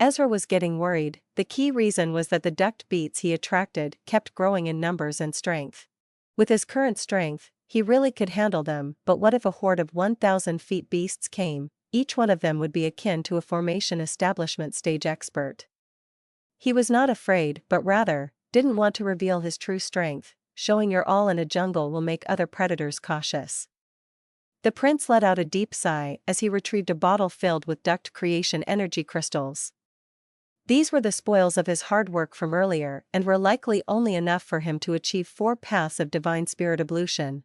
Ezra was getting worried. The key reason was that the ducked beasts he attracted kept growing in numbers and strength. With his current strength, he really could handle them, but what if a horde of 1,000 feet beasts came? Each one of them would be akin to a formation establishment stage expert. He was not afraid, but rather, didn't want to reveal his true strength. Showing your all in a jungle will make other predators cautious. The prince let out a deep sigh as he retrieved a bottle filled with duct creation energy crystals. These were the spoils of his hard work from earlier and were likely only enough for him to achieve 4 paths of divine spirit ablution.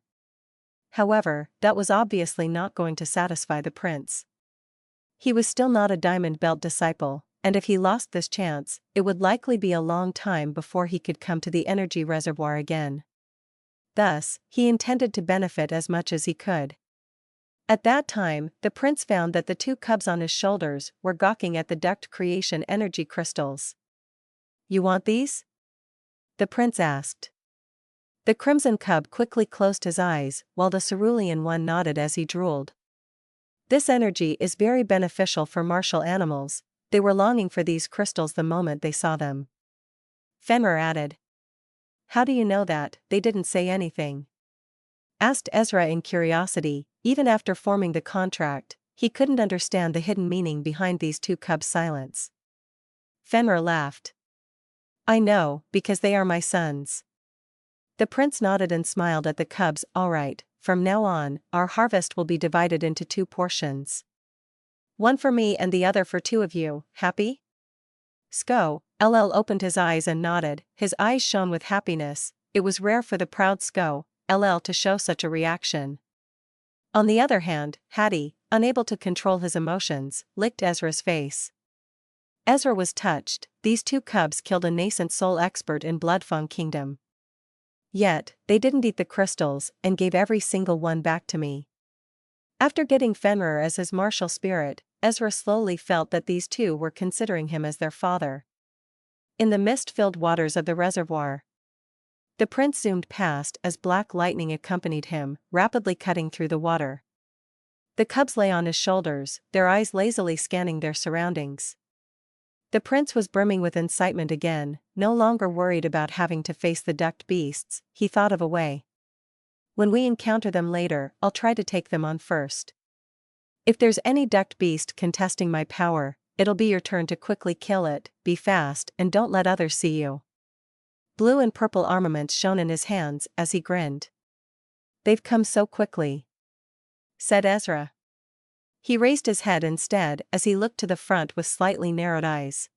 However, that was obviously not going to satisfy the prince. He was still not a diamond belt disciple, and if he lost this chance, it would likely be a long time before he could come to the energy reservoir again. Thus, he intended to benefit as much as he could. At that time, the prince found that the 2 cubs on his shoulders were gawking at the duct creation energy crystals. "You want these?" the prince asked. The crimson cub quickly closed his eyes, while the cerulean one nodded as he drooled. This energy is very beneficial for martial animals. They were longing for these crystals the moment they saw them. Fenrir added. "How do you know that?" "They didn't say anything," asked Ezra in curiosity. Even after forming the contract, he couldn't understand the hidden meaning behind these 2 cubs' silence. Fenrir laughed. "I know, because they are my sons." The prince nodded and smiled at the cubs. "All right, from now on, our harvest will be divided into 2 portions. One for me and the other for 2 of you. Happy?" Sko, LL opened his eyes and nodded. His eyes shone with happiness. It was rare for the proud Sko, LL to show such a reaction. On the other hand, Hattie, unable to control his emotions, licked Ezra's face. Ezra was touched. These 2 cubs killed a nascent soul expert in Bloodfang Kingdom. Yet, they didn't eat the crystals and gave every single one back to me. After getting Fenrir as his martial spirit, Ezra slowly felt that these 2 were considering him as their father. In the mist-filled waters of the reservoir, the prince zoomed past as black lightning accompanied him, rapidly cutting through the water. The cubs lay on his shoulders, their eyes lazily scanning their surroundings. The prince was brimming with excitement again, no longer worried about having to face the ducked beasts. He thought of a way. "When we encounter them later, I'll try to take them on first. If there's any ducked beast contesting my power, it'll be your turn to quickly kill it. Be fast and don't let others see you." Blue and purple armaments shone in his hands as he grinned. "They've come so quickly," said Ezra. He raised his head instead as he looked to the front with slightly narrowed eyes.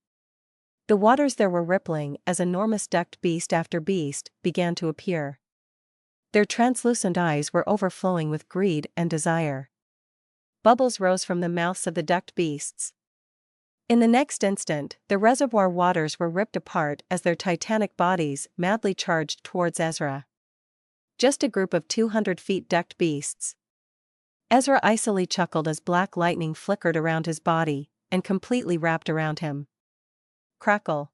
The waters there were rippling as enormous ducked beast after beast began to appear. Their translucent eyes were overflowing with greed and desire. Bubbles rose from the mouths of the ducked beasts. In the next instant, the reservoir waters were ripped apart as their titanic bodies madly charged towards Ezra. Just a group of 200 feet ducked beasts. Ezra icily chuckled as black lightning flickered around his body and completely wrapped around him. Crackle.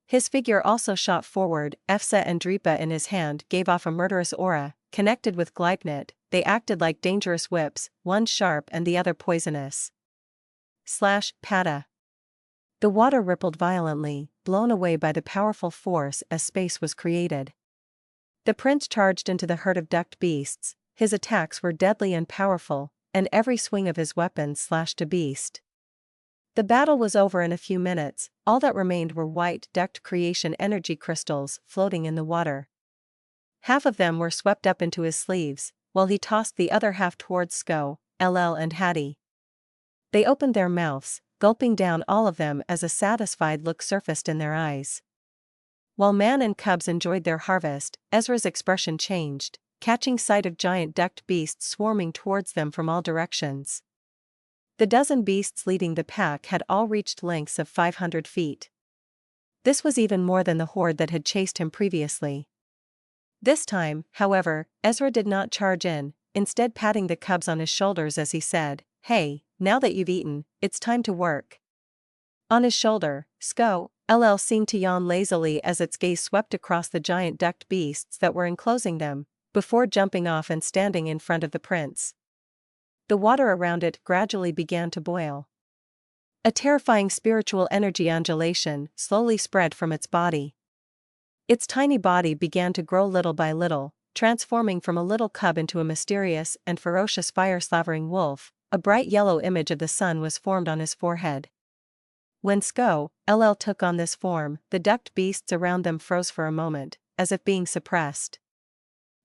His figure also shot forward. Efsa and Dripa in his hand gave off a murderous aura. Connected with Gleipnit, they acted like dangerous whips, one sharp and the other poisonous. Slash, patta. The water rippled violently, blown away by the powerful force as space was created. The prince charged into the herd of ducked beasts. His attacks were deadly and powerful, and every swing of his weapon slashed a beast. The battle was over in a few minutes. All that remained were white duct creation energy crystals floating in the water. Half of them were swept up into his sleeves, while he tossed the other half towards Sko, LL and Hattie. They opened their mouths, gulping down all of them as a satisfied look surfaced in their eyes. While man and cubs enjoyed their harvest, Ezra's expression changed, catching sight of giant ducked beasts swarming towards them from all directions. The dozen beasts leading the pack had all reached lengths of 500 feet. This was even more than the horde that had chased him previously. This time, however, Ezra did not charge in, instead patting the cubs on his shoulders as he said, "Hey, now that you've eaten, it's time to work." On his shoulder, Sko, LL seemed to yawn lazily as its gaze swept across the giant ducked beasts that were enclosing them, before jumping off and standing in front of the prince. The water around it gradually began to boil. A terrifying spiritual energy undulation slowly spread from its body. Its tiny body began to grow little by little, transforming from a little cub into a mysterious and ferocious fire-slavering wolf. A bright yellow image of the sun was formed on his forehead. When Howl took on this form, the ducked beasts around them froze for a moment, as if being suppressed.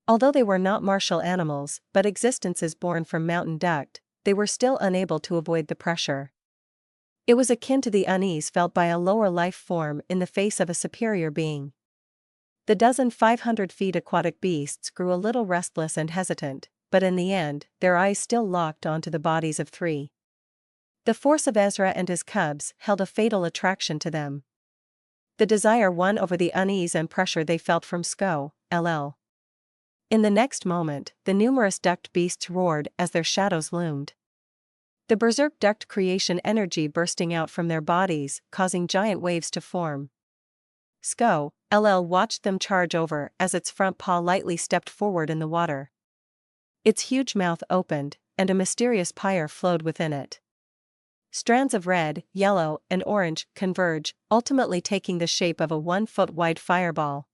Although they were not martial animals, but existences born from mountain duct, they were still unable to avoid the pressure. It was akin to the unease felt by a lower life form in the face of a superior being. The 500 feet aquatic beasts grew a little restless and hesitant, but in the end, their eyes still locked onto the bodies of three. The force of Ezra and his cubs held a fatal attraction to them. The desire won over the unease and pressure they felt from Howl. In the next moment, the numerous ducked beasts roared as their shadows loomed. The berserk duct creation energy bursting out from their bodies, causing giant waves to form. Howl watched them charge over as its front paw lightly stepped forward in the water. Its huge mouth opened, and a mysterious pyre flowed within it. Strands of red, yellow, and orange converge, ultimately taking the shape of a 1-foot-wide fireball.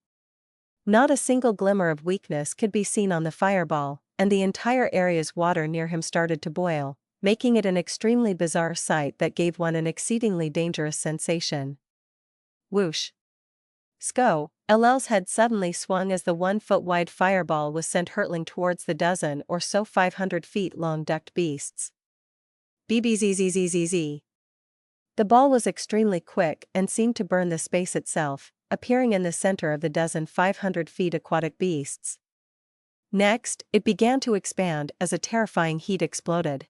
Not a single glimmer of weakness could be seen on the fireball, and the entire area's water near him started to boil, making it an extremely bizarre sight that gave one an exceedingly dangerous sensation. Whoosh! Howl's head suddenly swung as the 1-foot-wide fireball was sent hurtling towards the dozen or so 500 feet long ducked beasts. BBZZZZZ. The ball was extremely quick and seemed to burn the space itself, appearing in the center of the 500 feet aquatic beasts. Next, it began to expand as a terrifying heat exploded.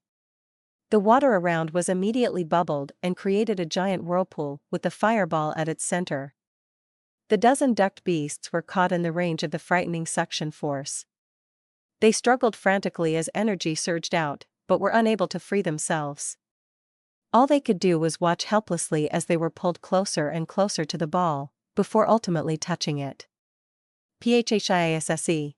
The water around was immediately bubbled and created a giant whirlpool with the fireball at its center. The dozen ducked beasts were caught in the range of the frightening suction force. They struggled frantically as energy surged out, but were unable to free themselves. All they could do was watch helplessly as they were pulled closer and closer to the ball, before ultimately touching it. PHHISSE.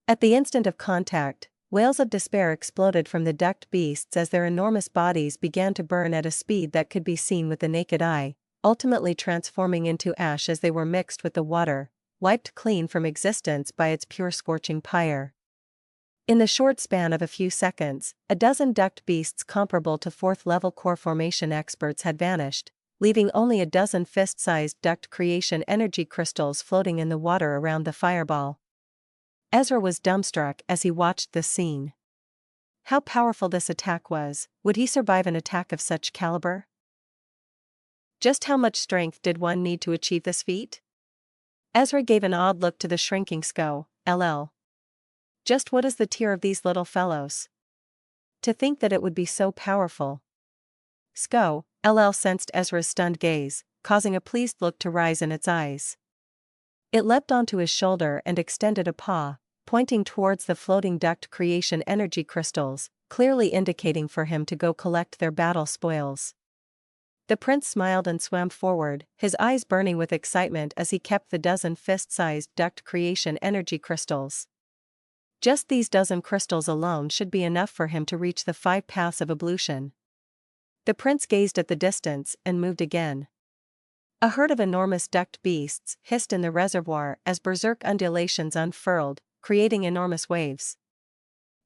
At the instant of contact, wails of despair exploded from the ducked beasts as their enormous bodies began to burn at a speed that could be seen with the naked eye, ultimately transforming into ash as they were mixed with the water, wiped clean from existence by its pure scorching pyre. In the short span of a few seconds, a dozen ducked beasts comparable to fourth-level core formation experts had vanished, leaving only a dozen fist-sized duct creation energy crystals floating in the water around the fireball. Ezra was dumbstruck as he watched this scene. How powerful this attack was. Would he survive an attack of such caliber? Just how much strength did one need to achieve this feat? Ezra gave an odd look to the shrinking Howl. Just what is the tier of these little fellows? To think that it would be so powerful. Howl sensed Ezra's stunned gaze, causing a pleased look to rise in its eyes. It leapt onto his shoulder and extended a paw, pointing towards the floating duct creation energy crystals, clearly indicating for him to go collect their battle spoils. The prince smiled and swam forward, his eyes burning with excitement as he kept the dozen fist-sized duct creation energy crystals. Just these dozen crystals alone should be enough for him to reach the 5 paths of ablution. The prince gazed at the distance and moved again. A herd of enormous ducked beasts hissed in the reservoir as berserk undulations unfurled, creating enormous waves.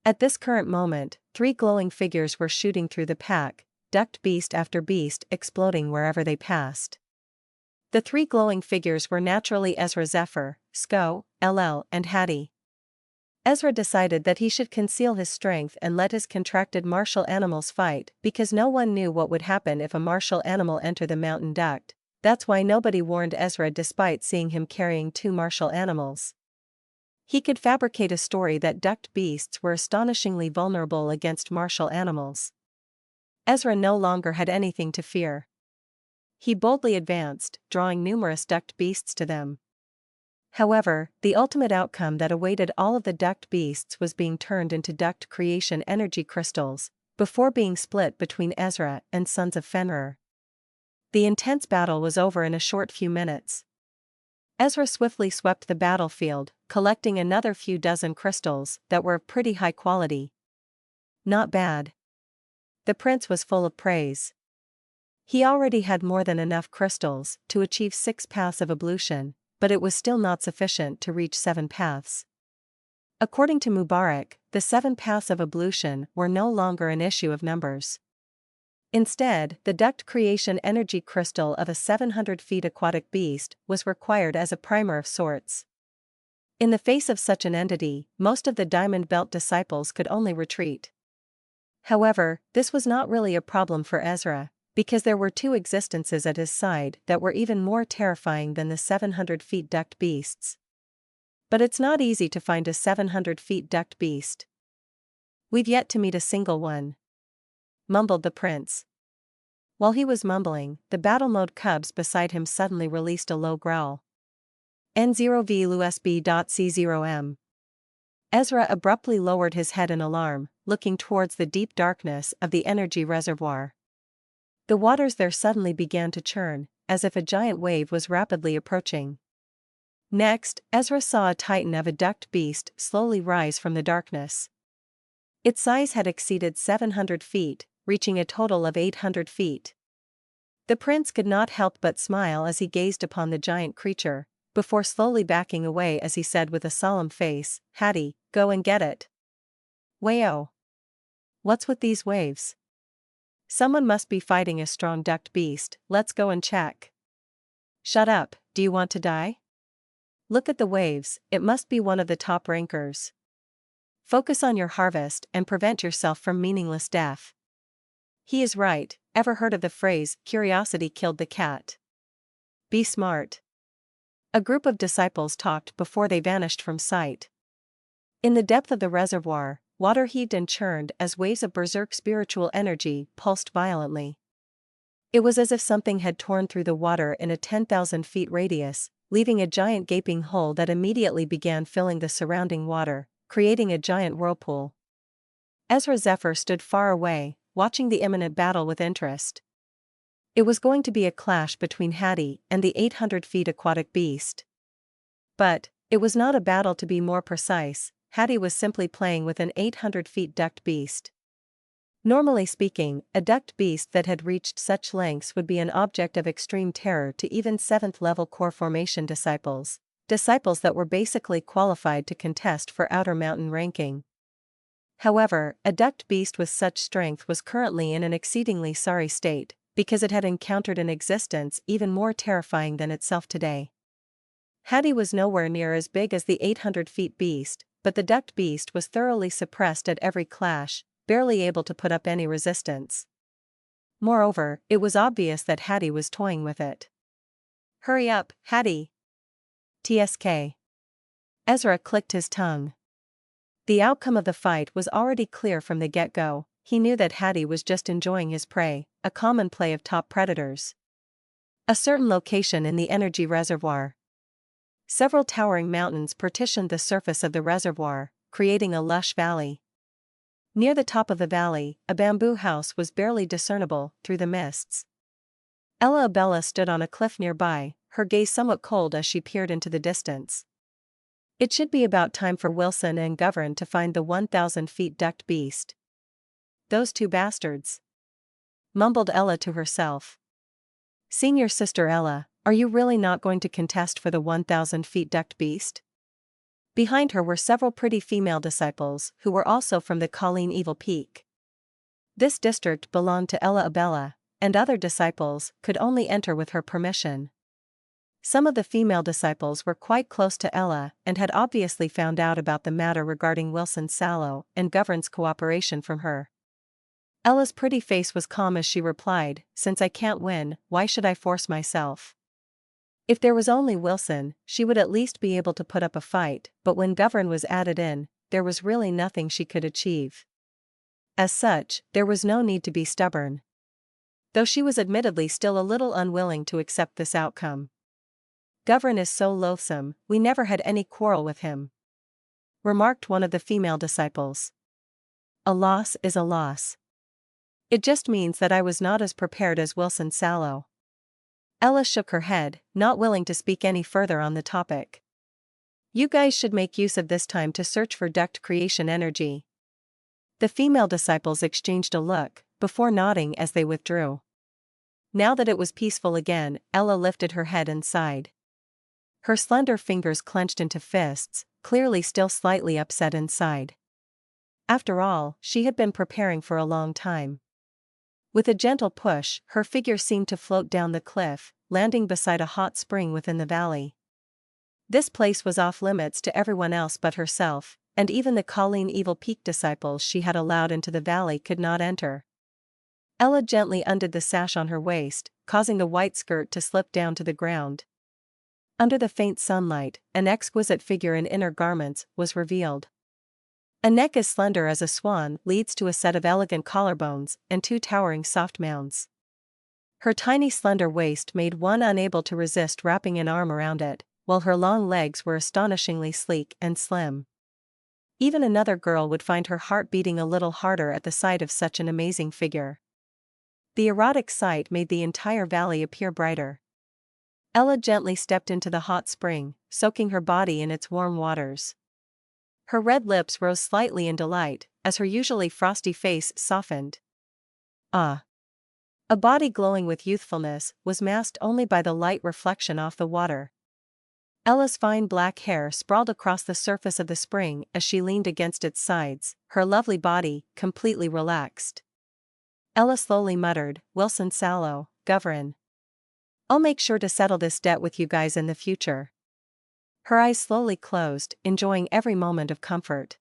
At this current moment, 3 glowing figures were shooting through the pack, ducked beast after beast exploding wherever they passed. The 3 glowing figures were naturally Ezra Zephyr, Howl, and Hattie. Ezra decided that he should conceal his strength and let his contracted martial animals fight because no one knew what would happen if a martial animal entered the mountain duct. That's why nobody warned Ezra despite seeing him carrying 2 martial animals. He could fabricate a story that ducked beasts were astonishingly vulnerable against martial animals. Ezra no longer had anything to fear. He boldly advanced, drawing numerous ducked beasts to them. However, the ultimate outcome that awaited all of the ducked beasts was being turned into duct creation energy crystals, before being split between Ezra and Sons of Fenrir. The intense battle was over in a short few minutes. Ezra swiftly swept the battlefield, collecting another few dozen crystals that were of pretty high quality. Not bad. The prince was full of praise. He already had more than enough crystals to achieve 6 paths of ablution, but it was still not sufficient to reach 7 paths. According to Mubarak, the 7 paths of ablution were no longer an issue of numbers. Instead, the duct creation energy crystal of a 700 feet aquatic beast was required as a primer of sorts. In the face of such an entity, most of the Diamond Belt disciples could only retreat. However, this was not really a problem for Ezra, because there were 2 existences at his side that were even more terrifying than the 700 feet duct beasts. But it's not easy to find a 700 feet duct beast. We've yet to meet a single one, mumbled the prince. While he was mumbling, the battle mode cubs beside him suddenly released a low growl. N0VLUSB.C0M. Ezra abruptly lowered his head in alarm, looking towards the deep darkness of the energy reservoir. The waters there suddenly began to churn, as if a giant wave was rapidly approaching. Next, Ezra saw a titan of a duct beast slowly rise from the darkness. Its size had exceeded 700 feet, reaching a total of 800 feet. The prince could not help but smile as he gazed upon the giant creature, before slowly backing away as he said with a solemn face, "Hattie, go and get it." "Wayo. What's with these waves? Someone must be fighting a strong duct beast, let's go and check." "Shut up, do you want to die? Look at the waves, it must be one of the top rankers. Focus on your harvest and prevent yourself from meaningless death." "He is right, ever heard of the phrase, curiosity killed the cat? Be smart." A group of disciples talked before they vanished from sight. In the depth of the reservoir, water heaved and churned as waves of berserk spiritual energy pulsed violently. It was as if something had torn through the water in a 10,000 feet radius, leaving a giant gaping hole that immediately began filling the surrounding water, creating a giant whirlpool. Ezra Zephyr stood far away, watching the imminent battle with interest. It was going to be a clash between Hattie and the 800 feet aquatic beast. But it was not a battle, to be more precise. Hattie was simply playing with an 800 feet duct beast. Normally speaking, a duct beast that had reached such lengths would be an object of extreme terror to even 7th level core formation disciples that were basically qualified to contest for outer mountain ranking. However, a duct beast with such strength was currently in an exceedingly sorry state, because it had encountered an existence even more terrifying than itself today. Hattie was nowhere near as big as the 800 feet beast, but the duct beast was thoroughly suppressed at every clash, barely able to put up any resistance. Moreover, it was obvious that Hattie was toying with it. "Hurry up, Hattie! TSK." Ezra clicked his tongue. The outcome of the fight was already clear from the get-go. He knew that Hattie was just enjoying his prey, a common play of top predators. A certain location in the energy reservoir. Several towering mountains partitioned the surface of the reservoir, creating a lush valley. Near the top of the valley, a bamboo house was barely discernible through the mists. Ella Abella stood on a cliff nearby, her gaze somewhat cold as she peered into the distance. It should be about time for Wilson and Govern to find the 1,000 feet duct beast. "Those 2 bastards," mumbled Ella to herself. "Senior sister Ella, are you really not going to contest for the 1,000 feet duct beast?" Behind her were several pretty female disciples who were also from the Colleen Evil Peak. This district belonged to Ella Abella, and other disciples could only enter with her permission. Some of the female disciples were quite close to Ella and had obviously found out about the matter regarding Wilson's sallow and Govern's cooperation from her. Ella's pretty face was calm as she replied, "Since I can't win, why should I force myself?" If there was only Wilson, she would at least be able to put up a fight, but when Govern was added in, there was really nothing she could achieve. As such, there was no need to be stubborn. Though she was admittedly still a little unwilling to accept this outcome. "Govern is so loathsome, we never had any quarrel with him," remarked one of the female disciples. "A loss is a loss. It just means that I was not as prepared as Wilson Sallow." Ella shook her head, not willing to speak any further on the topic. "You guys should make use of this time to search for duct creation energy." The female disciples exchanged a look, before nodding as they withdrew. Now that it was peaceful again, Ella lifted her head and sighed. Her slender fingers clenched into fists, clearly still slightly upset inside. After all, she had been preparing for a long time. With a gentle push, her figure seemed to float down the cliff, landing beside a hot spring within the valley. This place was off limits to everyone else but herself, and even the Colleen Evil Peak disciples she had allowed into the valley could not enter. Ella gently undid the sash on her waist, causing the white skirt to slip down to the ground. Under the faint sunlight, an exquisite figure in inner garments was revealed. A neck as slender as a swan leads to a set of elegant collarbones and two towering soft mounds. Her tiny slender waist made one unable to resist wrapping an arm around it, while her long legs were astonishingly sleek and slim. Even another girl would find her heart beating a little harder at the sight of such an amazing figure. The erotic sight made the entire valley appear brighter. Ella gently stepped into the hot spring, soaking her body in its warm waters. Her red lips rose slightly in delight, as her usually frosty face softened. Ah! A body glowing with youthfulness was masked only by the light reflection off the water. Ella's fine black hair sprawled across the surface of the spring as she leaned against its sides, her lovely body completely relaxed. Ella slowly muttered, "Wilson Sallow, Govern. I'll make sure to settle this debt with you guys in the future." Her eyes slowly closed, enjoying every moment of comfort.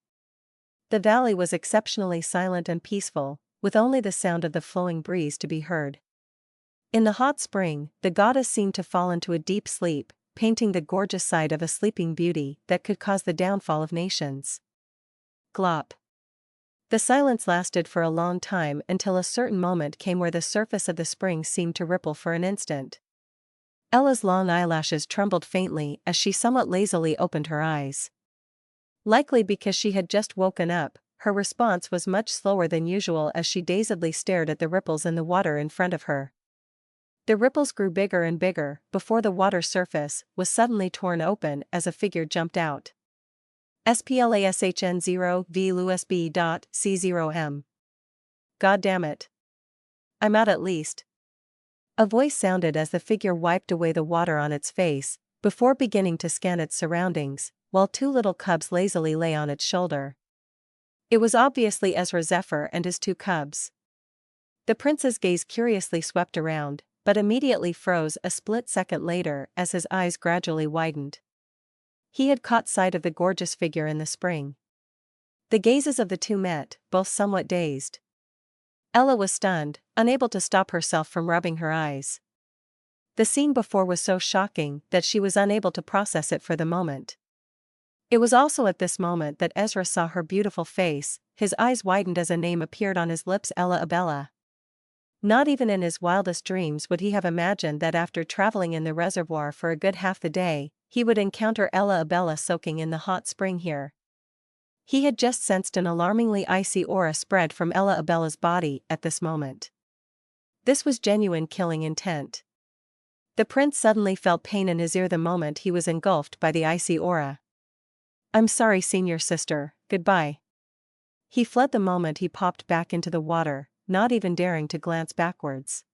The valley was exceptionally silent and peaceful, with only the sound of the flowing breeze to be heard. In the hot spring, the goddess seemed to fall into a deep sleep, painting the gorgeous sight of a sleeping beauty that could cause the downfall of nations. Glop. The silence lasted for a long time until a certain moment came where the surface of the spring seemed to ripple for an instant. Ella's long eyelashes trembled faintly as she somewhat lazily opened her eyes. Likely because she had just woken up, her response was much slower than usual as she dazedly stared at the ripples in the water in front of her. The ripples grew bigger and bigger before the water surface was suddenly torn open as a figure jumped out. SPLASHN 0 V Lewis B.C0M. God damn it. I'm out at least. A voice sounded as the figure wiped away the water on its face, before beginning to scan its surroundings, while two little cubs lazily lay on its shoulder. It was obviously Ezra Zephyr and his two cubs. The prince's gaze curiously swept around, but immediately froze a split second later as his eyes gradually widened. He had caught sight of the gorgeous figure in the spring. The gazes of the two met, both somewhat dazed. Ella was stunned, unable to stop herself from rubbing her eyes. The scene before was so shocking that she was unable to process it for the moment. It was also at this moment that Ezra saw her beautiful face, his eyes widened as a name appeared on his lips: Ella Abella. Not even in his wildest dreams would he have imagined that after traveling in the reservoir for a good half the day, he would encounter Ella Abella soaking in the hot spring here. He had just sensed an alarmingly icy aura spread from Ella Abella's body at this moment. This was genuine killing intent. The prince suddenly felt pain in his ear the moment he was engulfed by the icy aura. "I'm sorry, senior sister, goodbye." He fled the moment he popped back into the water, not even daring to glance backwards.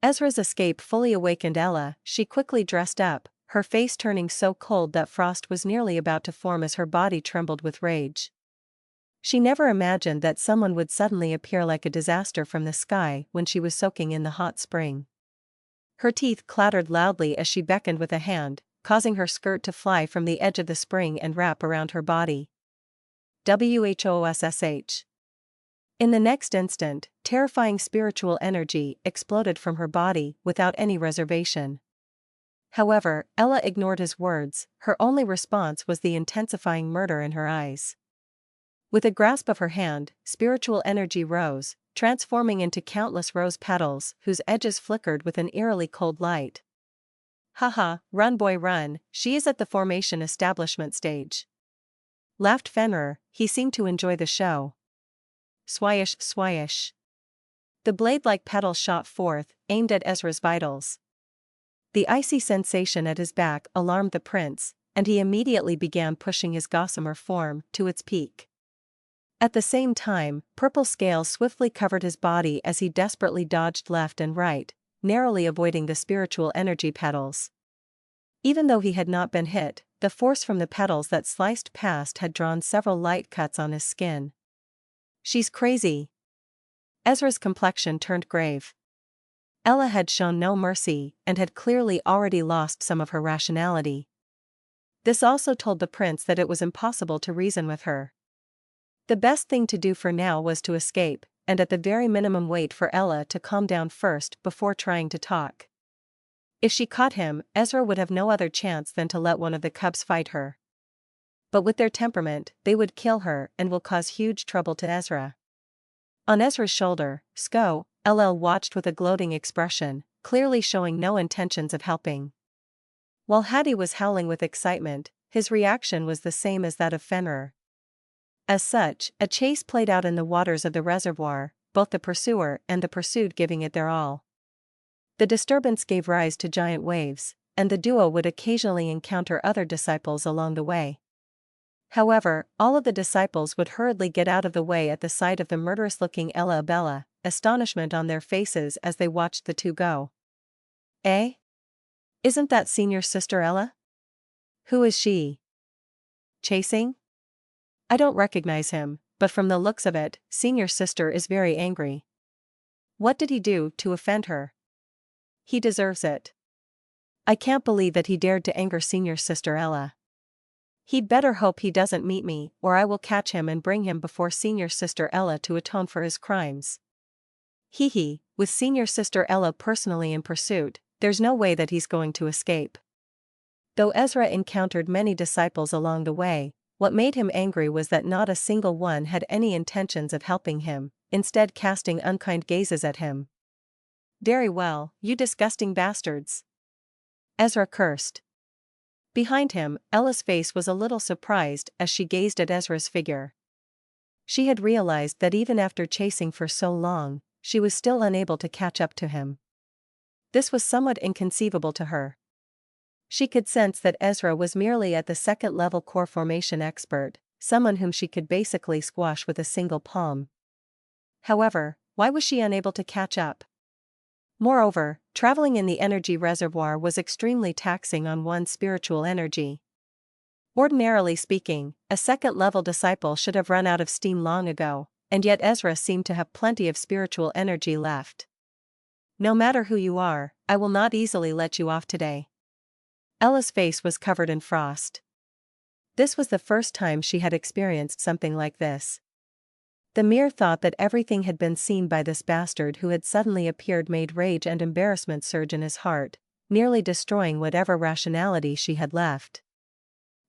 Ezra's escape fully awakened Ella. She quickly dressed up, her face turning so cold that frost was nearly about to form as her body trembled with rage. She never imagined that someone would suddenly appear like a disaster from the sky when she was soaking in the hot spring. Her teeth clattered loudly as she beckoned with a hand, causing her skirt to fly from the edge of the spring and wrap around her body. WHOSSH. In the next instant, terrifying spiritual energy exploded from her body without any reservation. However, Ella ignored his words. Her only response was the intensifying murder in her eyes. With a grasp of her hand, spiritual energy rose, transforming into countless rose petals whose edges flickered with an eerily cold light. "Haha, run boy run, she is at the formation establishment stage," laughed Fenrir. He seemed to enjoy the show. Swish, swish. The blade-like petal shot forth, aimed at Ezra's vitals. The icy sensation at his back alarmed the prince, and he immediately began pushing his gossamer form to its peak. At the same time, purple scales swiftly covered his body as he desperately dodged left and right, narrowly avoiding the spiritual energy petals. Even though he had not been hit, the force from the petals that sliced past had drawn several light cuts on his skin. She's crazy. Ezra's complexion turned grave. Ella had shown no mercy and had clearly already lost some of her rationality. This also told the prince that it was impossible to reason with her. The best thing to do for now was to escape, and at the very minimum wait for Ella to calm down first before trying to talk. If she caught him, Ezra would have no other chance than to let one of the cubs fight her. But with their temperament, they would kill her and will cause huge trouble to Ezra. On Ezra's shoulder, Ella watched with a gloating expression, clearly showing no intentions of helping. While Hattie was howling with excitement, his reaction was the same as that of Fenrir. As such, a chase played out in the waters of the reservoir, both the pursuer and the pursued giving it their all. The disturbance gave rise to giant waves, and the duo would occasionally encounter other disciples along the way. However, all of the disciples would hurriedly get out of the way at the sight of the murderous-looking Ella Abella, astonishment on their faces as they watched the two go. Eh? Isn't that senior sister Ella? Who is she? Chasing? I don't recognize him, but from the looks of it, senior sister is very angry. What did he do to offend her? He deserves it. I can't believe that he dared to anger senior sister Ella. He'd better hope he doesn't meet me, or I will catch him and bring him before senior sister Ella to atone for his crimes. Hee, with senior sister Ella personally in pursuit, there's no way that he's going to escape. Though Ezra encountered many disciples along the way, what made him angry was that not a single one had any intentions of helping him, instead casting unkind gazes at him. Very well, you disgusting bastards. Ezra cursed. Behind him, Ella's face was a little surprised as she gazed at Ezra's figure. She had realized that even after chasing for so long, she was still unable to catch up to him. This was somewhat inconceivable to her. She could sense that Ezra was merely at the second-level core formation expert, someone whom she could basically squash with a single palm. However, why was she unable to catch up? Moreover, traveling in the energy reservoir was extremely taxing on one's spiritual energy. Ordinarily speaking, a second-level disciple should have run out of steam long ago, and yet Ezra seemed to have plenty of spiritual energy left. No matter who you are, I will not easily let you off today. Ella's face was covered in frost. This was the first time she had experienced something like this. The mere thought that everything had been seen by this bastard who had suddenly appeared made rage and embarrassment surge in his heart, nearly destroying whatever rationality she had left.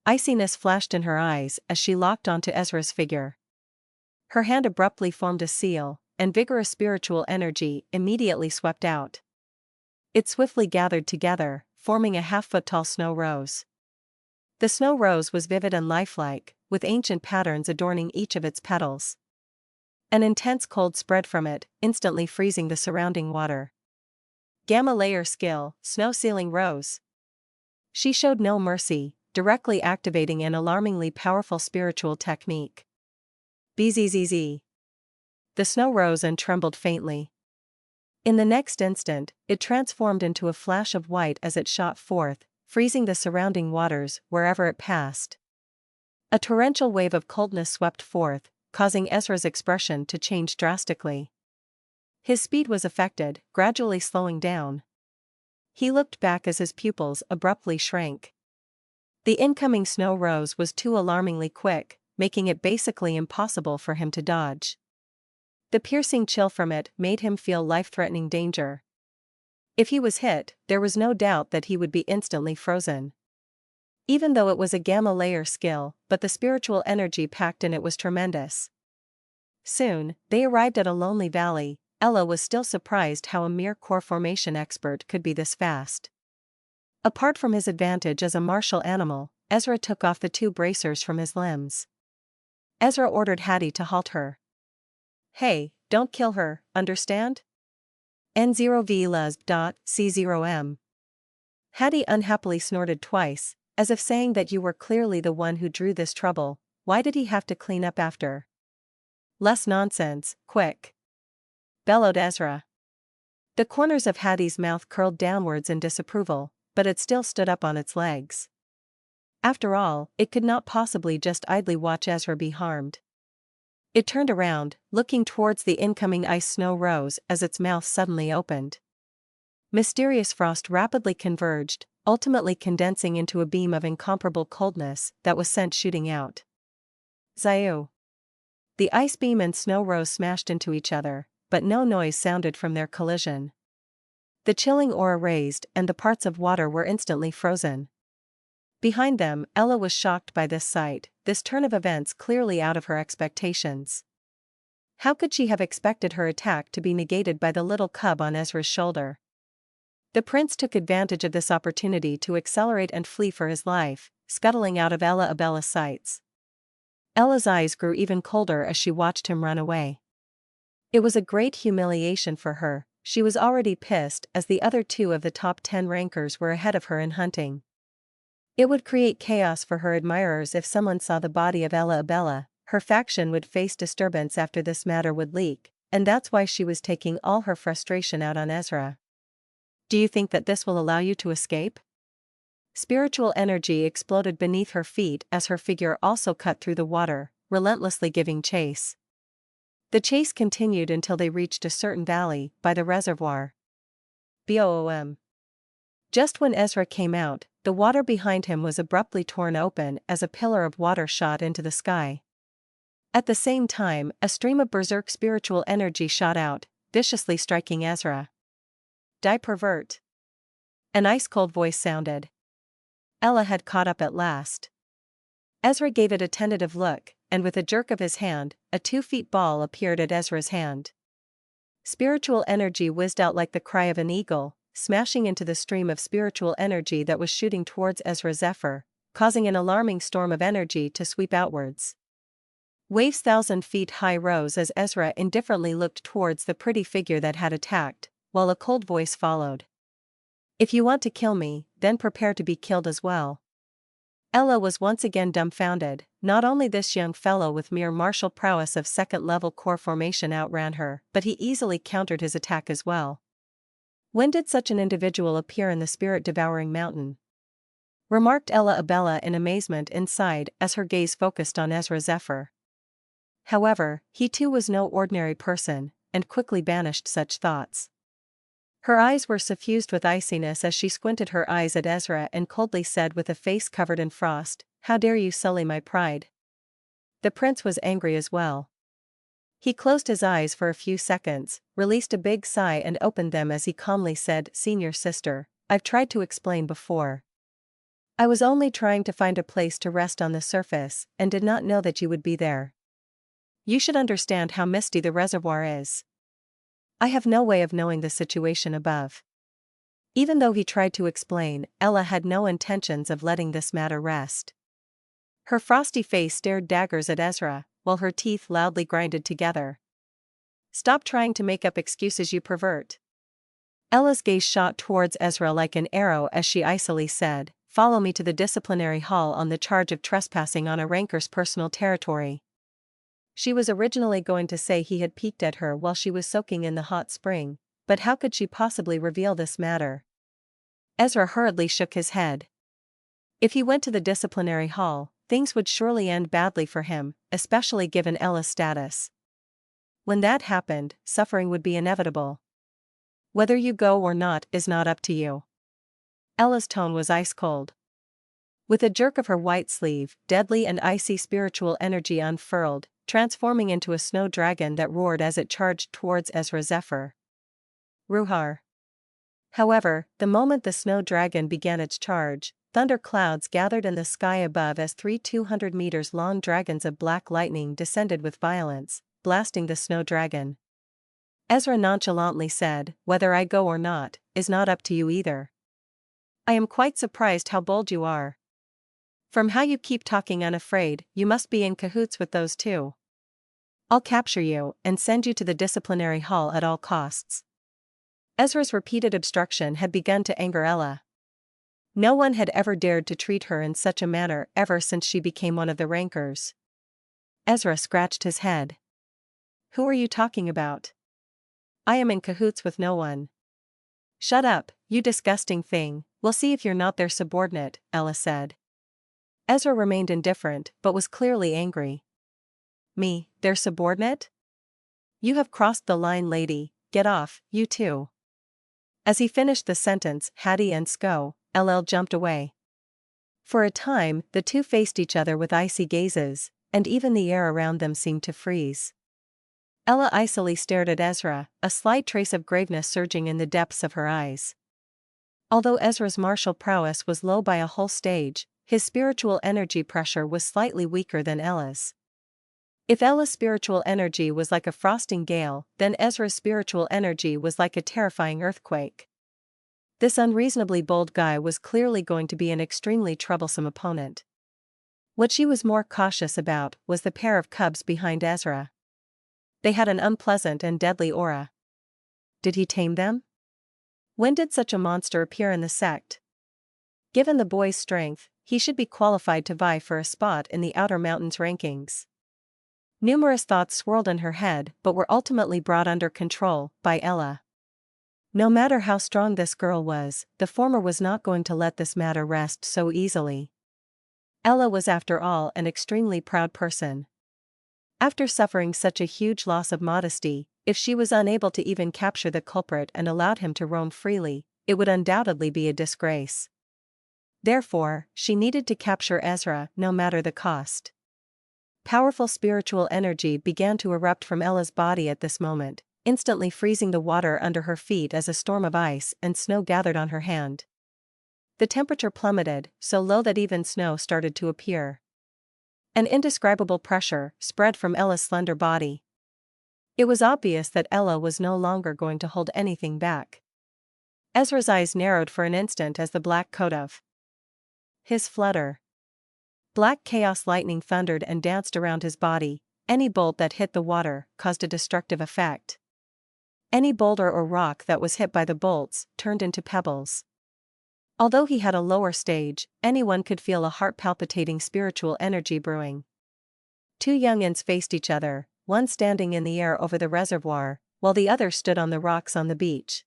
Iciness flashed in her eyes as she locked onto Ezra's figure. Her hand abruptly formed a seal, and vigorous spiritual energy immediately swept out. It swiftly gathered together, forming a half-foot-tall snow rose. The snow rose was vivid and lifelike, with ancient patterns adorning each of its petals. An intense cold spread from it, instantly freezing the surrounding water. Gamma layer skill, snow sealing rose. She showed no mercy, directly activating an alarmingly powerful spiritual technique. Bzzz. The snow rose and trembled faintly. In the next instant, it transformed into a flash of white as it shot forth, freezing the surrounding waters wherever it passed. A torrential wave of coldness swept forth, causing Ezra's expression to change drastically. His speed was affected, gradually slowing down. He looked back as his pupils abruptly shrank. The incoming snow rose was too alarmingly quick, making it basically impossible for him to dodge. The piercing chill from it made him feel life-threatening danger. If he was hit, there was no doubt that he would be instantly frozen. Even though it was a gamma layer skill, but the spiritual energy packed in it was tremendous. Soon, they arrived at a lonely valley. Ella was still surprised how a mere core formation expert could be this fast. Apart from his advantage as a martial animal, Ezra took off the two bracers from his limbs. Ezra ordered Hattie to halt her. Hey, don't kill her, understand? N0V-LUSB.C0M. Hattie unhappily snorted twice, as if saying that you were clearly the one who drew this trouble. Why did he have to clean up after? Less nonsense, quick. Bellowed Ezra. The corners of Hattie's mouth curled downwards in disapproval, but it still stood up on its legs. After all, it could not possibly just idly watch Ezra be harmed. It turned around, looking towards the incoming ice snow rose as its mouth suddenly opened. Mysterious frost rapidly converged, ultimately condensing into a beam of incomparable coldness that was sent shooting out. Zayu! The ice beam and snow rose smashed into each other, but no noise sounded from their collision. The chilling aura raised and the parts of water were instantly frozen. Behind them, Ella was shocked by this sight, this turn of events clearly out of her expectations. How could she have expected her attack to be negated by the little cub on Ezra's shoulder? The prince took advantage of this opportunity to accelerate and flee for his life, scuttling out of Ella's sights. Ella's eyes grew even colder as she watched him run away. It was a great humiliation for her. She was already pissed as the other 2 of the top 10 rankers were ahead of her in hunting. It would create chaos for her admirers if someone saw the body of Ella. Her faction would face disturbance after this matter would leak, and that's why she was taking all her frustration out on Ezra. Do you think that this will allow you to escape? Spiritual energy exploded beneath her feet as her figure also cut through the water, relentlessly giving chase. The chase continued until they reached a certain valley by the reservoir. Boom. Just when Ezra came out, the water behind him was abruptly torn open as a pillar of water shot into the sky. At the same time, a stream of berserk spiritual energy shot out, viciously striking Ezra. Die pervert! An ice-cold voice sounded. Ella had caught up at last. Ezra gave it a tentative look, and with a jerk of his hand, a 2-foot ball appeared at Ezra's hand. Spiritual energy whizzed out like the cry of an eagle, smashing into the stream of spiritual energy that was shooting towards Ezra Zephyr, causing an alarming storm of energy to sweep outwards. Waves 1,000 feet high rose as Ezra indifferently looked towards the pretty figure that had attacked, while a cold voice followed. If you want to kill me, then prepare to be killed as well. Ella was once again dumbfounded. Not only this young fellow with mere martial prowess of second-level core formation outran her, but he easily countered his attack as well. When did such an individual appear in the spirit-devouring mountain? Remarked Ella in amazement inside as her gaze focused on Ezra Zephyr. However, he too was no ordinary person, and quickly banished such thoughts. Her eyes were suffused with iciness as she squinted her eyes at Ezra and coldly said with a face covered in frost, "How dare you sully my pride?" The prince was angry as well. He closed his eyes for a few seconds, released a big sigh and opened them as he calmly said, "Senior sister, I've tried to explain before. I was only trying to find a place to rest on the surface, and did not know that you would be there. You should understand how misty the reservoir is. I have no way of knowing the situation above." Even though he tried to explain, Ella had no intentions of letting this matter rest. Her frosty face stared daggers at Ezra, while her teeth loudly grinded together. "Stop trying to make up excuses, you pervert." Ella's gaze shot towards Ezra like an arrow as she icily said, "Follow me to the disciplinary hall on the charge of trespassing on a ranker's personal territory." She was originally going to say he had peeked at her while she was soaking in the hot spring, but how could she possibly reveal this matter? Ezra hurriedly shook his head. If he went to the disciplinary hall, things would surely end badly for him, especially given Ella's status. When that happened, suffering would be inevitable. Whether you go or not is not up to you. Ella's tone was ice cold. With a jerk of her white sleeve, deadly and icy spiritual energy unfurled, transforming into a snow dragon that roared as it charged towards Ezra Zephyr. Ruhar. However, the moment the snow dragon began its charge, thunder clouds gathered in the sky above as 3 200 meters long dragons of black lightning descended with violence, blasting the snow dragon. Ezra nonchalantly said, "Whether I go or not, is not up to you either. I am quite surprised how bold you are. From how you keep talking unafraid, you must be in cahoots with those two. I'll capture you and send you to the disciplinary hall at all costs." Ezra's repeated obstruction had begun to anger Ella. No one had ever dared to treat her in such a manner ever since she became one of the rankers. Ezra scratched his head. "Who are you talking about? I am in cahoots with no one." "Shut up, you disgusting thing, we'll see if you're not their subordinate," Ella said. Ezra remained indifferent but was clearly angry. "Me, their subordinate? You have crossed the line, lady, get off, you too." As he finished the sentence, Hattie and Sko, LL jumped away. For a time, the two faced each other with icy gazes, and even the air around them seemed to freeze. Ella icily stared at Ezra, a slight trace of graveness surging in the depths of her eyes. Although Ezra's martial prowess was low by a whole stage, his spiritual energy pressure was slightly weaker than Ella's. If Ella's spiritual energy was like a frosting gale, then Ezra's spiritual energy was like a terrifying earthquake. This unreasonably bold guy was clearly going to be an extremely troublesome opponent. What she was more cautious about was the pair of cubs behind Ezra. They had an unpleasant and deadly aura. Did he tame them? When did such a monster appear in the sect? Given the boy's strength, he should be qualified to vie for a spot in the Outer Mountains rankings. Numerous thoughts swirled in her head but were ultimately brought under control by Ella. No matter how strong this girl was, the former was not going to let this matter rest so easily. Ella was after all an extremely proud person. After suffering such a huge loss of modesty, if she was unable to even capture the culprit and allowed him to roam freely, it would undoubtedly be a disgrace. Therefore, she needed to capture Ezra no matter the cost. Powerful spiritual energy began to erupt from Ella's body at this moment, instantly freezing the water under her feet as a storm of ice and snow gathered on her hand. The temperature plummeted, so low that even snow started to appear. An indescribable pressure spread from Ella's slender body. It was obvious that Ella was no longer going to hold anything back. Ezra's eyes narrowed for an instant as the black coat of his flutter. Black chaos lightning thundered and danced around his body. Any bolt that hit the water caused a destructive effect. Any boulder or rock that was hit by the bolts turned into pebbles. Although he had a lower stage, anyone could feel a heart-palpitating spiritual energy brewing. Two youngins faced each other, one standing in the air over the reservoir, while the other stood on the rocks on the beach.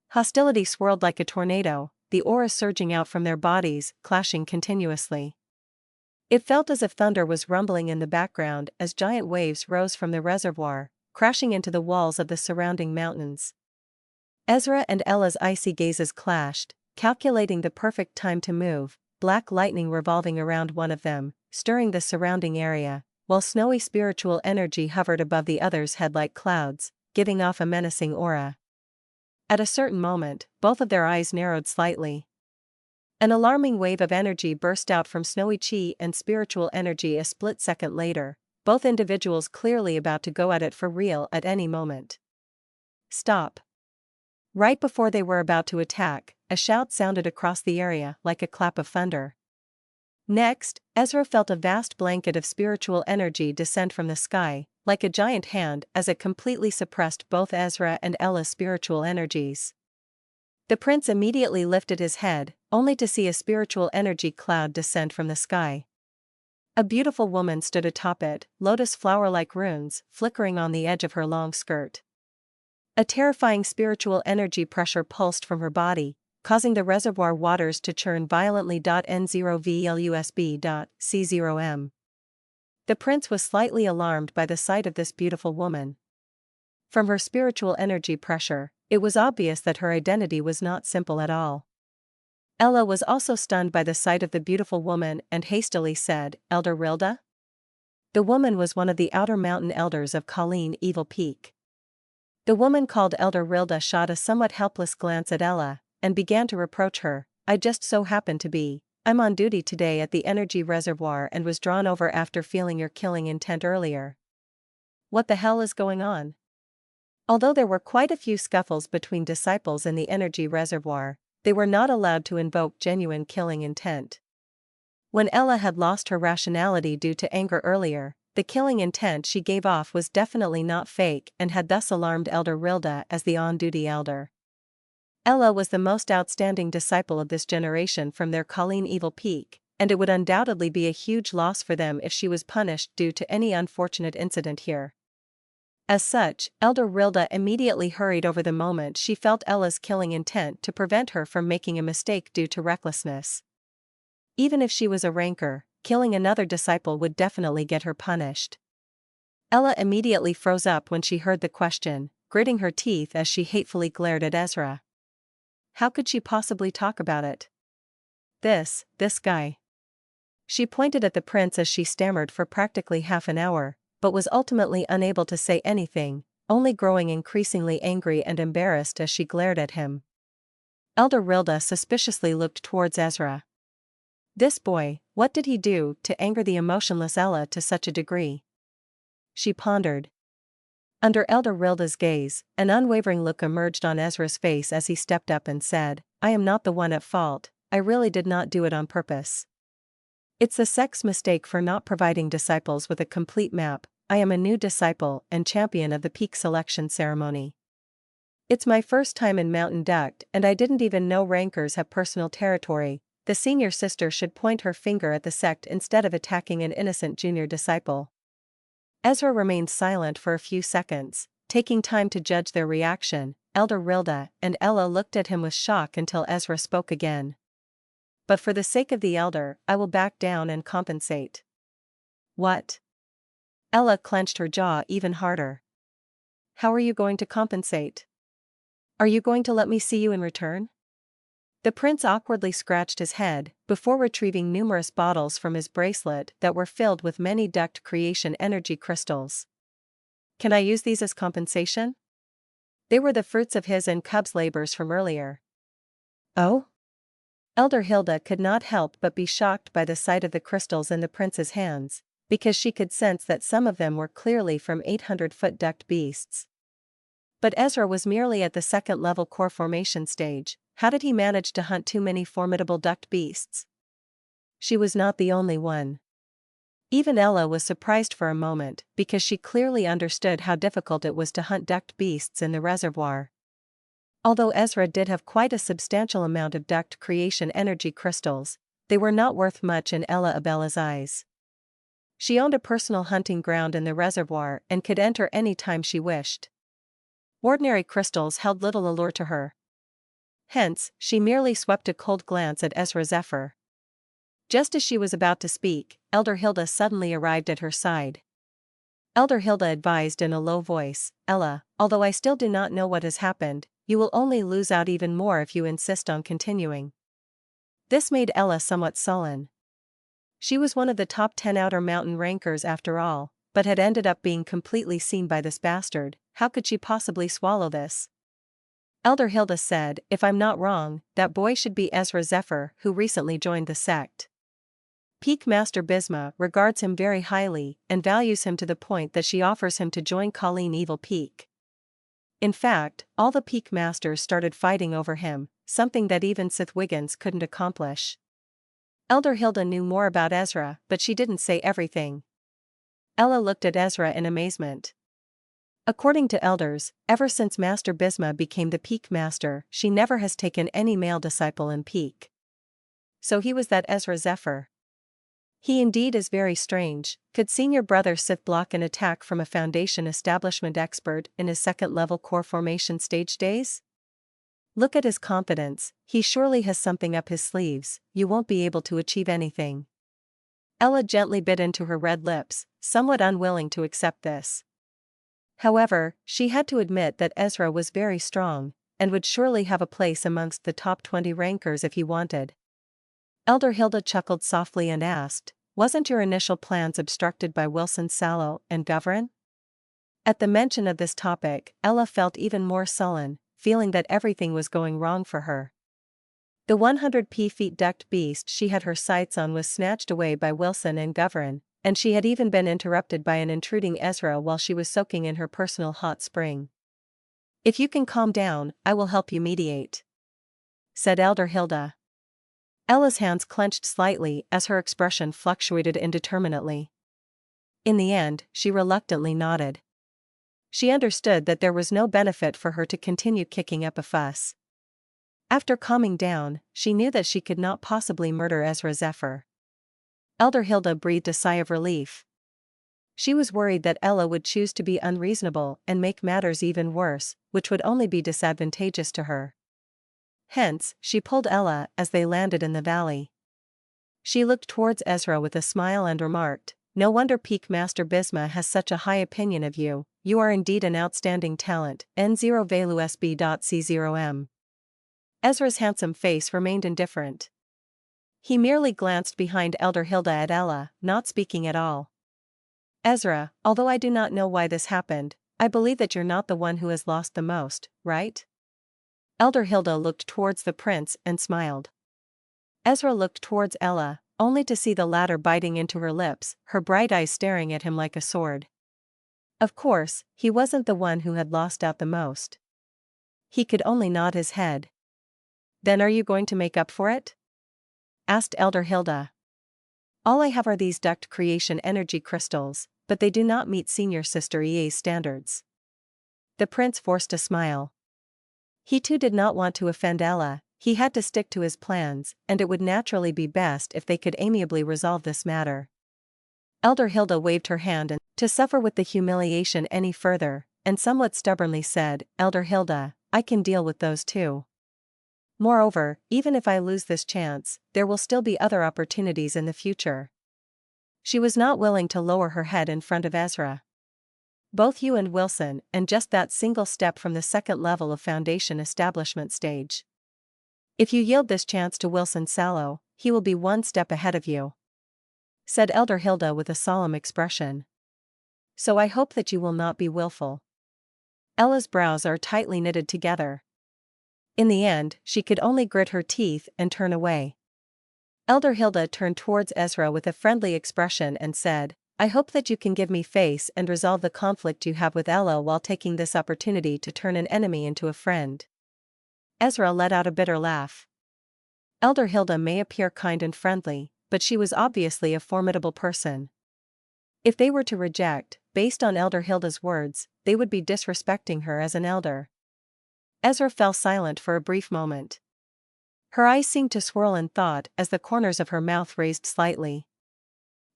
Hostility swirled like a tornado, the auras surging out from their bodies, clashing continuously. It felt as if thunder was rumbling in the background as giant waves rose from the reservoir, crashing into the walls of the surrounding mountains. Ezra and Ella's icy gazes clashed, calculating the perfect time to move, black lightning revolving around one of them, stirring the surrounding area, while snowy spiritual energy hovered above the other's head like clouds, giving off a menacing aura. At a certain moment, both of their eyes narrowed slightly. An alarming wave of energy burst out from snowy chi and spiritual energy a split second later, both individuals clearly about to go at it for real at any moment. "Stop." Right before they were about to attack, a shout sounded across the area like a clap of thunder. Next, Ezra felt a vast blanket of spiritual energy descend from the sky, like a giant hand, as it completely suppressed both Ezra and Ella's spiritual energies. The prince immediately lifted his head, only to see a spiritual energy cloud descend from the sky. A beautiful woman stood atop it, lotus flower-like runes flickering on the edge of her long skirt. A terrifying spiritual energy pressure pulsed from her body, causing the reservoir waters to churn violently. N0VLUSB.C0M. The prince was slightly alarmed by the sight of this beautiful woman. From her spiritual energy pressure, it was obvious that her identity was not simple at all. Ella was also stunned by the sight of the beautiful woman and hastily said, "Elder Rilda?" The woman was one of the outer mountain elders of Colleen Evil Peak. The woman called Elder Rilda shot a somewhat helpless glance at Ella, and began to reproach her. "I just so happened to be. I'm on duty today at the energy reservoir and was drawn over after feeling your killing intent earlier." What the hell is going on? Although there were quite a few scuffles between disciples in the energy reservoir, they were not allowed to invoke genuine killing intent. When Ella had lost her rationality due to anger earlier, the killing intent she gave off was definitely not fake and had thus alarmed Elder Rilda as the on-duty elder. Ella was the most outstanding disciple of this generation from their Colleen Evil Peak, and it would undoubtedly be a huge loss for them if she was punished due to any unfortunate incident here. As such, Elder Rilda immediately hurried over the moment she felt Ella's killing intent to prevent her from making a mistake due to recklessness. Even if she was a ranker, killing another disciple would definitely get her punished. Ella immediately froze up when she heard the question, gritting her teeth as she hatefully glared at Ezra. How could she possibly talk about it? This guy. She pointed at the prince as she stammered for practically half an hour, but was ultimately unable to say anything, only growing increasingly angry and embarrassed as she glared at him. Elder Rilda suspiciously looked towards Ezra. This boy, what did he do to anger the emotionless Ella to such a degree? She pondered. Under Elder Rilda's gaze, an unwavering look emerged on Ezra's face as he stepped up and said, I am not the one at fault, I really did not do it on purpose. It's the sect's mistake for not providing disciples with a complete map. I am a new disciple and champion of the peak selection ceremony. It's my first time in Mountain Duct and I didn't even know rankers have personal territory. The senior sister should point her finger at the sect instead of attacking an innocent junior disciple. Ezra remained silent for a few seconds, taking time to judge their reaction. Elder Rilda and Ella looked at him with shock until Ezra spoke again. But for the sake of the elder, I will back down and compensate. What? Ella clenched her jaw even harder. How are you going to compensate? Are you going to let me see you in return? The prince awkwardly scratched his head, before retrieving numerous bottles from his bracelet that were filled with many duct creation energy crystals. Can I use these as compensation? They were the fruits of his and Cub's labors from earlier. Oh? Elder Hilda could not help but be shocked by the sight of the crystals in the prince's hands, because she could sense that some of them were clearly from 800-foot duct beasts. But Ezra was merely at the second-level core formation stage. How did he manage to hunt too many formidable duct beasts? She was not the only one. Even Ella was surprised for a moment, because she clearly understood how difficult it was to hunt duct beasts in the reservoir. Although Ezra did have quite a substantial amount of duct creation energy crystals, they were not worth much in Ella Abella's eyes. She owned a personal hunting ground in the reservoir and could enter any time she wished. Ordinary crystals held little allure to her. Hence, she merely swept a cold glance at Ezra Zephyr. Just as she was about to speak, Elder Hilda suddenly arrived at her side. Elder Hilda advised in a low voice, Ella, although I still do not know what has happened, you will only lose out even more if you insist on continuing. This made Ella somewhat sullen. She was one of the top 10 Outer Mountain rankers after all, but had ended up being completely seen by this bastard. How could she possibly swallow this? Elder Hilda said, if I'm not wrong, that boy should be Ezra Zephyr, who recently joined the sect. Peak Master Bisma regards him very highly and values him to the point that she offers him to join Colleen Evil Peak. In fact, all the Peak Masters started fighting over him, something that even Sith Wiggins couldn't accomplish. Elder Hilda knew more about Ezra, but she didn't say everything. Ella looked at Ezra in amazement. According to elders, ever since Master Bisma became the Peak Master, she never has taken any male disciple in Peak. So he was that Ezra Zephyr. He indeed is very strange. Could senior brother Sith block an attack from a Foundation establishment expert in his second-level core formation stage days? Look at his confidence, he surely has something up his sleeves. You won't be able to achieve anything. Ella gently bit into her red lips, somewhat unwilling to accept this. However, she had to admit that Ezra was very strong, and would surely have a place amongst the top 20 rankers if he wanted. Elder Hilda chuckled softly and asked, wasn't your initial plans obstructed by Wilson Sallow and Govern? At the mention of this topic, Ella felt even more sullen, feeling that everything was going wrong for her. The 100 feet duct beast she had her sights on was snatched away by Wilson and Govern, and she had even been interrupted by an intruding Ezra while she was soaking in her personal hot spring. If you can calm down, I will help you mediate, said Elder Hilda. Ella's hands clenched slightly as her expression fluctuated indeterminately. In the end, she reluctantly nodded. She understood that there was no benefit for her to continue kicking up a fuss. After calming down, she knew that she could not possibly murder Ezra Zephyr. Elder Hilda breathed a sigh of relief. She was worried that Ella would choose to be unreasonable and make matters even worse, which would only be disadvantageous to her. Hence, she pulled Ella as they landed in the valley. She looked towards Ezra with a smile and remarked, "No wonder Peak Master Bisma has such a high opinion of you. You are indeed an outstanding talent, N0 Velu SB.C0M. Ezra's handsome face remained indifferent. He merely glanced behind Elder Hilda at Ella, not speaking at all. Ezra, although I do not know why this happened, I believe that you're not the one who has lost the most, right?" Elder Hilda looked towards the prince and smiled. Ezra looked towards Ella, only to see the latter biting into her lips, her bright eyes staring at him like a sword. Of course, he wasn't the one who had lost out the most. He could only nod his head. "Then are you going to make up for it?" asked Elder Hilda. "All I have are these duct creation energy crystals, but they do not meet Senior Sister EA's standards." The prince forced a smile. He too did not want to offend Ella. He had to stick to his plans, and it would naturally be best if they could amiably resolve this matter. Elder Hilda waved her hand and, to suffer with the humiliation any further, and somewhat stubbornly said, "Elder Hilda, I can deal with those too. Moreover, even if I lose this chance, there will still be other opportunities in the future." She was not willing to lower her head in front of Ezra. "Both you and Wilson, and just that single step from the second level of foundation establishment stage. If you yield this chance to Wilson Sallow, he will be one step ahead of you," said Elder Hilda with a solemn expression. "So I hope that you will not be willful." Ella's brows are tightly knitted together. In the end, she could only grit her teeth and turn away. Elder Hilda turned towards Ezra with a friendly expression and said, "I hope that you can give me face and resolve the conflict you have with Ella while taking this opportunity to turn an enemy into a friend." Ezra let out a bitter laugh. Elder Hilda may appear kind and friendly, but she was obviously a formidable person. If they were to reject, based on Elder Hilda's words, they would be disrespecting her as an elder. Ezra fell silent for a brief moment. Her eyes seemed to swirl in thought as the corners of her mouth raised slightly.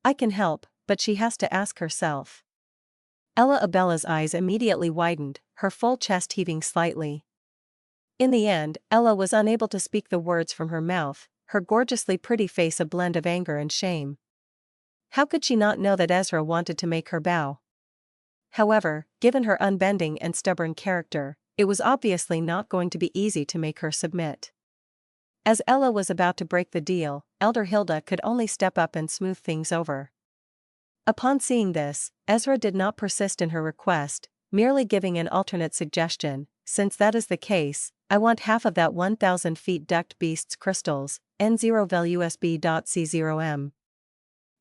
"I can help, but she has to ask herself." Ella Abella's eyes immediately widened, her full chest heaving slightly. In the end, Ella was unable to speak the words from her mouth, her gorgeously pretty face a blend of anger and shame. How could she not know that Ezra wanted to make her bow? However, given her unbending and stubborn character, it was obviously not going to be easy to make her submit. As Ella was about to break the deal, Elder Hilda could only step up and smooth things over. Upon seeing this, Ezra did not persist in her request, merely giving an alternate suggestion. "Since that is the case, I want half of that 1,000 feet duct beast's crystals, N0 Vel USB.C0M.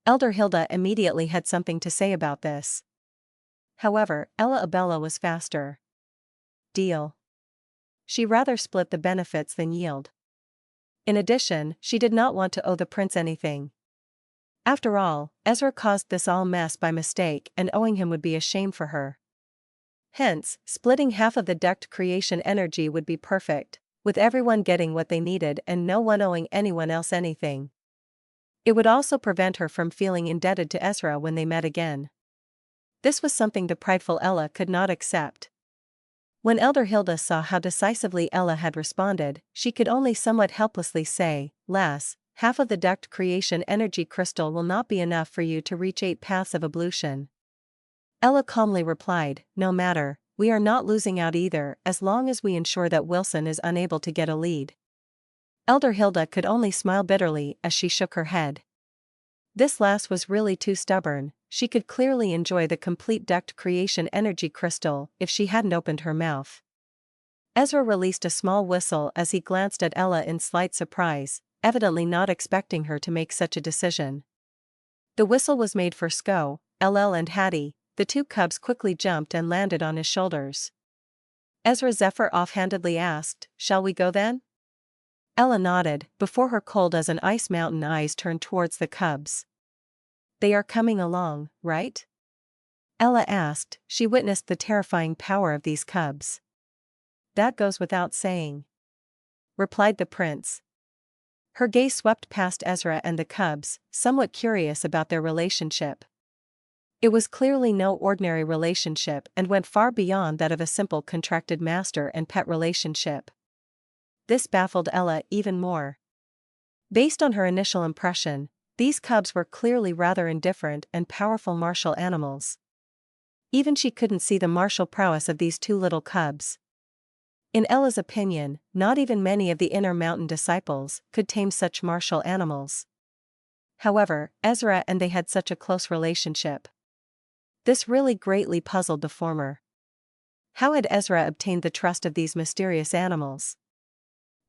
Elder Hilda immediately had something to say about this. However, Ella Abella was faster. "Deal." She rather split the benefits than yield. In addition, she did not want to owe the prince anything. After all, Ezra caused this all mess by mistake, and owing him would be a shame for her. Hence, splitting half of the duct creation energy would be perfect, with everyone getting what they needed and no one owing anyone else anything. It would also prevent her from feeling indebted to Ezra when they met again. This was something the prideful Ella could not accept. When Elder Hilda saw how decisively Ella had responded, she could only somewhat helplessly say, "Lass, half of the duct creation energy crystal will not be enough for you to reach 8 paths of ablution." Ella calmly replied, "No matter, we are not losing out either as long as we ensure that Wilson is unable to get a lead." Elder Hilda could only smile bitterly as she shook her head. This lass was really too stubborn. She could clearly enjoy the complete duct creation energy crystal if she hadn't opened her mouth. Ezra released a small whistle as he glanced at Ella in slight surprise, evidently not expecting her to make such a decision. The whistle was made for Sko, LL and Hattie. The two cubs quickly jumped and landed on his shoulders. Ezra Zephyr offhandedly asked, "Shall we go then?" Ella nodded, before her cold as an ice mountain eyes turned towards the cubs. "They are coming along, right?" Ella asked. She witnessed the terrifying power of these cubs. "That goes without saying," replied the prince. Her gaze swept past Ezra and the cubs, somewhat curious about their relationship. It was clearly no ordinary relationship and went far beyond that of a simple contracted master and pet relationship. This baffled Ella even more. Based on her initial impression, these cubs were clearly rather indifferent and powerful martial animals. Even she couldn't see the martial prowess of these two little cubs. In Ella's opinion, not even many of the inner mountain disciples could tame such martial animals. However, Ezra and they had such a close relationship. This really greatly puzzled the former. How had Ezra obtained the trust of these mysterious animals?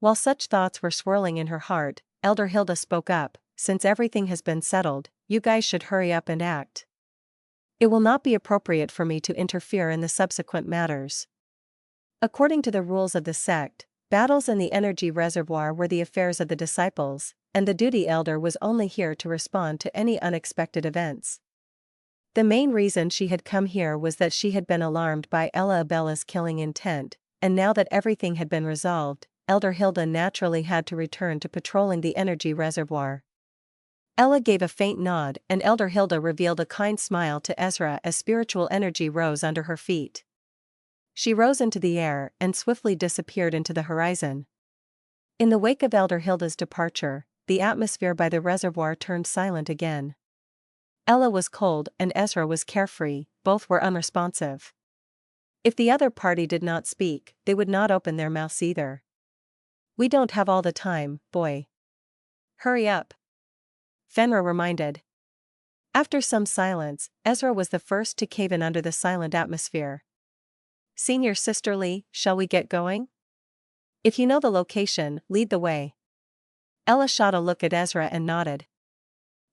While such thoughts were swirling in her heart, Elder Hilda spoke up, "Since everything has been settled, you guys should hurry up and act. It will not be appropriate for me to interfere in the subsequent matters." According to the rules of the sect, battles in the energy reservoir were the affairs of the disciples, and the duty elder was only here to respond to any unexpected events. The main reason she had come here was that she had been alarmed by Ella Abella's killing intent, and now that everything had been resolved, Elder Hilda naturally had to return to patrolling the energy reservoir. Ella gave a faint nod and Elder Hilda revealed a kind smile to Ezra as spiritual energy rose under her feet. She rose into the air and swiftly disappeared into the horizon. In the wake of Elder Hilda's departure, the atmosphere by the reservoir turned silent again. Ella was cold and Ezra was carefree, both were unresponsive. If the other party did not speak, they would not open their mouths either. "We don't have all the time, boy. Hurry up," Fenrir reminded. After some silence, Ezra was the first to cave in under the silent atmosphere. "Senior Sisterly, shall we get going? If you know the location, lead the way." Ella shot a look at Ezra and nodded.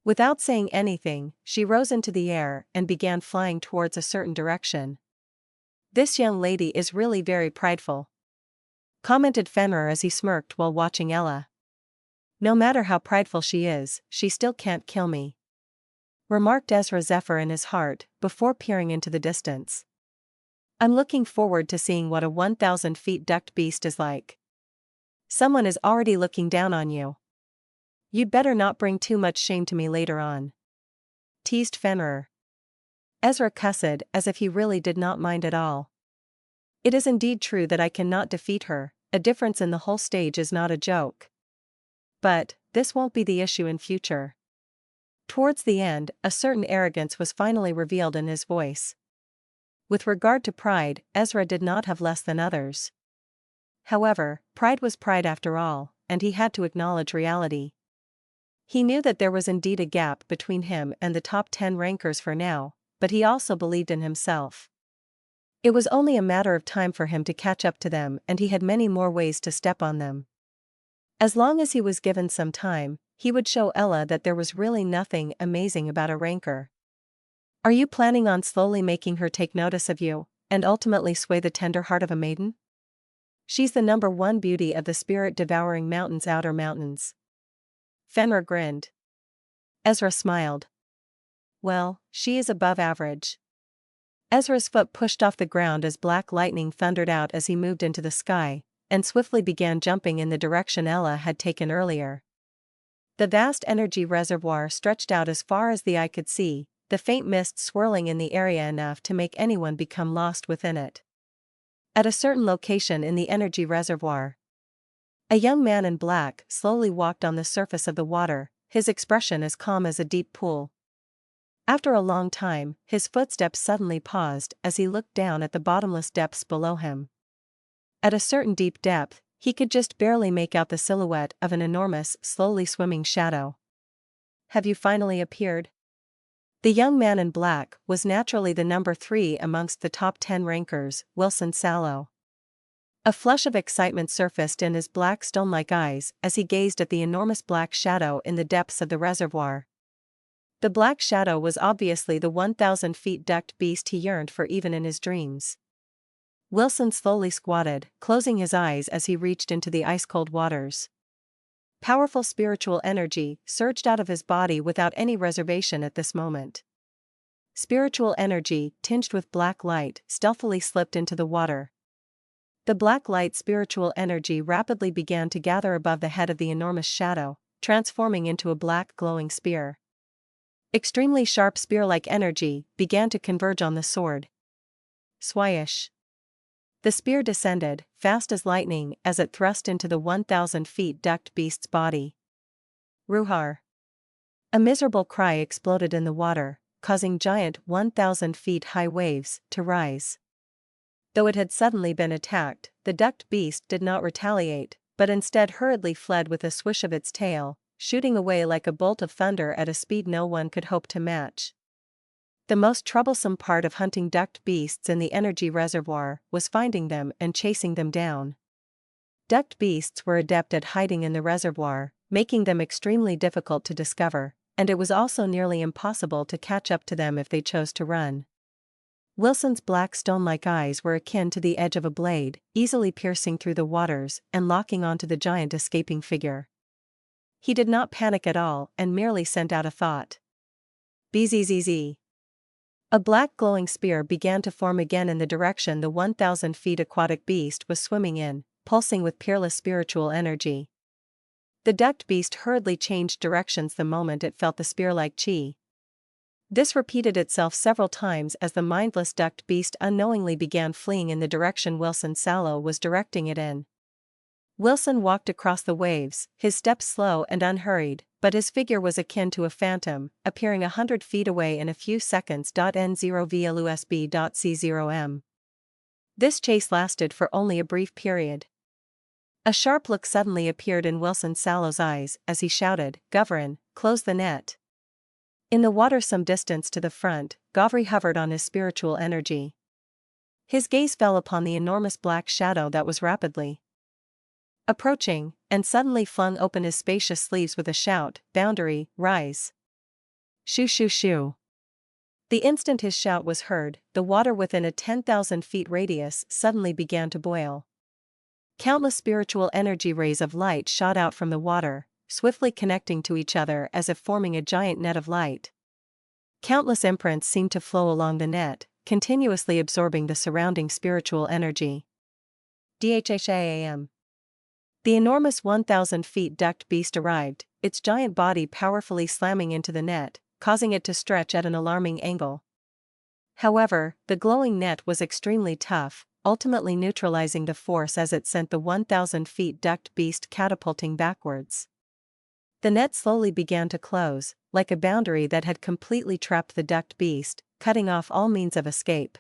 Without saying anything, she rose into the air and began flying towards a certain direction. "This young lady is really very prideful," commented Fenrir as he smirked while watching Ella. "No matter how prideful she is, she still can't kill me," remarked Ezra Zephyr in his heart, before peering into the distance. "I'm looking forward to seeing what a 1,000 feet ducked beast is like." "Someone is already looking down on you. You'd better not bring too much shame to me later on," teased Fenrir. Ezra cussed as if he really did not mind at all. "It is indeed true that I cannot defeat her, a difference in the whole stage is not a joke. But, this won't be the issue in future." Towards the end, a certain arrogance was finally revealed in his voice. With regard to pride, Ezra did not have less than others. However, pride was pride after all, and he had to acknowledge reality. He knew that there was indeed a gap between him and the top 10 rankers for now, but he also believed in himself. It was only a matter of time for him to catch up to them, and he had many more ways to step on them. As long as he was given some time, he would show Ella that there was really nothing amazing about a ranker. "Are you planning on slowly making her take notice of you, and ultimately sway the tender heart of a maiden? She's the #1 beauty of the spirit-devouring mountain's outer mountains." Fenrir grinned. Ezra smiled. "Well, she is above average." Ezra's foot pushed off the ground as black lightning thundered out as he moved into the sky, and swiftly began jumping in the direction Ella had taken earlier. The vast energy reservoir stretched out as far as the eye could see, the faint mist swirling in the area enough to make anyone become lost within it. At a certain location in the energy reservoir, a young man in black slowly walked on the surface of the water, his expression as calm as a deep pool. After a long time, his footsteps suddenly paused as he looked down at the bottomless depths below him. At a certain deep depth, he could just barely make out the silhouette of an enormous, slowly swimming shadow. "Have you finally appeared?" The young man in black was naturally the #3 amongst the top 10 rankers, Wilson Sallow. A flush of excitement surfaced in his black stone-like eyes as he gazed at the enormous black shadow in the depths of the reservoir. The black shadow was obviously the 1,000 feet ducked beast he yearned for even in his dreams. Wilson slowly squatted, closing his eyes as he reached into the ice-cold waters. Powerful spiritual energy surged out of his body without any reservation at this moment. Spiritual energy, tinged with black light, stealthily slipped into the water. The black light spiritual energy rapidly began to gather above the head of the enormous shadow, transforming into a black glowing spear. Extremely sharp spear-like energy began to converge on the sword. Swish. The spear descended, fast as lightning, as it thrust into the 1,000 feet ducked beast's body. Ruhar. A miserable cry exploded in the water, causing giant 1,000 feet high waves to rise. Though it had suddenly been attacked, the ducked beast did not retaliate, but instead hurriedly fled with a swish of its tail, shooting away like a bolt of thunder at a speed no one could hope to match. The most troublesome part of hunting ducked beasts in the energy reservoir was finding them and chasing them down. Ducked beasts were adept at hiding in the reservoir, making them extremely difficult to discover, and it was also nearly impossible to catch up to them if they chose to run. Wilson's black stone-like eyes were akin to the edge of a blade, easily piercing through the waters and locking onto the giant escaping figure. He did not panic at all and merely sent out a thought. Bzzz. A black glowing spear began to form again in the direction the 1,000 feet aquatic beast was swimming in, pulsing with peerless spiritual energy. The ducked beast hurriedly changed directions the moment it felt the spear-like chi. This repeated itself several times as the mindless ducked beast unknowingly began fleeing in the direction Wilson Sallow was directing it in. Wilson walked across the waves, his steps slow and unhurried, but his figure was akin to a phantom, appearing 100 feet away in a few seconds. N0VLUSB.C0M. This chase lasted for only a brief period. A sharp look suddenly appeared in Wilson Sallow's eyes as he shouted, "Govern, close the net." In the water some distance to the front, Gavri hovered on his spiritual energy. His gaze fell upon the enormous black shadow that was rapidly approaching, and suddenly flung open his spacious sleeves with a shout, "Boundary, rise!" Shoo shoo shoo. The instant his shout was heard, the water within a 10,000 feet radius suddenly began to boil. Countless spiritual energy rays of light shot out from the water, swiftly connecting to each other as if forming a giant net of light. Countless imprints seemed to flow along the net, continuously absorbing the surrounding spiritual energy. Dham. The enormous 1,000 feet ducked beast arrived, its giant body powerfully slamming into the net, causing it to stretch at an alarming angle. However, the glowing net was extremely tough, ultimately neutralizing the force as it sent the 1,000 feet ducked beast catapulting backwards. The net slowly began to close, like a boundary that had completely trapped the ducked beast, cutting off all means of escape.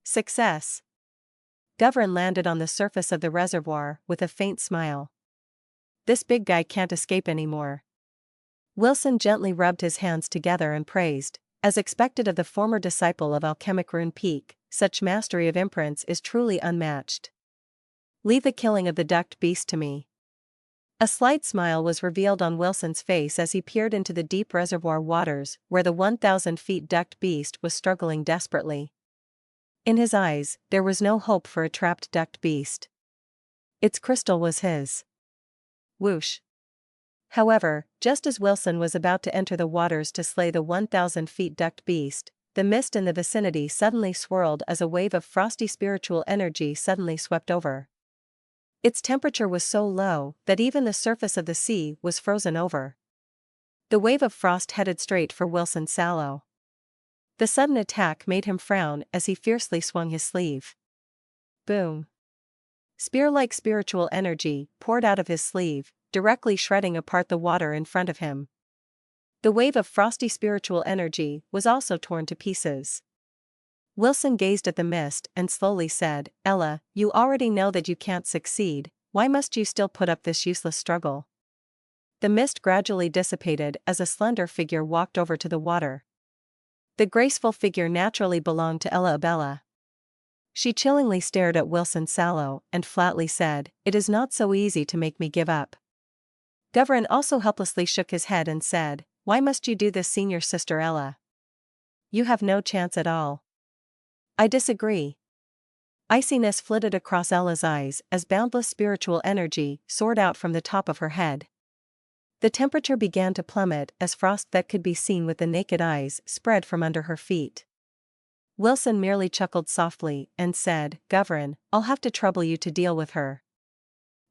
Success! Govern landed on the surface of the reservoir with a faint smile. This big guy can't escape anymore. Wilson gently rubbed his hands together and praised, as expected of the former disciple of alchemic Rune Peak, such mastery of imprints is truly unmatched. Leave the killing of the ducked beast to me. A slight smile was revealed on Wilson's face as he peered into the deep reservoir waters where the 1,000 feet ducked beast was struggling desperately. In his eyes, there was no hope for a trapped ducked beast. Its crystal was his. Whoosh. However, just as Wilson was about to enter the waters to slay the 1,000 feet ducked beast, the mist in the vicinity suddenly swirled as a wave of frosty spiritual energy suddenly swept over. Its temperature was so low that even the surface of the sea was frozen over. The wave of frost headed straight for Wilson Sallow. The sudden attack made him frown as he fiercely swung his sleeve. Boom. Spear-like spiritual energy poured out of his sleeve, directly shredding apart the water in front of him. The wave of frosty spiritual energy was also torn to pieces. Wilson gazed at the mist and slowly said, "Ella, you already know that you can't succeed, why must you still put up this useless struggle?" The mist gradually dissipated as a slender figure walked over to the water. The graceful figure naturally belonged to Ella Abella. She chillingly stared at Wilson Sallow and flatly said, "It is not so easy to make me give up." Govern also helplessly shook his head and said, "Why must you do this, senior sister Ella? You have no chance at all." "I disagree." Iciness flitted across Ella's eyes as boundless spiritual energy soared out from the top of her head. The temperature began to plummet as frost that could be seen with the naked eyes spread from under her feet. Wilson merely chuckled softly and said, "Govern, I'll have to trouble you to deal with her."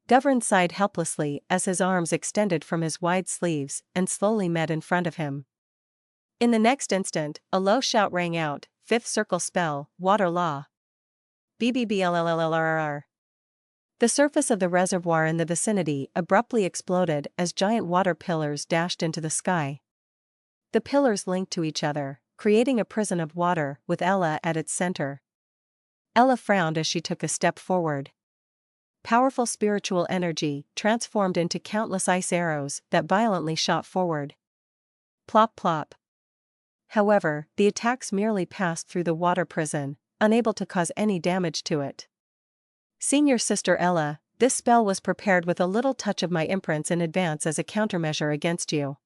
Govern sighed helplessly as his arms extended from his wide sleeves and slowly met in front of him. In the next instant, a low shout rang out, "Fifth circle spell, water law. BBBLLLRR." The surface of the reservoir in the vicinity abruptly exploded as giant water pillars dashed into the sky. The pillars linked to each other, creating a prison of water with Ella at its center. Ella frowned as she took a step forward. Powerful spiritual energy transformed into countless ice arrows that violently shot forward. Plop plop. However, the attacks merely passed through the water prison, unable to cause any damage to it. Senior Sister Ella, this spell was prepared with a little touch of my imprints in advance as a countermeasure against you.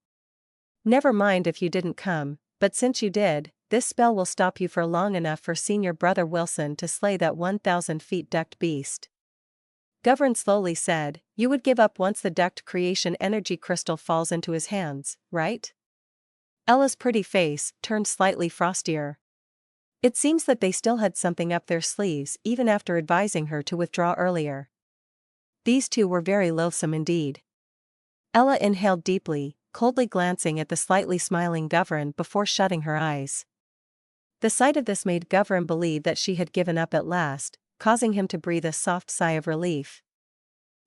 Never mind if you didn't come, but since you did, this spell will stop you for long enough for Senior Brother Wilson to slay that 1,000 feet ducked beast. Govern slowly said, "You would give up once the ducked creation energy crystal falls into his hands, right?" Ella's pretty face turned slightly frostier. It seems that they still had something up their sleeves even after advising her to withdraw earlier. These two were very loathsome indeed. Ella inhaled deeply, coldly glancing at the slightly smiling Govern before shutting her eyes. The sight of this made Govern believe that she had given up at last, causing him to breathe a soft sigh of relief.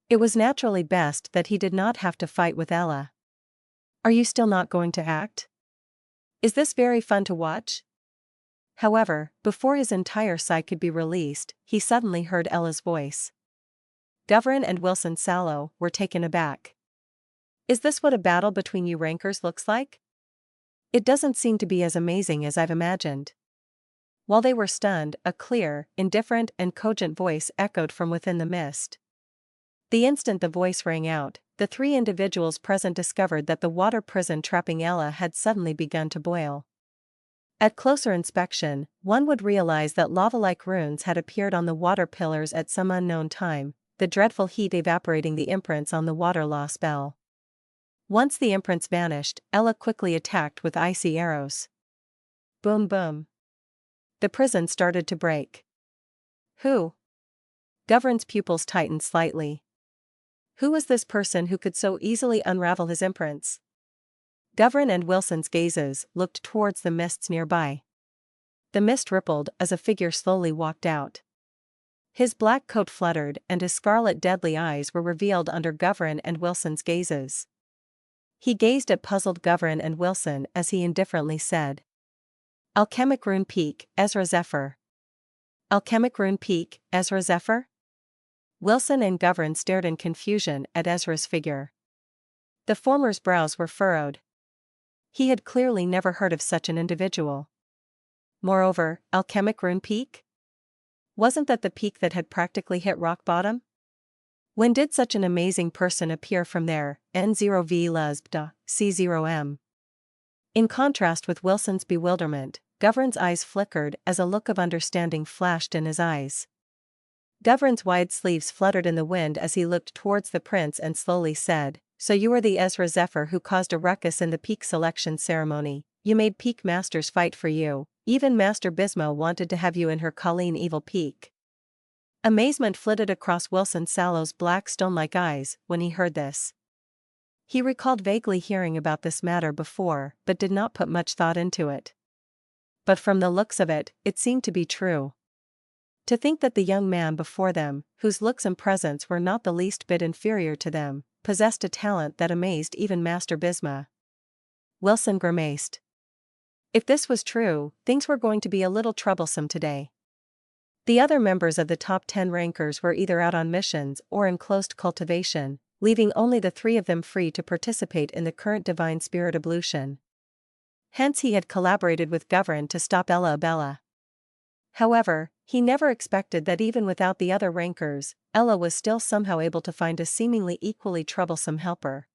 It was naturally best that he did not have to fight with Ella. "Are you still not going to act? Is this very fun to watch?" However, before his entire sigh could be released, he suddenly heard Ella's voice. Govern and Wilson Sallow were taken aback. "Is this what a battle between you rankers looks like? It doesn't seem to be as amazing as I've imagined." While they were stunned, a clear, indifferent and cogent voice echoed from within the mist. The instant the voice rang out, the three individuals present discovered that the water prison trapping Ella had suddenly begun to boil. At closer inspection, one would realize that lava-like runes had appeared on the water pillars at some unknown time, the dreadful heat evaporating the imprints on the water law spell. Once the imprints vanished, Ella quickly attacked with icy arrows. Boom boom. The prison started to break. Who? Govern's pupils tightened slightly. Who was this person who could so easily unravel his imprints? Govern and Wilson's gazes looked towards the mists nearby. The mist rippled as a figure slowly walked out. His black coat fluttered and his scarlet deadly eyes were revealed under Govern and Wilson's gazes. He gazed at puzzled Govern and Wilson as he indifferently said, "Alchemic Rune Peak, Ezra Zephyr." "Alchemic Rune Peak, Ezra Zephyr?" Wilson and Govern stared in confusion at Ezra's figure. The former's brows were furrowed. He had clearly never heard of such an individual. Moreover, Alchemic Rune Peak? Wasn't that the peak that had practically hit rock bottom? When did such an amazing person appear from there? N0V Lusbda, C0M. In contrast with Wilson's bewilderment, Govern's eyes flickered as a look of understanding flashed in his eyes. Govern's wide sleeves fluttered in the wind as he looked towards the prince and slowly said, "So you were the Ezra Zephyr who caused a ruckus in the peak selection ceremony. You made peak masters fight for you. Even Master Bismo wanted to have you in her Colleen Evil Peak." Amazement flitted across Wilson Sallow's black stone-like eyes when he heard this. He recalled vaguely hearing about this matter before but did not put much thought into it. But from the looks of it, it seemed to be true. To think that the young man before them, whose looks and presence were not the least bit inferior to them, possessed a talent that amazed even Master Bisma. Wilson grimaced. If this was true, things were going to be a little troublesome today. The other members of the top 10 rankers were either out on missions or in closed cultivation, leaving only the three of them free to participate in the current divine spirit ablution. Hence he had collaborated with Govern to stop Ella Abella. However, he never expected that even without the other rankers, Ella was still somehow able to find a seemingly equally troublesome helper.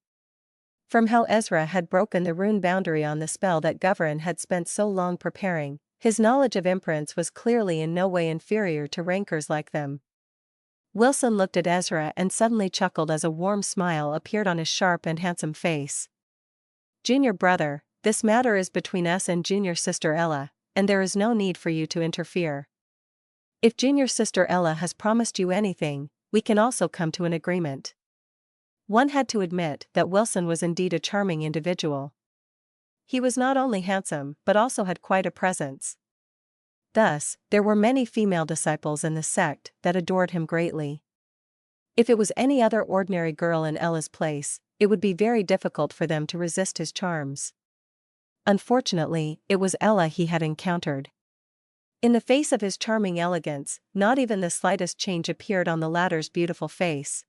From how Ezra had broken the rune boundary on the spell that Govern had spent so long preparing, his knowledge of imprints was clearly in no way inferior to rankers like them. Wilson looked at Ezra and suddenly chuckled as a warm smile appeared on his sharp and handsome face. "Junior brother, this matter is between us and junior sister Ella, and there is no need for you to interfere. If junior sister Ella has promised you anything, we can also come to an agreement." One had to admit that Wilson was indeed a charming individual. He was not only handsome but also had quite a presence. Thus, there were many female disciples in the sect that adored him greatly. If it was any other ordinary girl in Ella's place, it would be very difficult for them to resist his charms. Unfortunately, it was Ella he had encountered. In the face of his charming elegance, not even the slightest change appeared on the latter's beautiful face.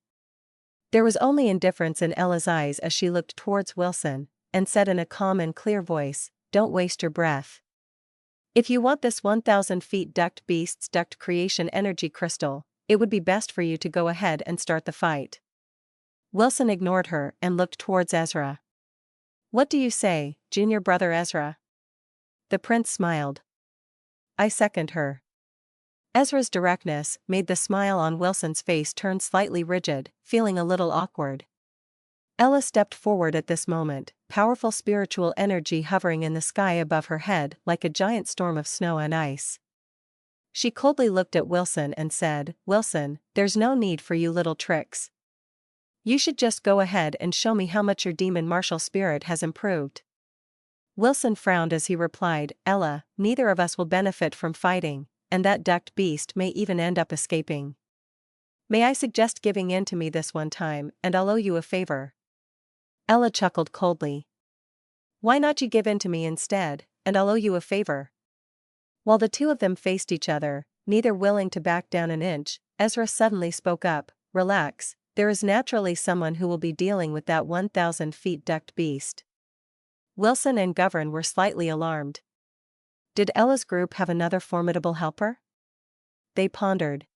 There was only indifference in Ella's eyes as she looked towards Wilson, and said in a calm and clear voice, "Don't waste your breath. If you want this 1,000 feet ducked beast's ducked creation energy crystal, it would be best for you to go ahead and start the fight." Wilson ignored her and looked towards Ezra. "What do you say, junior brother Ezra?" The prince smiled. "I second her." Ezra's directness made the smile on Wilson's face turn slightly rigid, feeling a little awkward. Ella stepped forward at this moment, powerful spiritual energy hovering in the sky above her head like a giant storm of snow and ice. She coldly looked at Wilson and said, "Wilson, there's no need for you little tricks. You should just go ahead and show me how much your demon martial spirit has improved." Wilson frowned as he replied, "Ella, neither of us will benefit from fighting, and that ducked beast may even end up escaping. May I suggest giving in to me this one time, and I'll owe you a favor?" Ella chuckled coldly. "Why not you give in to me instead, and I'll owe you a favor?" While the two of them faced each other, neither willing to back down an inch, Ezra suddenly spoke up, "Relax, there is naturally someone who will be dealing with that 1,000 feet ducked beast." Wilson and Govern were slightly alarmed. Did Ella's group have another formidable helper? They pondered.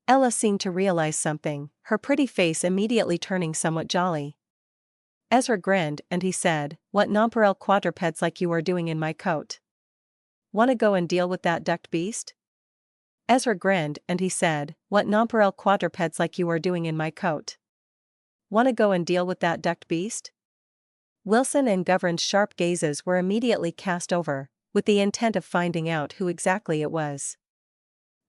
Ella seemed to realize something, her pretty face immediately turning somewhat jolly. Ezra grinned and he said, "What nonpareil quadrupeds like you are doing in my coat? Wanna go and deal with that ducked beast?" Ezra grinned and he said, "What nonpareil quadrupeds like you are doing in my coat? Wanna go and deal with that ducked beast?" Wilson and Govern's sharp gazes were immediately cast over, with the intent of finding out who exactly it was.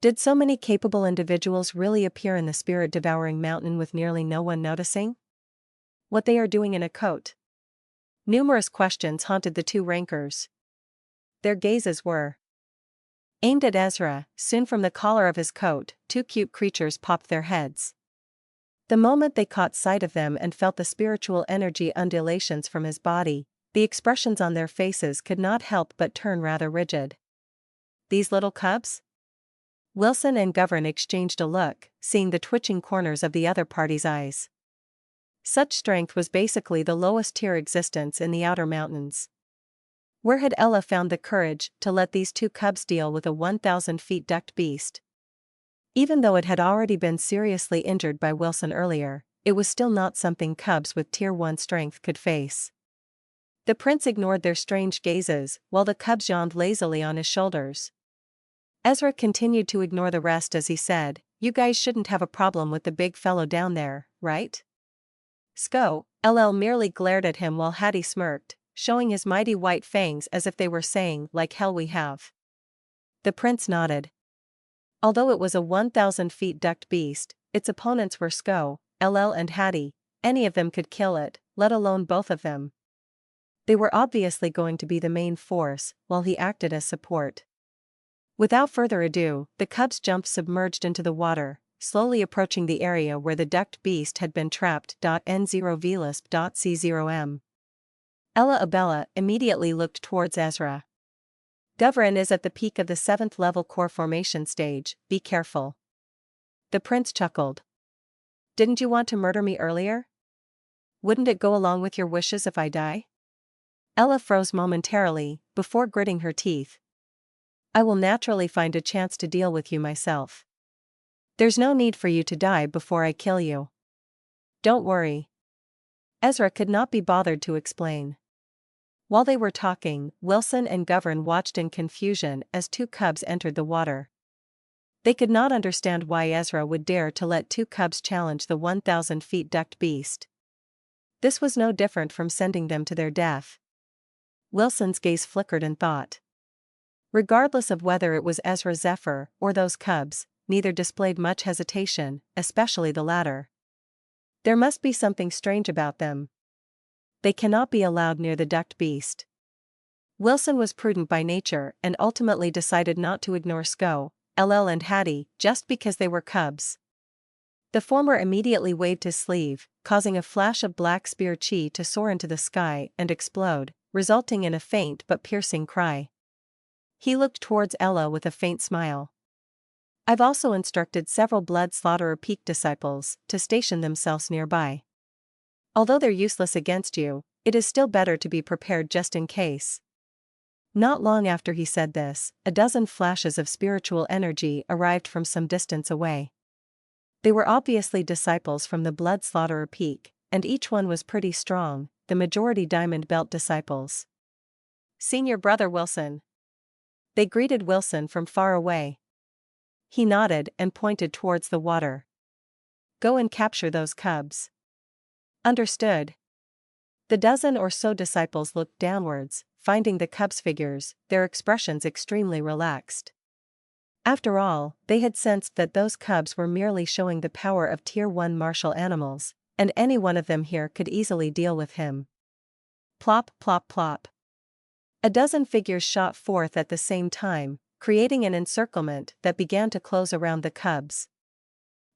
Did so many capable individuals really appear in the spirit-devouring mountain with nearly no one noticing? What they are doing in a coat? Numerous questions haunted the two rankers. Their gazes were aimed at Ezra. Soon from the collar of his coat, two cute creatures popped their heads. The moment they caught sight of them and felt the spiritual energy undulations from his body, the expressions on their faces could not help but turn rather rigid. "These little cubs?" Wilson and Govern exchanged a look, seeing the twitching corners of the other party's eyes. Such strength was basically the lowest tier existence in the outer mountains. Where had Ella found the courage to let these two cubs deal with a 1,000 feet ducked beast? Even though it had already been seriously injured by Wilson earlier, it was still not something cubs with tier 1 strength could face. The prince ignored their strange gazes, while the cubs yawned lazily on his shoulders. Ezra continued to ignore the rest as he said, "You guys shouldn't have a problem with the big fellow down there, right?" Sko, LL merely glared at him while Hattie smirked, showing his mighty white fangs as if they were saying, "Like hell we have." The prince nodded. Although it was a 1,000 feet ducked beast, its opponents were Sko, LL and Hattie. Any of them could kill it, let alone both of them. They were obviously going to be the main force, while he acted as support. Without further ado, the cubs jumped submerged into the water, slowly approaching the area where the ducked beast had been trapped. N0vlisp.c0m. Ella Abella immediately looked towards Ezra. "Govern is at the peak of the 7th level core formation stage, be careful." The prince chuckled. "Didn't you want to murder me earlier? Wouldn't it go along with your wishes if I die?" Ella froze momentarily, before gritting her teeth. "I will naturally find a chance to deal with you myself. There's no need for you to die before I kill you. Don't worry." Ezra could not be bothered to explain. While they were talking, Wilson and Govern watched in confusion as two cubs entered the water. They could not understand why Ezra would dare to let two cubs challenge the 1,000 feet ducked beast. This was no different from sending them to their death. Wilson's gaze flickered in thought. Regardless of whether it was Ezra Zephyr or those cubs, neither displayed much hesitation, especially the latter. There must be something strange about them. They cannot be allowed near the ducked beast. Wilson was prudent by nature and ultimately decided not to ignore Sko, LL and Hattie just because they were cubs. The former immediately waved his sleeve, causing a flash of black spear chi to soar into the sky and explode, resulting in a faint but piercing cry. He looked towards Ella with a faint smile. I've also instructed several Blood Slaughterer Peak disciples to station themselves nearby. Although they're useless against you, it is still better to be prepared just in case. Not long after he said this, a dozen flashes of spiritual energy arrived from some distance away. They were obviously disciples from the Blood Slaughterer Peak, and each one was pretty strong, the majority Diamond Belt disciples. Senior Brother Wilson. They greeted Wilson from far away. He nodded and pointed towards the water. Go and capture those cubs. Understood. The dozen or so disciples looked downwards, finding the cubs' figures, their expressions extremely relaxed. After all, they had sensed that those cubs were merely showing the power of Tier 1 martial animals, and any one of them here could easily deal with him. Plop, plop, plop. A dozen figures shot forth at the same time, creating an encirclement that began to close around the cubs.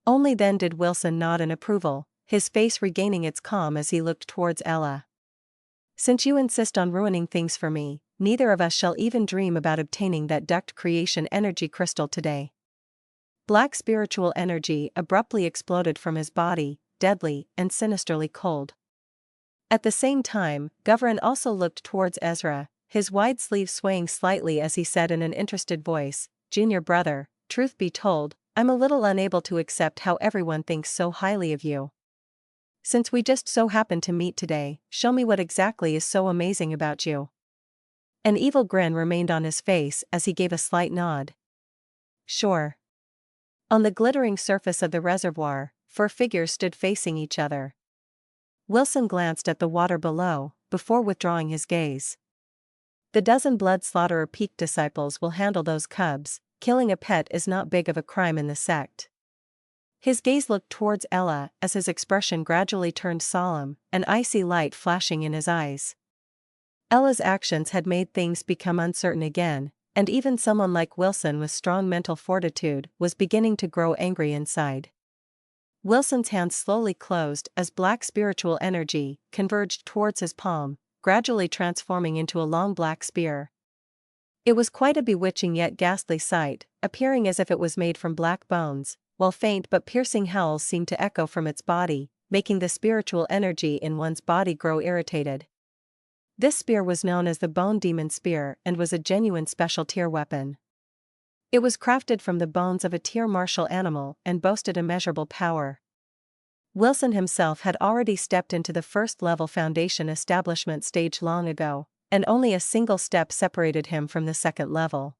Only then did Wilson nod in approval, his face regaining its calm as he looked towards Ella. Since you insist on ruining things for me, neither of us shall even dream about obtaining that duct creation energy crystal today. Black spiritual energy abruptly exploded from his body, deadly and sinisterly cold. At the same time, Govern also looked towards Ezra, his wide sleeve swaying slightly as he said in an interested voice, Junior brother, truth be told, I'm a little unable to accept how everyone thinks so highly of you. Since we just so happened to meet today, show me what exactly is so amazing about you. An evil grin remained on his face as he gave a slight nod. Sure. On the glittering surface of the reservoir, 4 figures stood facing each other. Wilson glanced at the water below, before withdrawing his gaze. The dozen Blood Slaughterer Peak disciples will handle those cubs, killing a pet is not big of a crime in the sect. His gaze looked towards Ella as his expression gradually turned solemn, an icy light flashing in his eyes. Ella's actions had made things become uncertain again, and even someone like Wilson with strong mental fortitude was beginning to grow angry inside. Wilson's hands slowly closed as black spiritual energy converged towards his palm, gradually transforming into a long black spear. It was quite a bewitching yet ghastly sight, appearing as if it was made from black bones, while faint but piercing howls seemed to echo from its body, making the spiritual energy in one's body grow irritated. This spear was known as the Bone Demon Spear and was a genuine special tier weapon. It was crafted from the bones of a tier martial animal and boasted immeasurable power. Wilson himself had already stepped into the first-level Foundation establishment stage long ago, and only a single step separated him from the second level.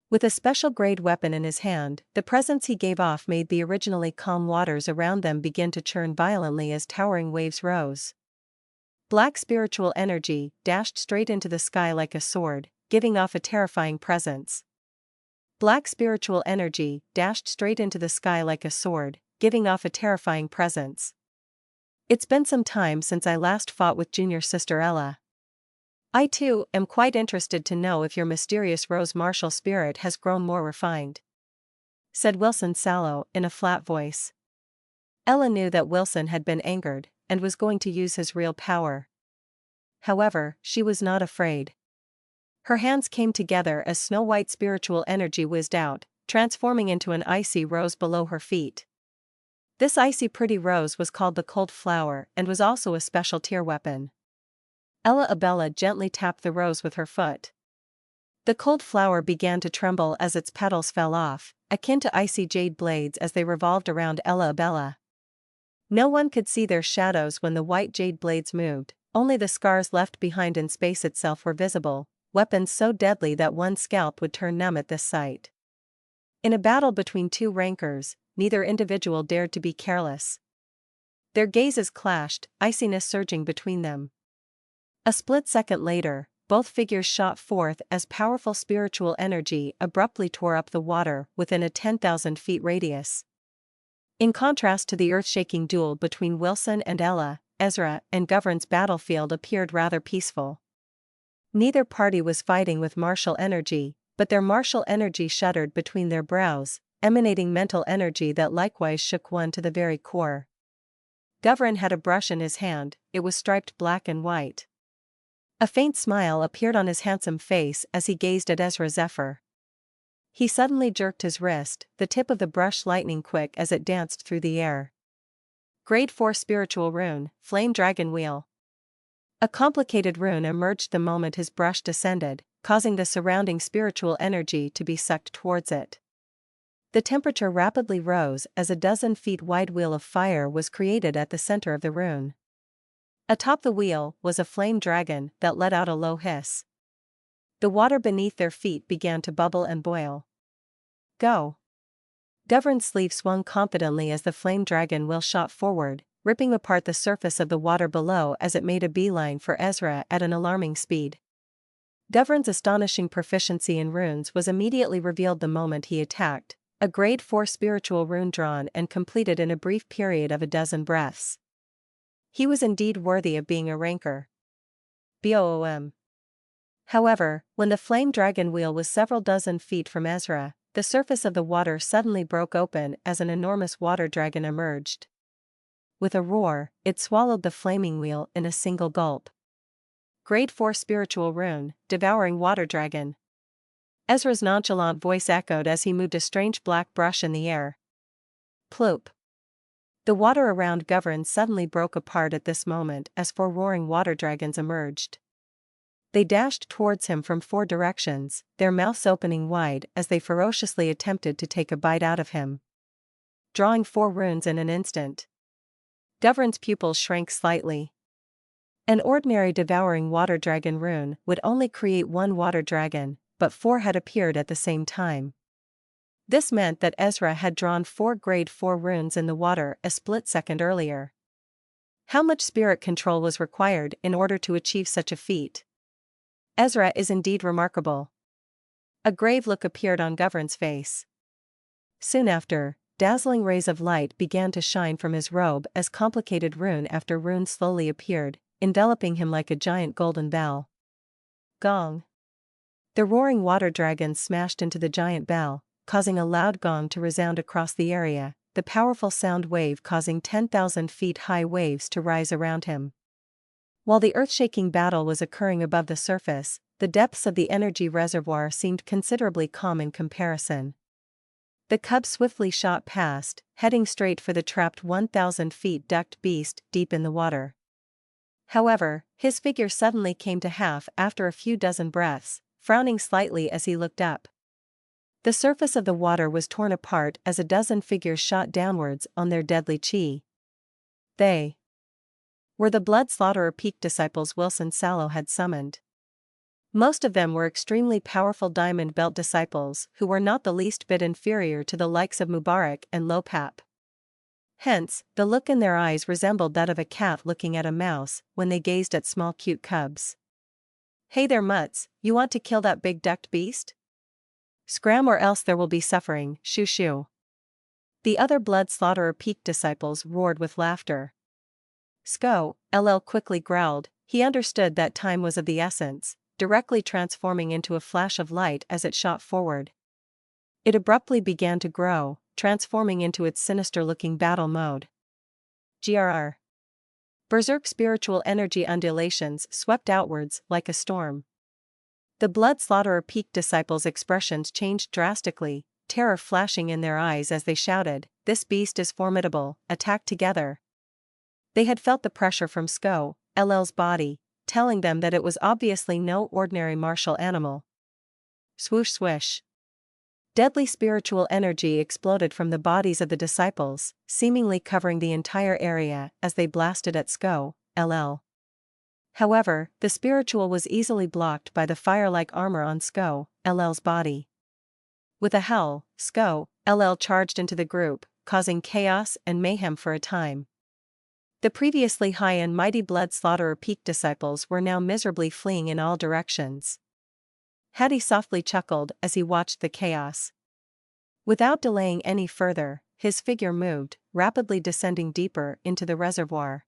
With a special-grade weapon in his hand, the presence he gave off made the originally calm waters around them begin to churn violently as towering waves rose. Black spiritual energy dashed straight into the sky like a sword, giving off a terrifying presence. Black spiritual energy dashed straight into the sky like a sword, giving off a terrifying presence. It's been some time since I last fought with junior sister Ella. I too am quite interested to know if your mysterious rose martial spirit has grown more refined, said Wilson sallow in a flat voice. Ella knew that Wilson had been angered and was going to use his real power. However, she was not afraid. Her hands came together as snow-white spiritual energy whizzed out, transforming into an icy rose below her feet. This icy pretty rose was called the Cold Flower and was also a special tier weapon. Ella Abella gently tapped the rose with her foot. The cold flower began to tremble as its petals fell off, akin to icy jade blades as they revolved around Ella Abella. No one could see their shadows when the white jade blades moved, only the scars left behind in space itself were visible, weapons so deadly that one's scalp would turn numb at this sight. In a battle between 2 rankers, neither individual dared to be careless. Their gazes clashed, iciness surging between them. A split second later, both figures shot forth as powerful spiritual energy abruptly tore up the water within a 10,000 feet radius. In contrast to the earth-shaking duel between Wilson and Ella, Ezra and Govern's battlefield appeared rather peaceful. Neither party was fighting with martial energy, but their martial energy shuddered between their brows, emanating mental energy that likewise shook one to the very core. Guvrin had a brush in his hand, it was striped black and white. A faint smile appeared on his handsome face as he gazed at Ezra Zephyr. He suddenly jerked his wrist, the tip of the brush lightning quick as it danced through the air. Grade 4 Spiritual Rune, Flame Dragon Wheel. A complicated rune emerged the moment his brush descended, causing the surrounding spiritual energy to be sucked towards it. The temperature rapidly rose as a 12 feet wide wheel of fire was created at the center of the rune. Atop the wheel was a flame dragon that let out a low hiss. The water beneath their feet began to bubble and boil. Go! Guvrin's sleeve swung confidently as the flame dragon wheel shot forward, ripping apart the surface of the water below as it made a beeline for Ezra at an alarming speed. Guvrin's astonishing proficiency in runes was immediately revealed the moment he attacked, a grade 4 spiritual rune drawn and completed in a brief period of 12 breaths. He was indeed worthy of being a ranker. Boom. However, when the flame dragon wheel was several dozen feet from Ezra, the surface of the water suddenly broke open as an enormous water dragon emerged. With a roar, it swallowed the flaming wheel in a single gulp. Grade 4 Spiritual Rune, Devouring Water Dragon. Ezra's nonchalant voice echoed as he moved a strange black brush in the air. Ploop. The water around Guvrin suddenly broke apart at this moment as 4 roaring water dragons emerged. They dashed towards him from 4 directions, their mouths opening wide as they ferociously attempted to take a bite out of him. Drawing 4 runes in an instant. Guvrin's pupils shrank slightly. An ordinary devouring water dragon rune would only create 1 water dragon, but 4 had appeared at the same time. This meant that Ezra had drawn 4 grade 4 runes in the water a split second earlier. How much spirit control was required in order to achieve such a feat? Ezra is indeed remarkable. A grave look appeared on Guvrin's face. Soon after, dazzling rays of light began to shine from his robe as complicated rune after rune slowly appeared, enveloping him like a giant golden bell. Gong. The roaring water dragon smashed into the giant bell, causing a loud gong to resound across the area, the powerful sound wave causing 10,000 feet high waves to rise around him. While the earth-shaking battle was occurring above the surface, the depths of the energy reservoir seemed considerably calm in comparison. The cub swiftly shot past, heading straight for the trapped 1,000 feet ducked beast deep in the water. However, his figure suddenly came to half after a few dozen breaths, frowning slightly as he looked up. The surface of the water was torn apart as a dozen figures shot downwards on their deadly chi. They were the blood slaughterer peak disciples Wilson Sallow had summoned. Most of them were extremely powerful diamond belt disciples who were not the least bit inferior to the likes of Mubarak and Lopap. Hence, the look in their eyes resembled that of a cat looking at a mouse when they gazed at small cute cubs. Hey there mutts, you want to kill that big ducked beast? Scram or else there will be suffering, shoo shoo. The other blood slaughterer peak disciples roared with laughter. Sko, LL quickly growled, he understood that time was of the essence, directly transforming into a flash of light as it shot forward. It abruptly began to grow, transforming into its sinister-looking battle mode. GRR. Berserk spiritual energy undulations swept outwards like a storm. The blood slaughterer peak disciples' expressions changed drastically, terror flashing in their eyes as they shouted, "This beast is formidable, attack together." They had felt the pressure from Sko, LL's body, telling them that it was obviously no ordinary martial animal. Swoosh swish. Deadly spiritual energy exploded from the bodies of the disciples, seemingly covering the entire area as they blasted at Sko, LL. However, the spiritual was easily blocked by the fire-like armor on Sko, LL's body. With a howl, Sko, LL charged into the group, causing chaos and mayhem for a time. The previously high and mighty blood slaughterer peak disciples were now miserably fleeing in all directions. Hattie softly chuckled as he watched the chaos. Without delaying any further, his figure moved, rapidly descending deeper into the reservoir.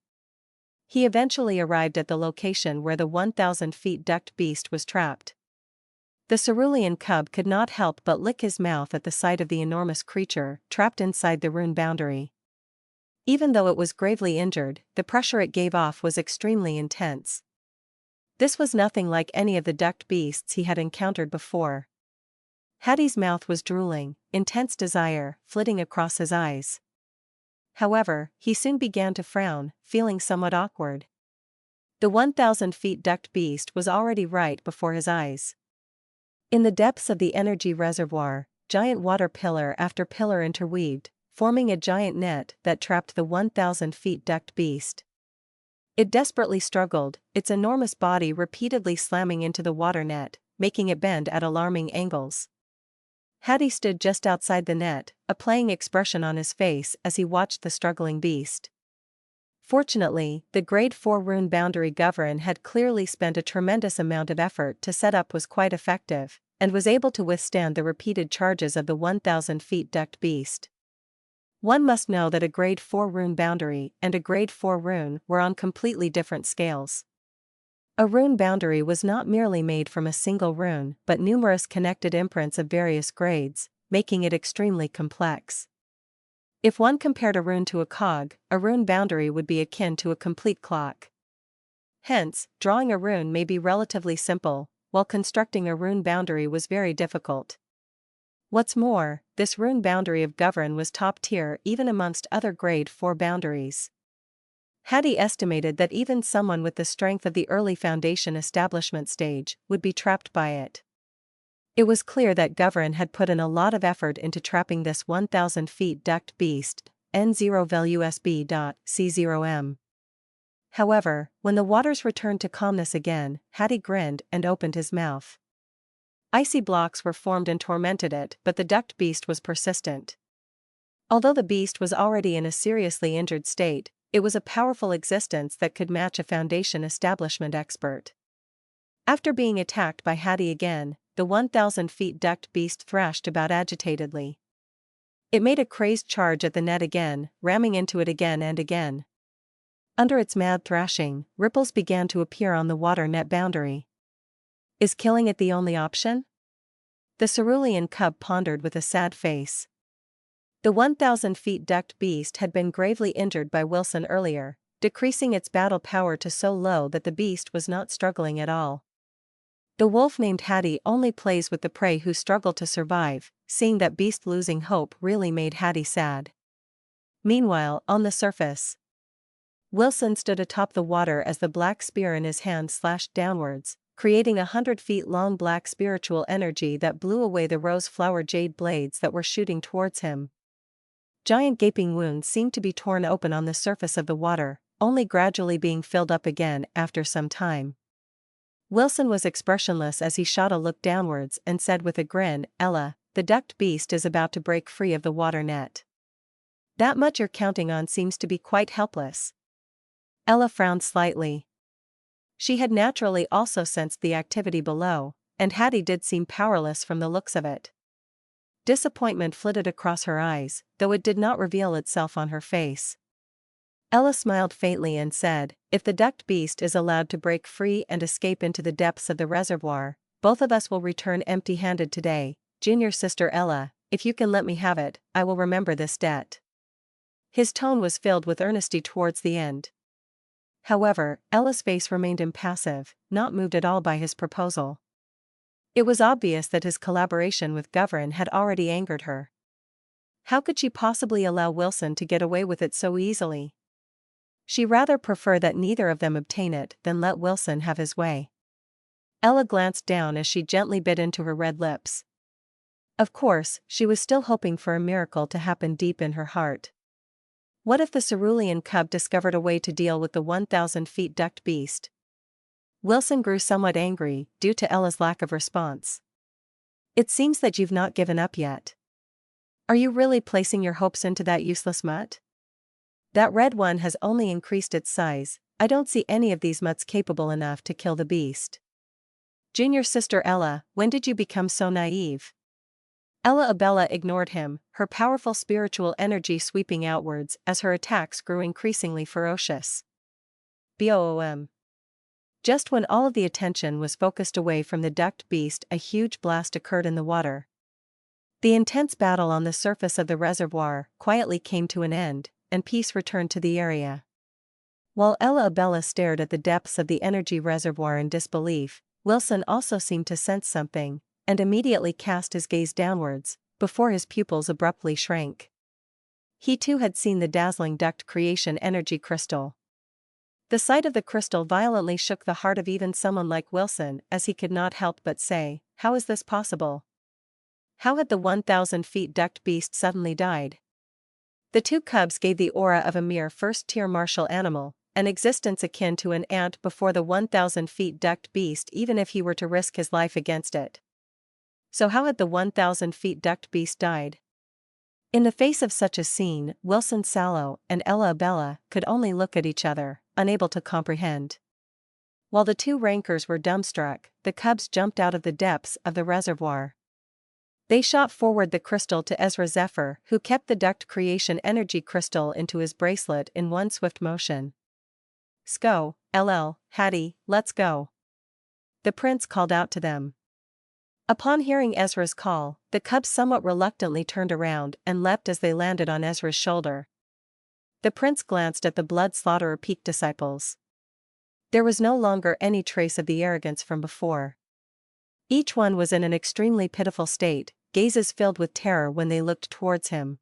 He eventually arrived at the location where the 1,000 feet ducked beast was trapped. The cerulean cub could not help but lick his mouth at the sight of the enormous creature trapped inside the rune boundary. Even though it was gravely injured, the pressure it gave off was extremely intense. This was nothing like any of the ducked beasts he had encountered before. Hattie's mouth was drooling, intense desire flitting across his eyes. However, he soon began to frown, feeling somewhat awkward. The 1,000 feet ducked beast was already right before his eyes. In the depths of the energy reservoir, giant water pillar after pillar interweaved, forming a giant net that trapped the 1,000 feet ducked beast. It desperately struggled, its enormous body repeatedly slamming into the water net, making it bend at alarming angles. Hattie stood just outside the net, a playing expression on his face as he watched the struggling beast. Fortunately, the Grade 4 rune boundary Govern had clearly spent a tremendous amount of effort to set up was quite effective, and was able to withstand the repeated charges of the 1,000 feet ducked beast. One must know that a Grade 4 rune boundary and a Grade 4 rune were on completely different scales. A rune boundary was not merely made from a single rune but numerous connected imprints of various grades, making it extremely complex. If one compared a rune to a cog, a rune boundary would be akin to a complete clock. Hence, drawing a rune may be relatively simple, while constructing a rune boundary was very difficult. What's more, this rune boundary of Govern was top tier even amongst other Grade 4 boundaries. Hattie estimated that even someone with the strength of the early Foundation establishment stage would be trapped by it. It was clear that Govern had put in a lot of effort into trapping this 1,000 feet ducked beast, N0VUSB.C0M. However, when the waters returned to calmness again, Hattie grinned and opened his mouth. Icy blocks were formed and tormented it, but the ducked beast was persistent. Although the beast was already in a seriously injured state, it was a powerful existence that could match a Foundation establishment expert. After being attacked by Hattie again, the 1,000 feet ducked beast thrashed about agitatedly. It made a crazed charge at the net again, ramming into it again and again. Under its mad thrashing, ripples began to appear on the water net boundary. Is killing it the only option? The cerulean cub pondered with a sad face. The 1,000 feet ducked beast had been gravely injured by Wilson earlier, decreasing its battle power to so low that the beast was not struggling at all. The wolf named Hattie only plays with the prey who struggle to survive, seeing that beast losing hope really made Hattie sad. Meanwhile, on the surface, Wilson stood atop the water as the black spear in his hand slashed downwards, creating 100 feet long black spiritual energy that blew away the rose-flower jade blades that were shooting towards him. Giant gaping wounds seemed to be torn open on the surface of the water, only gradually being filled up again after some time. Wilson was expressionless as he shot a look downwards and said with a grin, "Ella, the ducked beast is about to break free of the water net. That much you're counting on seems to be quite helpless." Ella frowned slightly. She had naturally also sensed the activity below, and Hattie did seem powerless from the looks of it. Disappointment flitted across her eyes, though it did not reveal itself on her face. Ella smiled faintly and said, "If the ducked beast is allowed to break free and escape into the depths of the reservoir, both of us will return empty-handed today. Junior sister Ella, if you can let me have it, I will remember this debt." His tone was filled with earnestness towards the end. However, Ella's face remained impassive, not moved at all by his proposal. It was obvious that his collaboration with Govern had already angered her. How could she possibly allow Wilson to get away with it so easily? She rather preferred that neither of them obtain it than let Wilson have his way. Ella glanced down as she gently bit into her red lips. Of course, she was still hoping for a miracle to happen deep in her heart. What if the cerulean cub discovered a way to deal with the 1,000 feet ducked beast? Wilson grew somewhat angry, due to Ella's lack of response. "It seems that you've not given up yet. Are you really placing your hopes into that useless mutt? That red one has only increased its size. I don't see any of these mutts capable enough to kill the beast." "Junior sister Ella, when did you become so naive?" Ella Abella ignored him, her powerful spiritual energy sweeping outwards as her attacks grew increasingly ferocious. boom. Just when all of the attention was focused away from the ducked beast, a huge blast occurred in the water. The intense battle on the surface of the reservoir quietly came to an end, and peace returned to the area. While Ella stared at the depths of the energy reservoir in disbelief, Wilson also seemed to sense something, and immediately cast his gaze downwards, before his pupils abruptly shrank. He too had seen the dazzling duct creation energy crystal. The sight of the crystal violently shook the heart of even someone like Wilson, as he could not help but say, "How is this possible? How had the 1,000 feet ducked beast suddenly died?" The two cubs gave the aura of a mere first-tier martial animal, an existence akin to an ant before the 1,000 feet ducked beast, even if he were to risk his life against it. So how had the 1,000 feet ducked beast died? In the face of such a scene, Wilson Sallow and Ella could only look at each other, unable to comprehend. While the two rankers were dumbstruck, the cubs jumped out of the depths of the reservoir. They shot forward the crystal to Ezra Zephyr, who kept the duct creation energy crystal into his bracelet in one swift motion. "Sko, Hattie, let's go," the prince called out to them. Upon hearing Ezra's call, the cubs somewhat reluctantly turned around and leapt as they landed on Ezra's shoulder. The prince glanced at the blood slaughterer peak disciples. There was no longer any trace of the arrogance from before. Each one was in an extremely pitiful state, gazes filled with terror when they looked towards him.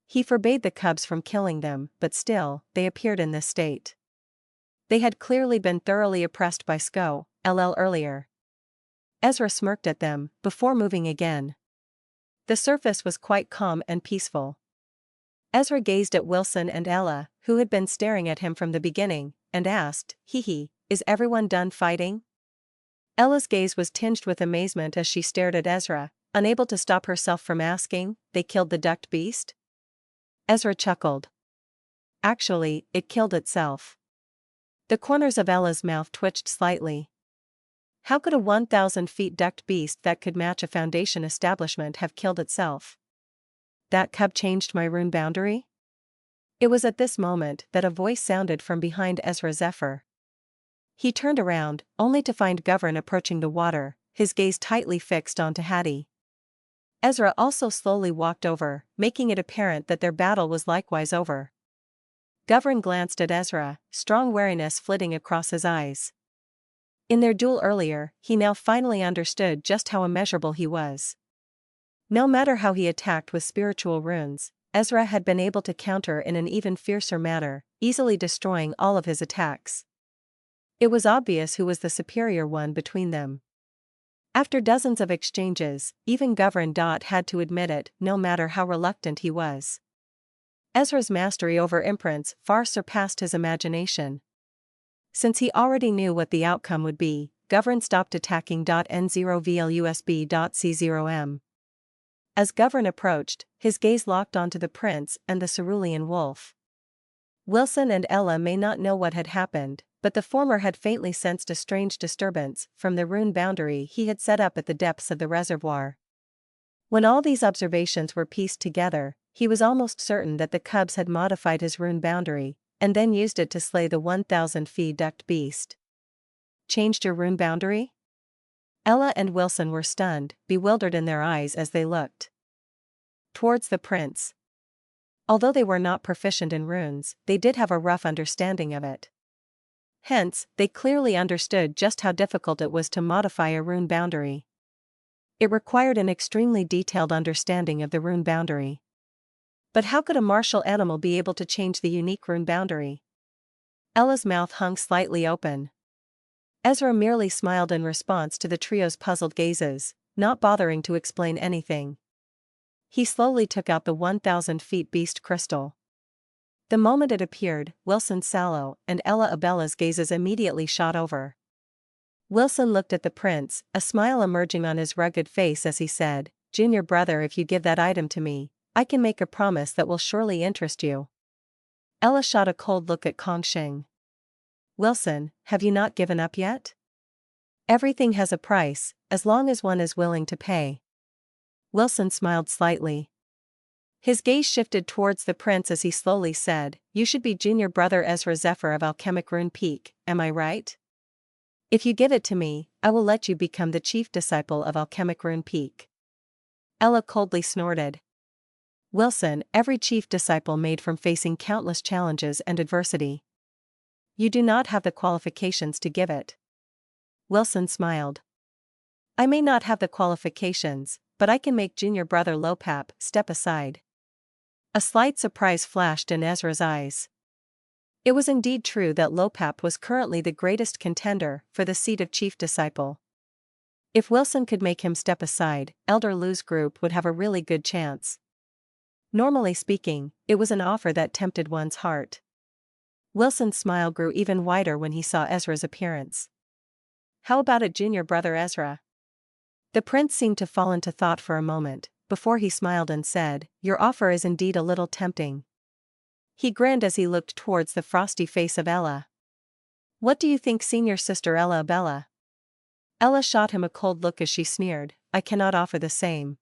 He forbade the cubs from killing them, but still, they appeared in this state. They had clearly been thoroughly oppressed by Sko, earlier. Ezra smirked at them, before moving again. The surface was quite calm and peaceful. Ezra gazed at Wilson and Ella, who had been staring at him from the beginning, and asked, "Is everyone done fighting?" Ella's gaze was tinged with amazement as she stared at Ezra, unable to stop herself from asking, "They killed the ducked beast?" Ezra chuckled. "Actually, it killed itself." The corners of Ella's mouth twitched slightly. How could a 1,000 feet ducked beast that could match a Foundation establishment have killed itself? "That cub changed my rune boundary?" It was at this moment that a voice sounded from behind Ezra Zephyr. He turned around, only to find Govern approaching the water, his gaze tightly fixed onto Hattie. Ezra also slowly walked over, making it apparent that their battle was likewise over. Govern glanced at Ezra, strong wariness flitting across his eyes. In their duel earlier, he now finally understood just how immeasurable he was. No matter how he attacked with spiritual runes, Ezra had been able to counter in an even fiercer manner, easily destroying all of his attacks. It was obvious who was the superior one between them. After dozens of exchanges, even Govern had to admit it, no matter how reluctant he was. Ezra's mastery over imprints far surpassed his imagination. Since he already knew what the outcome would be, Govern stopped attacking N0VLUSB.C0M. As Govern approached, his gaze locked onto the prince and the cerulean wolf. Wilson and Ella may not know what had happened, but the former had faintly sensed a strange disturbance from the rune boundary he had set up at the depths of the reservoir. When all these observations were pieced together, he was almost certain that the cubs had modified his rune boundary, and then used it to slay the 1,000 feet ducked beast. "Changed your rune boundary?" Ella and Wilson were stunned, bewildered in their eyes as they looked towards the prince. Although they were not proficient in runes, they did have a rough understanding of it. Hence, they clearly understood just how difficult it was to modify a rune boundary. It required an extremely detailed understanding of the rune boundary. But how could a martial animal be able to change the unique rune boundary? Ella's mouth hung slightly open. Ezra merely smiled in response to the trio's puzzled gazes, not bothering to explain anything. He slowly took out the 1,000 feet beast crystal. The moment it appeared, Wilson Sallow and Ella's gazes immediately shot over. Wilson looked at the prince, a smile emerging on his rugged face as he said, "Junior brother, if you give that item to me, I can make a promise that will surely interest you." Ella shot a cold look at Kongsheng. "Wilson, have you not given up yet? Everything has a price, as long as one is willing to pay." Wilson smiled slightly. His gaze shifted towards the prince as he slowly said, "You should be junior brother Ezra Zephyr of Alchemic Rune Peak, am I right? If you give it to me, I will let you become the chief disciple of Alchemic Rune Peak." Ella coldly snorted. "Wilson, every chief disciple made from facing countless challenges and adversity. You do not have the qualifications to give it." Wilson smiled. "I may not have the qualifications, but I can make junior brother Lopap step aside." A slight surprise flashed in Ezra's eyes. It was indeed true that Lopap was currently the greatest contender for the seat of chief disciple. If Wilson could make him step aside, Elder Lu's group would have a really good chance. Normally speaking, it was an offer that tempted one's heart. Wilson's smile grew even wider when he saw Ezra's appearance. "How about it, junior brother Ezra?" The prince seemed to fall into thought for a moment, before he smiled and said, "Your offer is indeed a little tempting." He grinned as he looked towards the frosty face of Ella. "What do you think, senior sister Ella Abella?" Ella shot him a cold look as she sneered, "I cannot offer the same."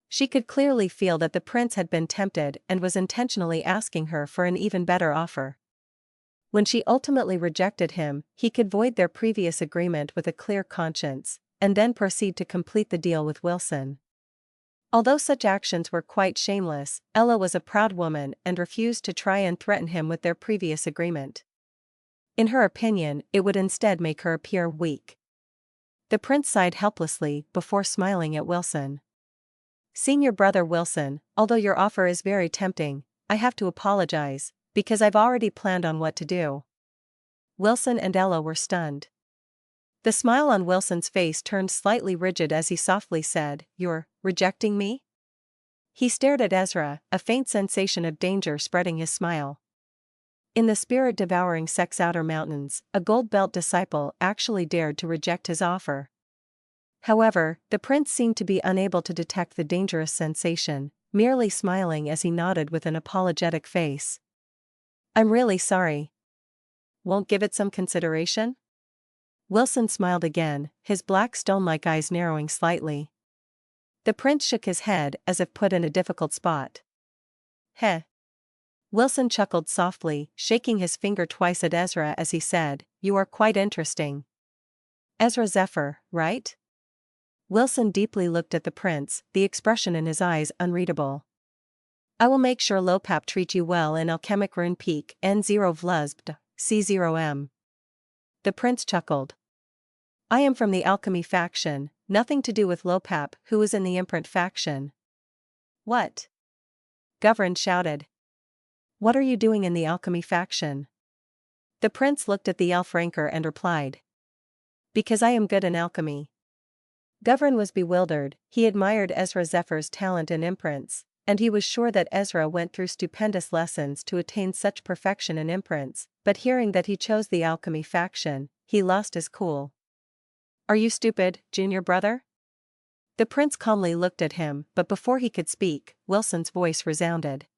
She could clearly feel that the prince had been tempted and was intentionally asking her for an even better offer. When she ultimately rejected him, he could void their previous agreement with a clear conscience, and then proceed to complete the deal with Wilson. Although such actions were quite shameless, Ella was a proud woman and refused to try and threaten him with their previous agreement. In her opinion, it would instead make her appear weak. The prince sighed helplessly before smiling at Wilson. "Senior brother Wilson, although your offer is very tempting, I have to apologize, because I've already planned on what to do." Wilson and Ella were stunned. The smile on Wilson's face turned slightly rigid as he softly said, "You're rejecting me?" He stared at Ezra, a faint sensation of danger spreading his smile. In the spirit-devouring Sex Outer Mountains, a gold belt disciple actually dared to reject his offer. However, the prince seemed to be unable to detect the dangerous sensation, merely smiling as he nodded with an apologetic face. "I'm really sorry. Won't give it some consideration?" Wilson smiled again, his black stone-like eyes narrowing slightly. The prince shook his head as if put in a difficult spot. "Heh." Wilson chuckled softly, shaking his finger twice at Ezra as he said, "You are quite interesting." "Ezra Zephyr, right?" Wilson deeply looked at the prince, the expression in his eyes unreadable. "I will make sure Lopap treat you well in Alchemic Rune Peak N0 Vluzbd, C0M. The prince chuckled. "I am from the alchemy faction, nothing to do with Lopap, who is in the imprint faction." "What?" Govern shouted. "What are you doing in the alchemy faction?" The prince looked at the elf ranker and replied, "Because I am good in alchemy." Govern was bewildered. He admired Ezra Zephyr's talent in imprints, and he was sure that Ezra went through stupendous lessons to attain such perfection in imprints, but hearing that he chose the alchemy faction, he lost his cool. "Are you stupid, junior brother?" The prince calmly looked at him, but before he could speak, Wilson's voice resounded.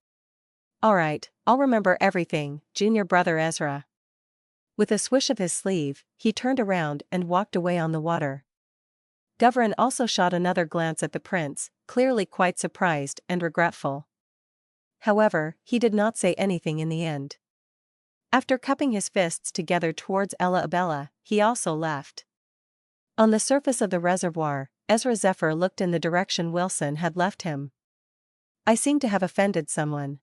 "All right, I'll remember everything, junior brother Ezra." With a swish of his sleeve, he turned around and walked away on the water. Govern also shot another glance at the prince, clearly quite surprised and regretful. However, he did not say anything in the end. After cupping his fists together towards Ella Abella, he also left. On the surface of the reservoir, Ezra Zephyr looked in the direction Wilson had left him. "I seem to have offended someone."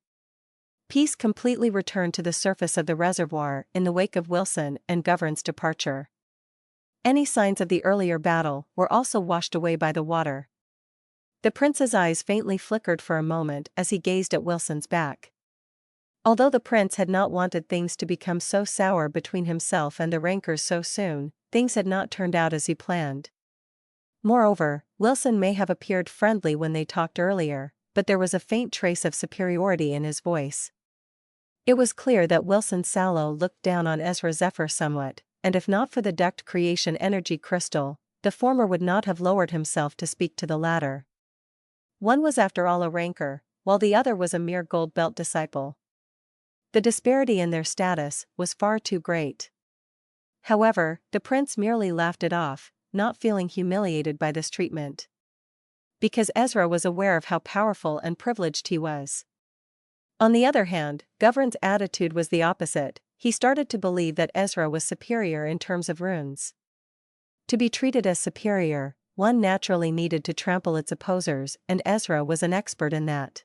Peace completely returned to the surface of the reservoir in the wake of Wilson and Govern's departure. Any signs of the earlier battle were also washed away by the water. The prince's eyes faintly flickered for a moment as he gazed at Wilson's back. Although the prince had not wanted things to become so sour between himself and the rankers so soon, things had not turned out as he planned. Moreover, Wilson may have appeared friendly when they talked earlier, but there was a faint trace of superiority in his voice. It was clear that Wilson Sallow looked down on Ezra Zephyr somewhat, and if not for the duct creation energy crystal, the former would not have lowered himself to speak to the latter. One was after all a ranker, while the other was a mere gold belt disciple. The disparity in their status was far too great. However, the prince merely laughed it off, not feeling humiliated by this treatment. because Ezra was aware of how powerful and privileged he was. On the other hand, Govern's attitude was the opposite. He started to believe that Ezra was superior in terms of runes. To be treated as superior, one naturally needed to trample its opposers, and Ezra was an expert in that.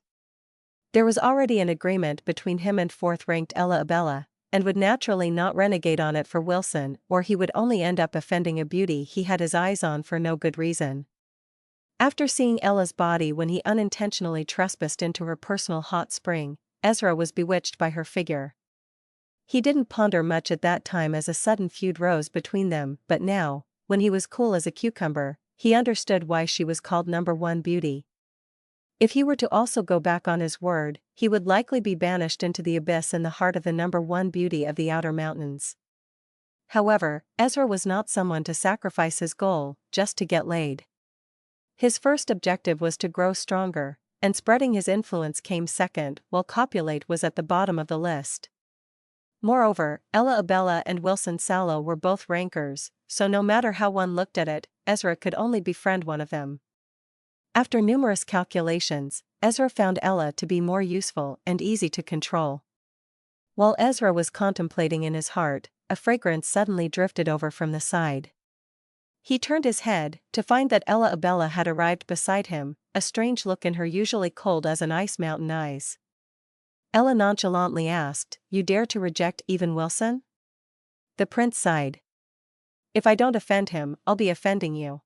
There was already an agreement between him and fourth-ranked Ella Abella, and would naturally not renegade on it for Wilson, or he would only end up offending a beauty he had his eyes on for no good reason. After seeing Ella's body when he unintentionally trespassed into her personal hot spring, Ezra was bewitched by her figure. He didn't ponder much at that time as a sudden feud rose between them, but now, when he was cool as a cucumber, he understood why she was called number one beauty. If he were to also go back on his word, he would likely be banished into the abyss in the heart of the number one beauty of the outer mountains. However, Ezra was not someone to sacrifice his goal just to get laid. His first objective was to grow stronger, and spreading his influence came second, while copulate was at the bottom of the list. Moreover, Ella Abella and Wilson Sallow were both rankers, so no matter how one looked at it, Ezra could only befriend one of them. After numerous calculations, Ezra found Ella to be more useful and easy to control. While Ezra was contemplating in his heart, a fragrance suddenly drifted over from the side. He turned his head, to find that Ella Abella had arrived beside him, a strange look in her usually cold as an ice mountain eyes. Ella nonchalantly asked, "You dare to reject even Wilson?" The prince sighed. "If I don't offend him, I'll be offending you.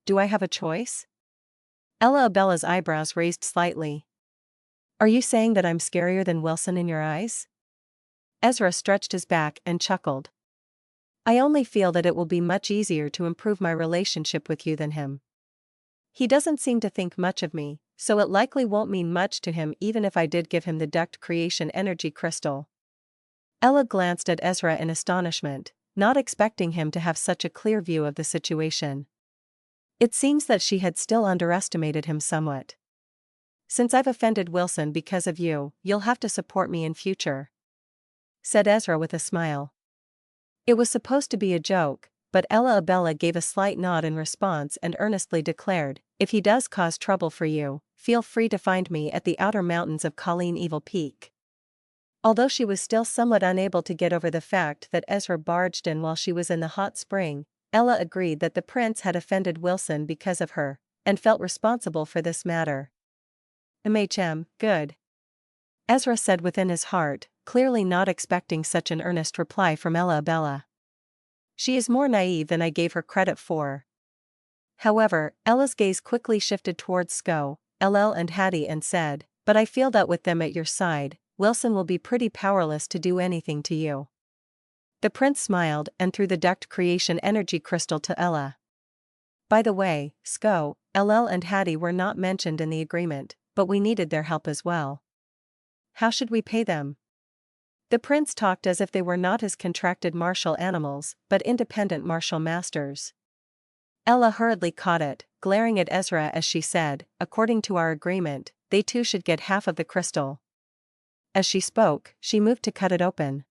Do I have a choice?" Ella Abella's eyebrows raised slightly. "Are you saying that I'm scarier than Wilson in your eyes?" Ezra stretched his back and chuckled. "I only feel that it will be much easier to improve my relationship with you than him. He doesn't seem to think much of me, so it likely won't mean much to him even if I did give him the duct creation energy crystal." Ella glanced at Ezra in astonishment, not expecting him to have such a clear view of the situation. It seems that she had still underestimated him somewhat. "Since I've offended Wilson because of you, you'll have to support me in future," said Ezra with a smile. It was supposed to be a joke, but Ella Abella gave a slight nod in response and earnestly declared, "If he does cause trouble for you, feel free to find me at the outer mountains of Colleen Evil Peak." Although she was still somewhat unable to get over the fact that Ezra barged in while she was in the hot spring, Ella agreed that the prince had offended Wilson because of her, and felt responsible for this matter. Good," Ezra said within his heart, clearly not expecting such an earnest reply from Ella Abella. "She is more naive than I gave her credit for." However, Ella's gaze quickly shifted towards Sko, LL and Hattie and said, "But I feel that with them at your side, Wilson will be pretty powerless to do anything to you." The prince smiled and threw the duct creation energy crystal to Ella. "By the way, Sko, LL and Hattie were not mentioned in the agreement, but we needed their help as well. How should we pay them?" The prince talked as if they were not his contracted martial animals, but independent martial masters. Ella hurriedly caught it, glaring at Ezra as she said, "According to our agreement, they too should get half of the crystal." As she spoke, she moved to cut it open.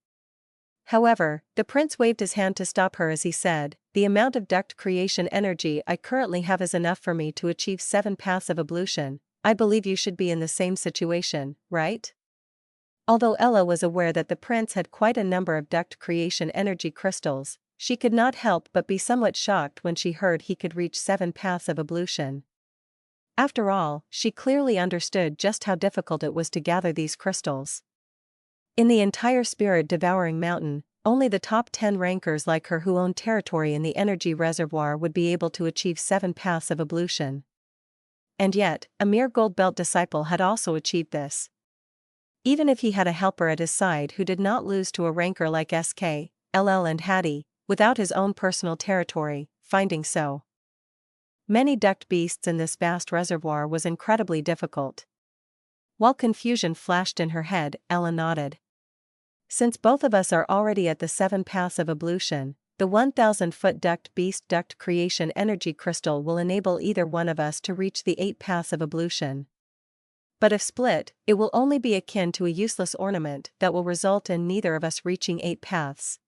However, the prince waved his hand to stop her as he said, "The amount of duct creation energy I currently have is enough for me to achieve 7 paths of ablution. I believe you should be in the same situation, right?" Although Ella was aware that the prince had quite a number of duct creation energy crystals, she could not help but be somewhat shocked when she heard he could reach 7 paths of ablution. After all, she clearly understood just how difficult it was to gather these crystals. In the entire spirit-devouring mountain, only the top 10 rankers like her who owned territory in the energy reservoir would be able to achieve 7 paths of ablution. And yet, a mere gold belt disciple had also achieved this. Even if he had a helper at his side who did not lose to a ranker like SK, LL and Hattie, without his own personal territory, finding so many duct beasts in this vast reservoir was incredibly difficult. While confusion flashed in her head, Ella nodded. "Since both of us are already at the 7 paths of ablution, the 1,000-foot duct beast duct creation energy crystal will enable either one of us to reach the 8 paths of ablution. But if split, it will only be akin to a useless ornament that will result in neither of us reaching 8 paths,"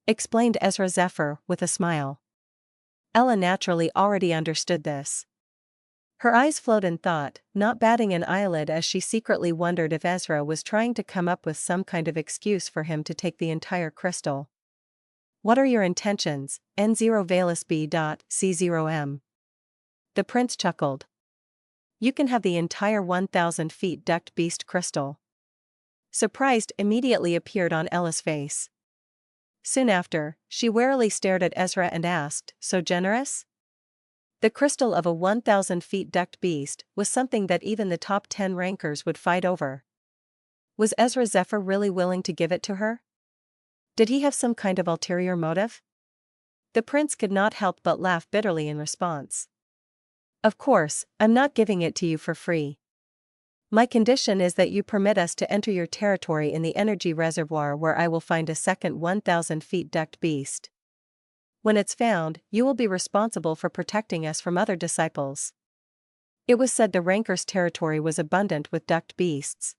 explained Ezra Zephyr with a smile. Ella naturally already understood this. Her eyes flowed in thought, not batting an eyelid as she secretly wondered if Ezra was trying to come up with some kind of excuse for him to take the entire crystal. What are your intentions, N0 Valus B.C0M? The prince chuckled. You can have the entire 1,000 feet ducked beast crystal. Surprised immediately appeared on Ella's face. Soon after, she warily stared at Ezra and asked, so generous? The crystal of a 1,000 feet ducked beast was something that even the top 10 rankers would fight over. Was Ezra Zephyr really willing to give it to her? Did he have some kind of ulterior motive? The prince could not help but laugh bitterly in response. Of course, I'm not giving it to you for free. My condition is that you permit us to enter your territory in the energy reservoir where I will find a second 1,000 feet ducked beast. When it's found, you will be responsible for protecting us from other disciples. It was said the ranker's territory was abundant with ducked beasts.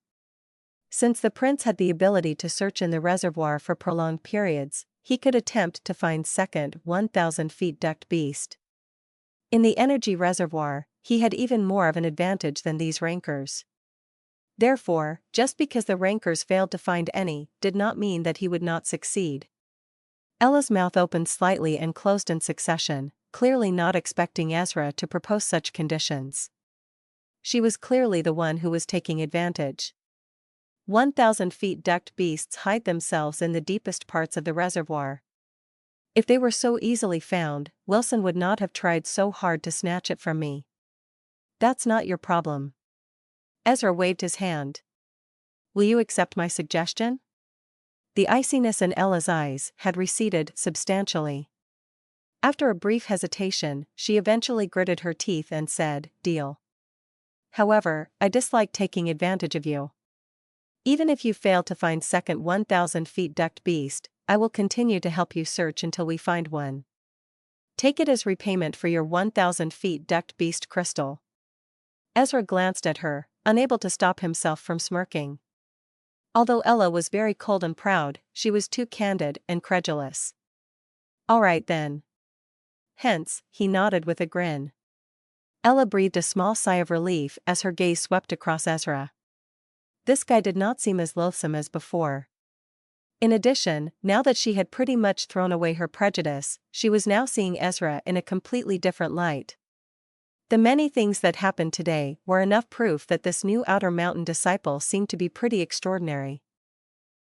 Since the prince had the ability to search in the reservoir for prolonged periods, he could attempt to find second 1,000 feet ducked beast. In the energy reservoir, he had even more of an advantage than these rankers. Therefore, just because the rankers failed to find any, did not mean that he would not succeed. Ella's mouth opened slightly and closed in succession, clearly not expecting Ezra to propose such conditions. She was clearly the one who was taking advantage. 1,000 feet ducked beasts hide themselves in the deepest parts of the reservoir. If they were so easily found, Wilson would not have tried so hard to snatch it from me. That's not your problem. Ezra waved his hand. Will you accept my suggestion? The iciness in Ella's eyes had receded substantially. After a brief hesitation, she eventually gritted her teeth and said, "Deal. However, I dislike taking advantage of you. Even if you fail to find second 1,000 feet ducked beast, I will continue to help you search until we find one. Take it as repayment for your 1,000 feet ducked beast crystal." Ezra glanced at her, unable to stop himself from smirking. Although Ella was very cold and proud, she was too candid and credulous. All right then. Hence, he nodded with a grin. Ella breathed a small sigh of relief as her gaze swept across Ezra. This guy did not seem as loathsome as before. In addition, now that she had pretty much thrown away her prejudice, she was now seeing Ezra in a completely different light. The many things that happened today were enough proof that this new Outer Mountain disciple seemed to be pretty extraordinary.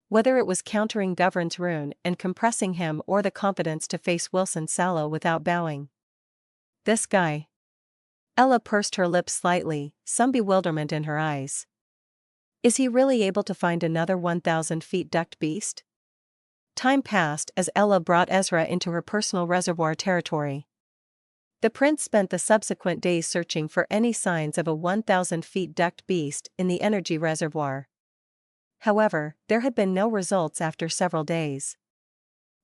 Whether it was countering Govern's rune and compressing him or the confidence to face Wilson Sallow without bowing. This guy. Ella pursed her lips slightly, some bewilderment in her eyes. Is he really able to find another 1,000 feet ducked beast? Time passed as Ella brought Ezra into her personal reservoir territory. The prince spent the subsequent days searching for any signs of a 1,000 feet ducked beast in the energy reservoir. However, there had been no results after several days.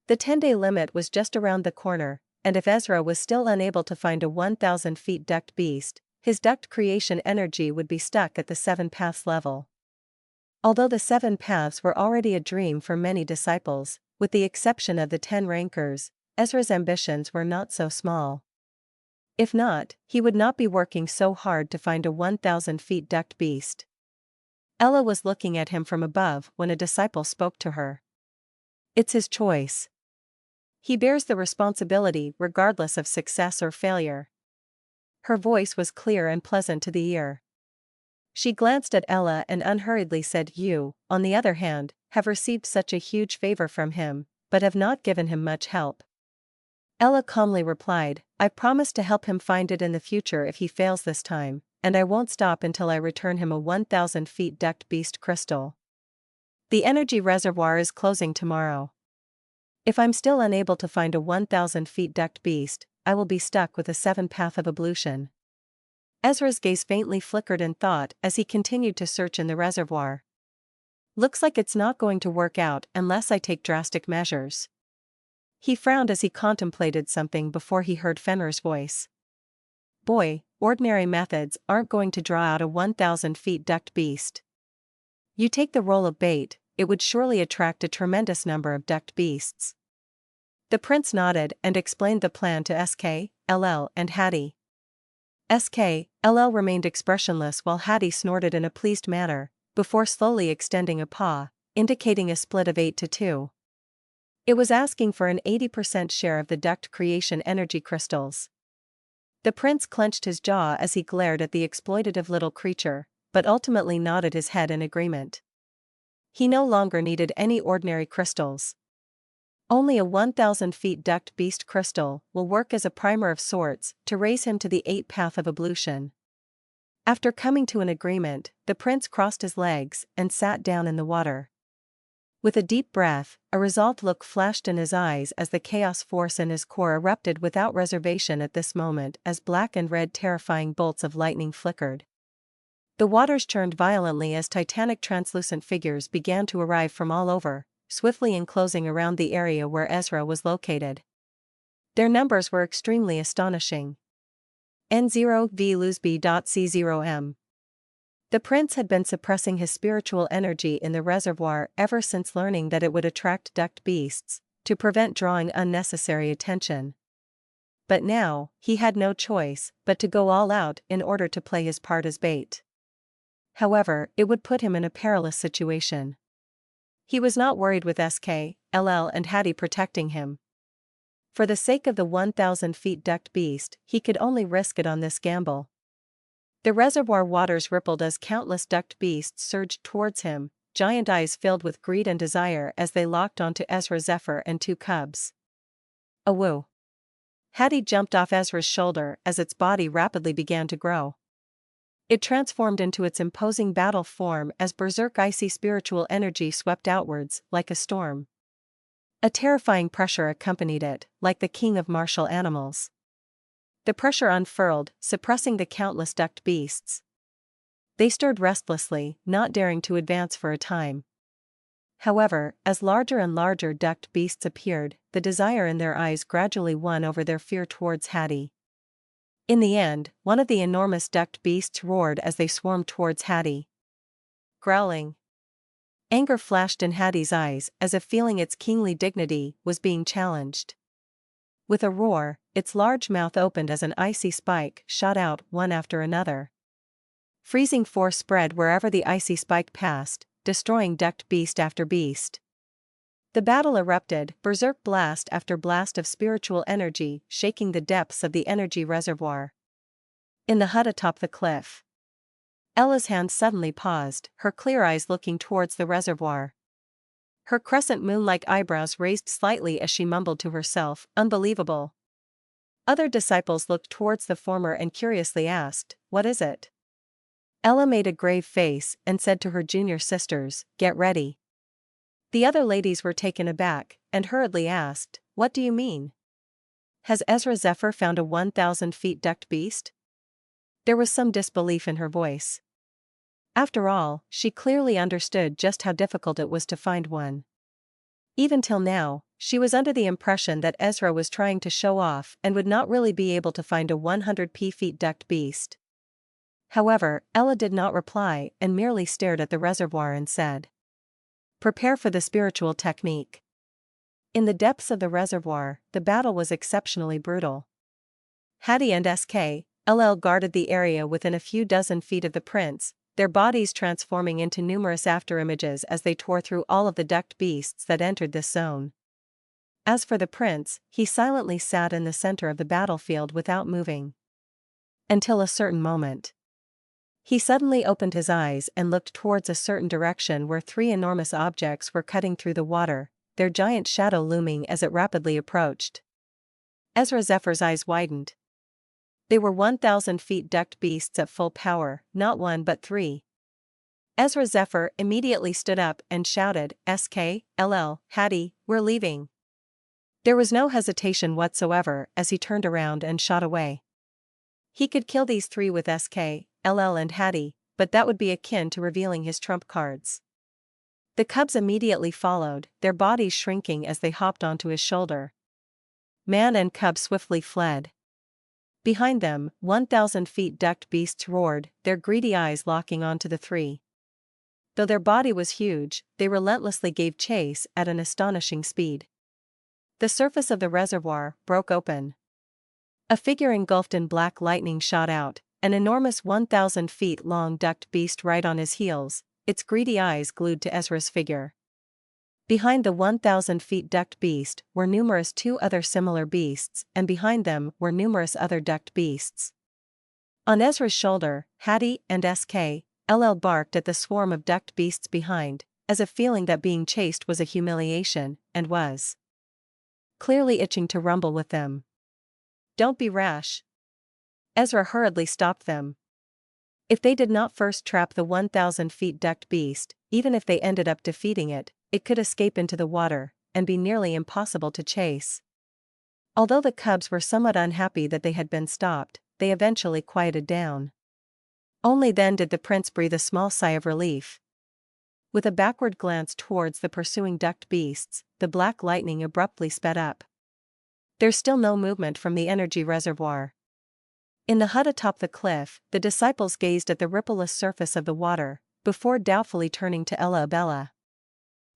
The 10-day limit was just around the corner, and if Ezra was still unable to find a 1,000 feet ducked beast, his ducked creation energy would be stuck at the 7 paths level. Although the 7 paths were already a dream for many disciples, with the exception of the 10 rankers, Ezra's ambitions were not so small. If not, he would not be working so hard to find a 1,000 feet ducked beast. Ella was looking at him from above when a disciple spoke to her. It's his choice. He bears the responsibility regardless of success or failure. Her voice was clear and pleasant to the ear. She glanced at Ella and unhurriedly said, "You, on the other hand, have received such a huge favor from him, but have not given him much help." Ella calmly replied, "I promise to help him find it in the future if he fails this time, and I won't stop until I return him a 1,000 feet ducked beast crystal. The energy reservoir is closing tomorrow. If I'm still unable to find a 1,000 feet ducked beast, I will be stuck with a 7 path of ablution." Ezra's gaze faintly flickered in thought as he continued to search in the reservoir. Looks like it's not going to work out unless I take drastic measures. He frowned as he contemplated something before he heard Fenrir's voice. Boy, ordinary methods aren't going to draw out a 1,000 feet ducked beast. You take the role of bait, it would surely attract a tremendous number of ducked beasts. The prince nodded and explained the plan to SK, LL and Hattie. SKLL remained expressionless while Hattie snorted in a pleased manner, before slowly extending a paw, indicating a split of 8-2. It was asking for an 80% share of the duct creation energy crystals. The prince clenched his jaw as he glared at the exploitative little creature, but ultimately nodded his head in agreement. He no longer needed any ordinary crystals. Only a 1,000 feet duct beast crystal will work as a primer of sorts to raise him to the 8th path of ablution. After coming to an agreement, the prince crossed his legs and sat down in the water. With a deep breath, a resolved look flashed in his eyes as the chaos force in his core erupted without reservation at this moment as black and red terrifying bolts of lightning flickered. The waters churned violently as titanic translucent figures began to arrive from all over, swiftly enclosing around the area where Ezra was located. Their numbers were extremely astonishing. N0V-Lusby.C0M. The prince had been suppressing his spiritual energy in the reservoir ever since learning that it would attract duct beasts, to prevent drawing unnecessary attention. But now, he had no choice but to go all out in order to play his part as bait. However, it would put him in a perilous situation. He was not worried with SKLL and Hattie protecting him. For the sake of the 1,000 feet duct beast, he could only risk it on this gamble. The reservoir waters rippled as countless duct beasts surged towards him, giant eyes filled with greed and desire as they locked onto Ezra Zephyr and 2 cubs. Awoo! Hattie jumped off Ezra's shoulder as its body rapidly began to grow. It transformed into its imposing battle form as berserk icy spiritual energy swept outwards like a storm. A terrifying pressure accompanied it, like the king of martial animals. The pressure unfurled, suppressing the countless duct beasts. They stirred restlessly, not daring to advance for a time. However, as larger and larger duct beasts appeared, the desire in their eyes gradually won over their fear towards Hattie. In the end, one of the enormous duct beasts roared as they swarmed towards Hattie. Growling. Anger flashed in Hattie's eyes as if feeling its kingly dignity was being challenged. With a roar, its large mouth opened as an icy spike shot out one after another. Freezing force spread wherever the icy spike passed, destroying duct beast after beast. The battle erupted, berserk blast after blast of spiritual energy shaking the depths of the energy reservoir. In the hut atop the cliff, Ella's hand suddenly paused, her clear eyes looking towards the reservoir. Her crescent moon-like eyebrows raised slightly as she mumbled to herself, "Unbelievable." Other disciples looked towards the former and curiously asked, "What is it?" Ella made a grave face and said to her junior sisters, "Get ready." The other ladies were taken aback, and hurriedly asked, "What do you mean? Has Ezra Zephyr found a 1,000 feet duct beast?" There was some disbelief in her voice. After all, she clearly understood just how difficult it was to find one. Even till now, she was under the impression that Ezra was trying to show off and would not really be able to find a 100 feet duct beast. However, Ella did not reply and merely stared at the reservoir and said, "Prepare for the spiritual technique." In the depths of the reservoir, the battle was exceptionally brutal. Hattie and SKLL guarded the area within a few dozen feet of the prince, their bodies transforming into numerous afterimages as they tore through all of the duct beasts that entered this zone. As for the prince, he silently sat in the center of the battlefield without moving. Until a certain moment. He suddenly opened his eyes and looked towards a certain direction where 3 enormous objects were cutting through the water, their giant shadow looming as it rapidly approached. Ezra Zephyr's eyes widened. They were 1,000 feet duct beasts at full power, not 1 but 3. Ezra Zephyr immediately stood up and shouted, "SKLL, Hattie, we're leaving." There was no hesitation whatsoever as he turned around and shot away. He could kill these 3 with SKLL and Hattie, but that would be akin to revealing his trump cards. The cubs immediately followed, their bodies shrinking as they hopped onto his shoulder. Man and cub swiftly fled. Behind them, 1,000 feet duct beasts roared, their greedy eyes locking onto the 3. Though their body was huge, they relentlessly gave chase at an astonishing speed. The surface of the reservoir broke open. A figure engulfed in black lightning shot out, an enormous 1,000 feet long ducked beast right on his heels, its greedy eyes glued to Ezra's figure. Behind the 1,000 feet ducked beast were numerous two other similar beasts, and behind them were numerous other ducked beasts. On Ezra's shoulder, Hattie and SK/LL barked at the swarm of ducked beasts behind, as if feeling that being chased was a humiliation, and was clearly itching to rumble with them. "Don't be rash." Ezra hurriedly stopped them. If they did not first trap the 1,000 feet ducked beast, even if they ended up defeating it, it could escape into the water, and be nearly impossible to chase. Although the cubs were somewhat unhappy that they had been stopped, they eventually quieted down. Only then did the prince breathe a small sigh of relief. With a backward glance towards the pursuing ducked beasts, the black lightning abruptly sped up. There's still no movement from the energy reservoir. In the hut atop the cliff, the disciples gazed at the rippleless surface of the water, before doubtfully turning to Ella.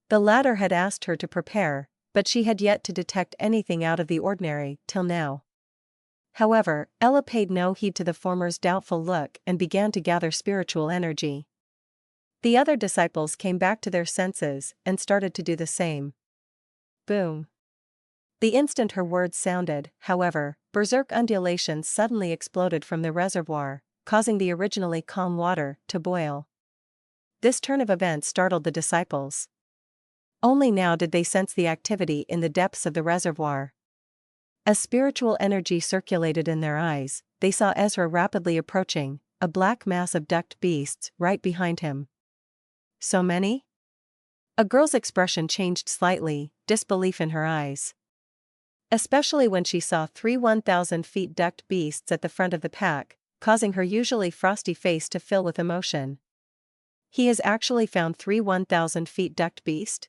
The latter had asked her to prepare, but she had yet to detect anything out of the ordinary till now. However, Ella paid no heed to the former's doubtful look and began to gather spiritual energy. The other disciples came back to their senses and started to do the same. Boom. The instant her words sounded, however, berserk undulations suddenly exploded from the reservoir, causing the originally calm water to boil. This turn of events startled the disciples. Only now did they sense the activity in the depths of the reservoir. As spiritual energy circulated in their eyes, they saw Ezra rapidly approaching, a black mass of ducked beasts right behind him. So many? A girl's expression changed slightly, disbelief in her eyes. Especially when she saw 1,000 feet ducked beasts at the front of the pack, causing her usually frosty face to fill with emotion. He has actually found 1,000 feet ducked beast?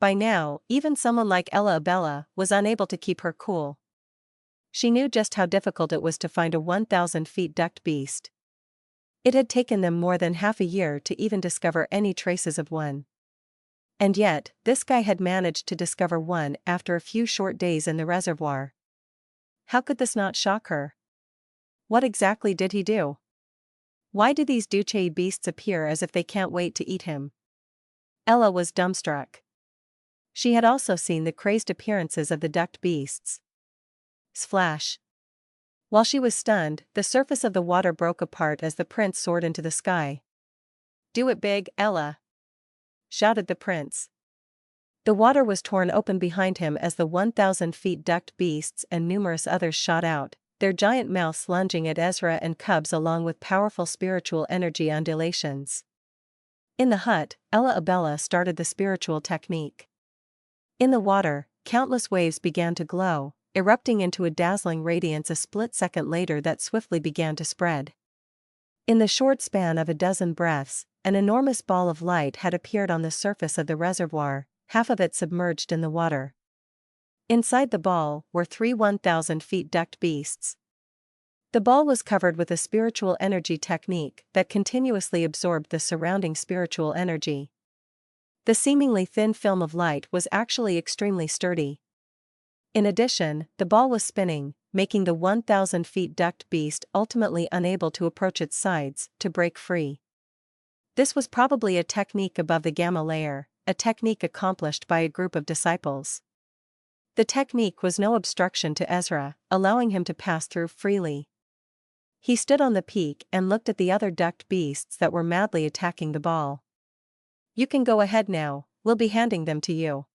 By now, even someone like Ella was unable to keep her cool. She knew just how difficult it was to find a 1,000 feet ducked beast. It had taken them more than half a year to even discover any traces of one. And yet, this guy had managed to discover one after a few short days in the reservoir. How could this not shock her? What exactly did he do? Why do these duched beasts appear as if they can't wait to eat him? Ella was dumbstruck. She had also seen the crazed appearances of the ducked beasts. Splash. While she was stunned, the surface of the water broke apart as the prince soared into the sky. "Do it big, Ella!" shouted the prince. The water was torn open behind him as the 1,000 feet ducked beasts and numerous others shot out, their giant mouths lunging at Ezra and cubs along with powerful spiritual energy undulations. In the hut, Ella started the spiritual technique. In the water, countless waves began to glow, erupting into a dazzling radiance a split second later that swiftly began to spread. In the short span of a dozen breaths, an enormous ball of light had appeared on the surface of the reservoir, half of it submerged in the water. Inside the ball were 1,000 feet ducked beasts. The ball was covered with a spiritual energy technique that continuously absorbed the surrounding spiritual energy. The seemingly thin film of light was actually extremely sturdy. In addition, the ball was spinning, making the 1,000 feet ducked beast ultimately unable to approach its sides to break free. This was probably a technique above the gamma layer, a technique accomplished by a group of disciples. The technique was no obstruction to Ezra, allowing him to pass through freely. He stood on the peak and looked at the other ducked beasts that were madly attacking the ball. "You can go ahead now, we'll be handing them to you."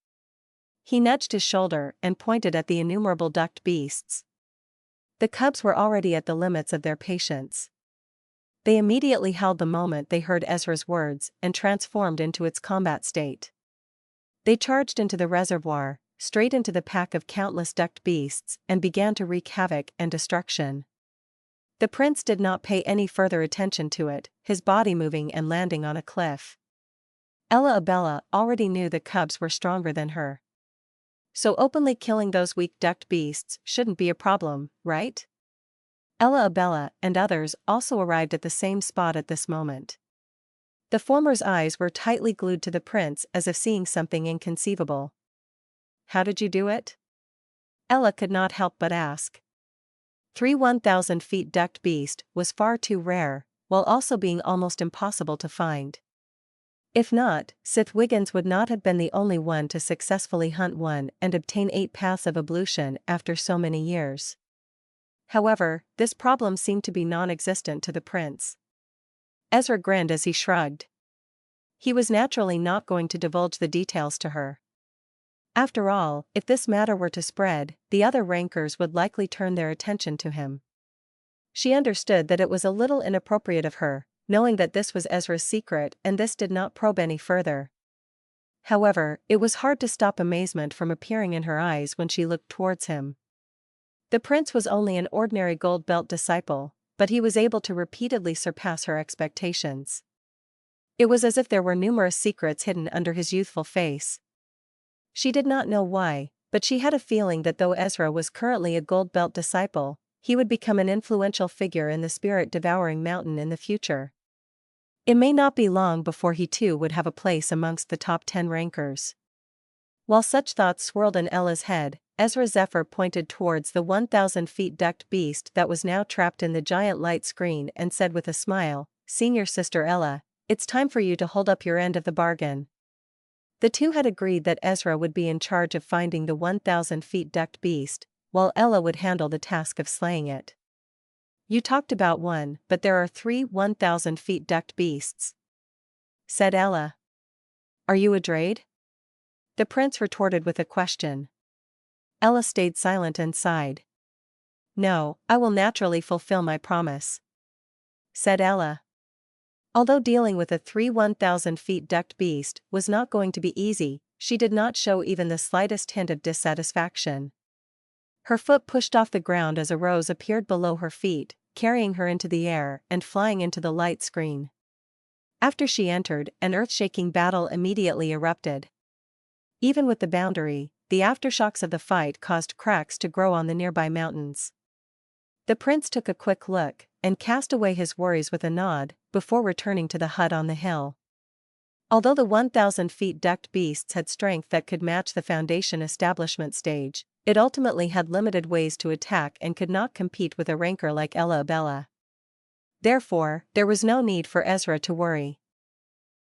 He nudged his shoulder and pointed at the innumerable ducked beasts. The cubs were already at the limits of their patience. They immediately howled the moment they heard Ezra's words and transformed into its combat state. They charged into the reservoir, straight into the pack of countless ducked beasts, and began to wreak havoc and destruction. The prince did not pay any further attention to it, his body moving and landing on a cliff. Ella already knew the cubs were stronger than her. So openly killing those weak ducked beasts shouldn't be a problem, right? Ella and others also arrived at the same spot at this moment. The former's eyes were tightly glued to the prince as if seeing something inconceivable. "How did you do it?" Ella could not help but ask. 3 1,000 feet decked beast was far too rare, while also being almost impossible to find. If not, Sith Wiggins would not have been the only one to successfully hunt one and obtain 8 paths of ablution after so many years. However, this problem seemed to be non-existent to the prince. Ezra grinned as he shrugged. He was naturally not going to divulge the details to her. After all, if this matter were to spread, the other rankers would likely turn their attention to him. She understood that it was a little inappropriate of her, knowing that this was Ezra's secret and this did not probe any further. However, it was hard to stop amazement from appearing in her eyes when she looked towards him. The prince was only an ordinary gold belt disciple, but he was able to repeatedly surpass her expectations. It was as if there were numerous secrets hidden under his youthful face. She did not know why, but she had a feeling that though Ezra was currently a gold belt disciple, he would become an influential figure in the spirit-devouring mountain in the future. It may not be long before he too would have a place amongst the top 10 rankers. While such thoughts swirled in Ella's head, Ezra Zephyr pointed towards the 1,000 feet decked beast that was now trapped in the giant light screen and said with a smile, "Senior Sister Ella, it's time for you to hold up your end of the bargain." The two had agreed that Ezra would be in charge of finding the 1,000 feet decked beast, while Ella would handle the task of slaying it. "You talked about one, but there are 3 1,000 feet decked beasts," said Ella. "Are you a Drade?" The prince retorted with a question. Ella stayed silent and sighed. "No, I will naturally fulfill my promise," said Ella. Although dealing with a 3 1,000 feet decked beast was not going to be easy, she did not show even the slightest hint of dissatisfaction. Her foot pushed off the ground as a rose appeared below her feet, carrying her into the air and flying into the light screen. After she entered, an earth-shaking battle immediately erupted. Even with the boundary, the aftershocks of the fight caused cracks to grow on the nearby mountains. The prince took a quick look, and cast away his worries with a nod, before returning to the hut on the hill. Although the 1,000 feet decked beasts had strength that could match the Foundation establishment stage, it ultimately had limited ways to attack and could not compete with a ranker like Ella Abella. Therefore, there was no need for Ezra to worry.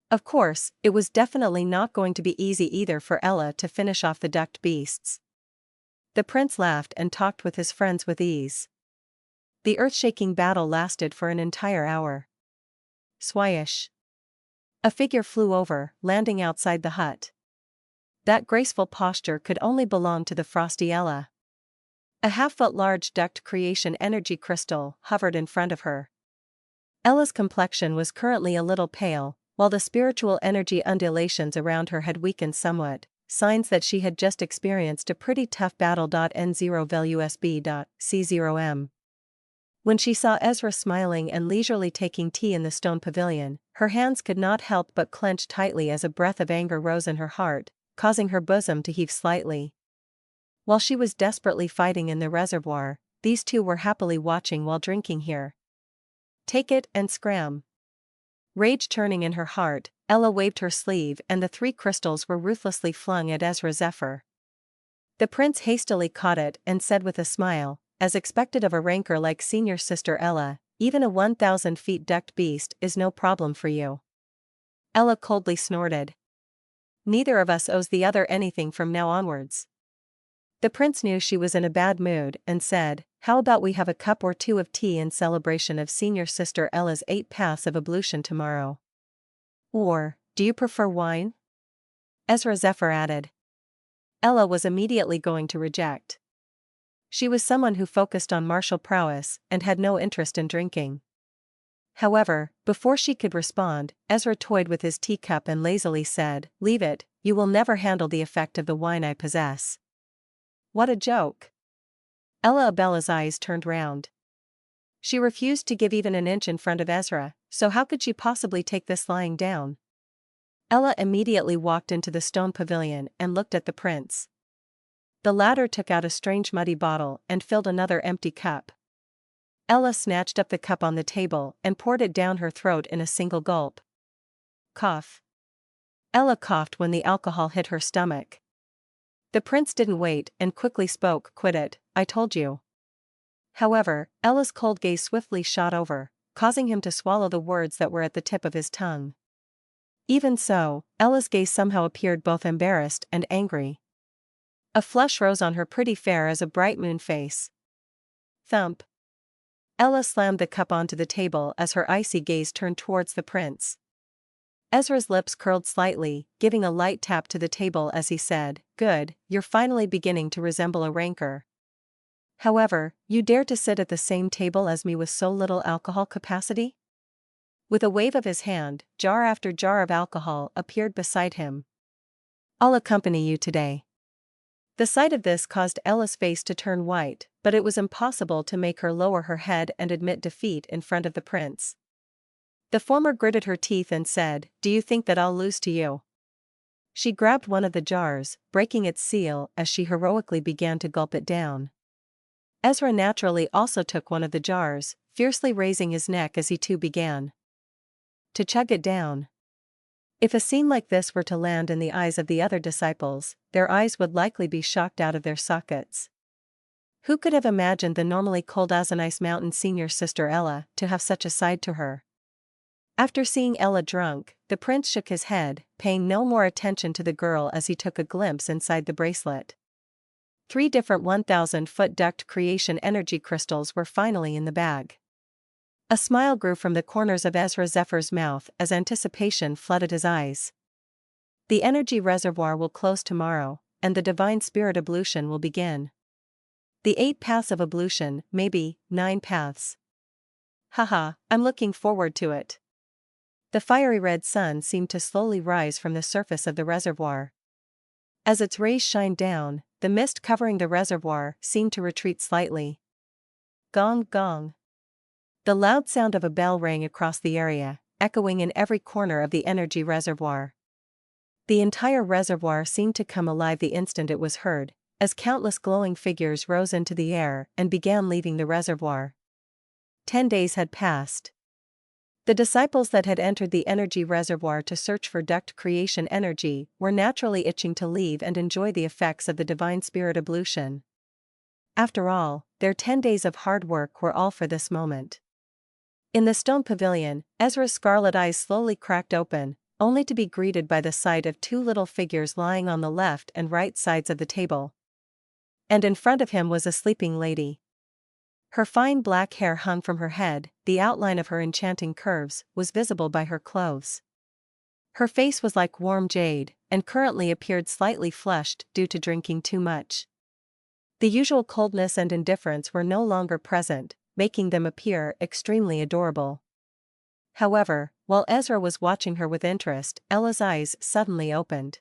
Of course, it was definitely not going to be easy either for Ella to finish off the decked beasts. The prince laughed and talked with his friends with ease. The earth-shaking battle lasted for an entire hour. Swish! A figure flew over, landing outside the hut. That graceful posture could only belong to the frosty Ella. A half-foot large decked creation energy crystal hovered in front of her. Ella's complexion was currently a little pale, while the spiritual energy undulations around her had weakened somewhat, signs that she had just experienced a pretty tough battle. N0VUSB.C0M. When she saw Ezra smiling and leisurely taking tea in the stone pavilion, her hands could not help but clench tightly as a breath of anger rose in her heart, causing her bosom to heave slightly. While she was desperately fighting in the reservoir, these two were happily watching while drinking here. "Take it and scram." Rage turning in her heart, Ella waved her sleeve and the 3 crystals were ruthlessly flung at Ezra Zephyr. The prince hastily caught it and said with a smile, as expected of a ranker like Senior Sister Ella, "Even a 1,000 feet decked beast is no problem for you." Ella coldly snorted. "Neither of us owes the other anything from now onwards." The prince knew she was in a bad mood and said, "How about we have a cup or two of tea in celebration of Senior Sister Ella's 8 paths of ablution tomorrow? Or, do you prefer wine?" Ezra Zephyr added. Ella was immediately going to reject. She was someone who focused on martial prowess and had no interest in drinking. However, before she could respond, Ezra toyed with his teacup and lazily said, "Leave it, you will never handle the effect of the wine I possess." What a joke! Ella Abella's eyes turned round. She refused to give even an inch in front of Ezra, so how could she possibly take this lying down? Ella immediately walked into the stone pavilion and looked at the prince. The latter took out a strange muddy bottle and filled another empty cup. Ella snatched up the cup on the table and poured it down her throat in a single gulp. Cough. Ella coughed when the alcohol hit her stomach. The prince didn't wait and quickly spoke, "Quit it, I told you." However, Ella's cold gaze swiftly shot over, causing him to swallow the words that were at the tip of his tongue. Even so, Ella's gaze somehow appeared both embarrassed and angry. A flush rose on her pretty fair as a bright moon face. Thump. Ella slammed the cup onto the table as her icy gaze turned towards the prince. Ezra's lips curled slightly, giving a light tap to the table as he said, "Good, you're finally beginning to resemble a rancor. However, you dare to sit at the same table as me with so little alcohol capacity?" With a wave of his hand, jar after jar of alcohol appeared beside him. "I'll accompany you today." The sight of this caused Ella's face to turn white, but it was impossible to make her lower her head and admit defeat in front of the prince. The former gritted her teeth and said, "Do you think that I'll lose to you?" She grabbed one of the jars, breaking its seal as she heroically began to gulp it down. Ezra naturally also took one of the jars, fiercely raising his neck as he too began to chug it down. If a scene like this were to land in the eyes of the other disciples, their eyes would likely be shocked out of their sockets. Who could have imagined the normally cold as an ice mountain senior sister Ella to have such a side to her? After seeing Ella drunk, the prince shook his head, paying no more attention to the girl as he took a glimpse inside the bracelet. 3 different 1,000-foot duct creation energy crystals were finally in the bag. A smile grew from the corners of Ezra Zephyr's mouth as anticipation flooded his eyes. The energy reservoir will close tomorrow, and the divine spirit ablution will begin. The 8 paths of ablution, maybe 9 paths. Haha, I'm looking forward to it. The fiery red sun seemed to slowly rise from the surface of the reservoir. As its rays shined down, the mist covering the reservoir seemed to retreat slightly. Gong gong. The loud sound of a bell rang across the area, echoing in every corner of the energy reservoir. The entire reservoir seemed to come alive the instant it was heard, as countless glowing figures rose into the air and began leaving the reservoir. 10 days had passed. The disciples that had entered the energy reservoir to search for duct creation energy were naturally itching to leave and enjoy the effects of the divine spirit ablution. After all, their 10 days of hard work were all for this moment. In the stone pavilion, Ezra's scarlet eyes slowly cracked open, only to be greeted by the sight of 2 little figures lying on the left and right sides of the table. And in front of him was a sleeping lady. Her fine black hair hung from her head, the outline of her enchanting curves was visible by her clothes. Her face was like warm jade, and currently appeared slightly flushed due to drinking too much. The usual coldness and indifference were no longer present, making them appear extremely adorable. However, while Ezra was watching her with interest, Ella's eyes suddenly opened.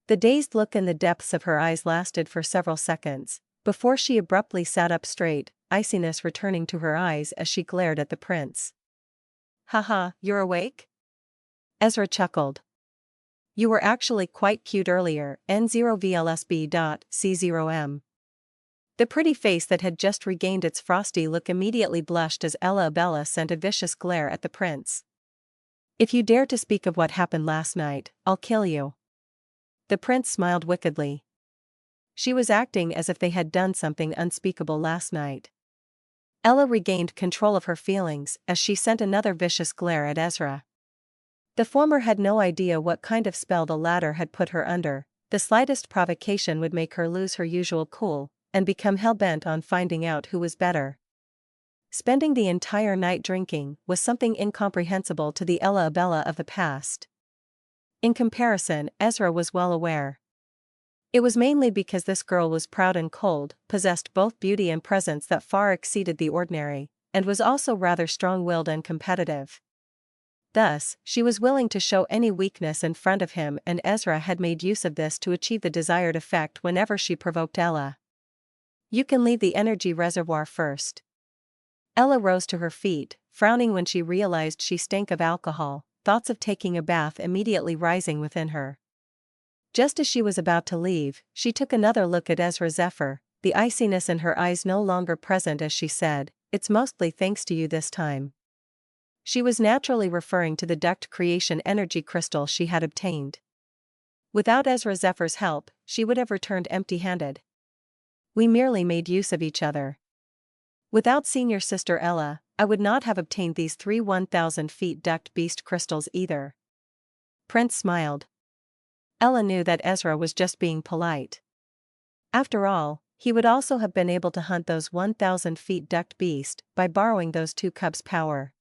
The dazed look in the depths of her eyes lasted for several seconds, before she abruptly sat up straight, iciness returning to her eyes as she glared at the prince. "Haha, you're awake?" Ezra chuckled. "You were actually quite cute earlier, N0VLSB.C0M. The pretty face that had just regained its frosty look immediately blushed as Ella Abella sent a vicious glare at the prince. "If you dare to speak of what happened last night, I'll kill you." The prince smiled wickedly. She was acting as if they had done something unspeakable last night. Ella regained control of her feelings as she sent another vicious glare at Ezra. The former had no idea what kind of spell the latter had put her under. The slightest provocation would make her lose her usual cool and become hell-bent on finding out who was better. Spending the entire night drinking was something incomprehensible to the Ella Abella of the past. In comparison, Ezra was well aware. It was mainly because this girl was proud and cold, possessed both beauty and presence that far exceeded the ordinary, and was also rather strong-willed and competitive. Thus, she was willing to show any weakness in front of him, and Ezra had made use of this to achieve the desired effect whenever she provoked Ella. "You can leave the energy reservoir first." Ella rose to her feet, frowning when she realized she stank of alcohol, thoughts of taking a bath immediately rising within her. Just as she was about to leave, she took another look at Ezra Zephyr, the iciness in her eyes no longer present as she said, "It's mostly thanks to you this time." She was naturally referring to the duct creation energy crystal she had obtained. Without Ezra Zephyr's help, she would have returned empty-handed. "We merely made use of each other." Without senior sister Ella, I would not have obtained these 3 1,000 feet ducked beast crystals either. Prince smiled. Ella knew that Ezra was just being polite. After all, he would also have been able to hunt those 1,000 feet ducked beast by borrowing those 2 cubs' power.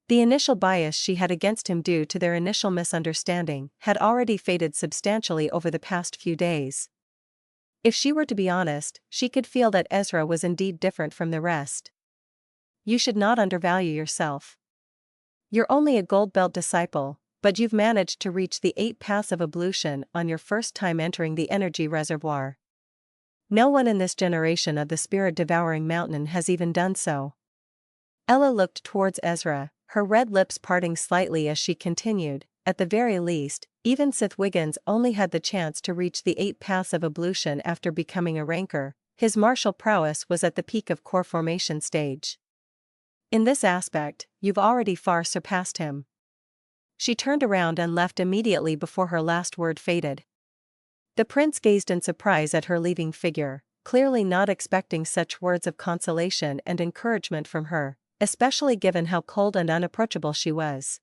The initial bias she had against him due to their initial misunderstanding had already faded substantially over the past few days. If she were to be honest, she could feel that Ezra was indeed different from the rest. You should not undervalue yourself. You're only a gold belt disciple, but you've managed to reach the 8 paths of ablution on your first time entering the energy reservoir. No one in this generation of the spirit-devouring mountain has even done so. Ella looked towards Ezra, her red lips parting slightly as she continued, at the very least, even Sith Wiggins only had the chance to reach the 8 paths of ablution after becoming a ranker. His martial prowess was at the peak of core formation stage. In this aspect, you've already far surpassed him. She turned around and left immediately before her last word faded. The prince gazed in surprise at her leaving figure, clearly not expecting such words of consolation and encouragement from her, especially given how cold and unapproachable she was.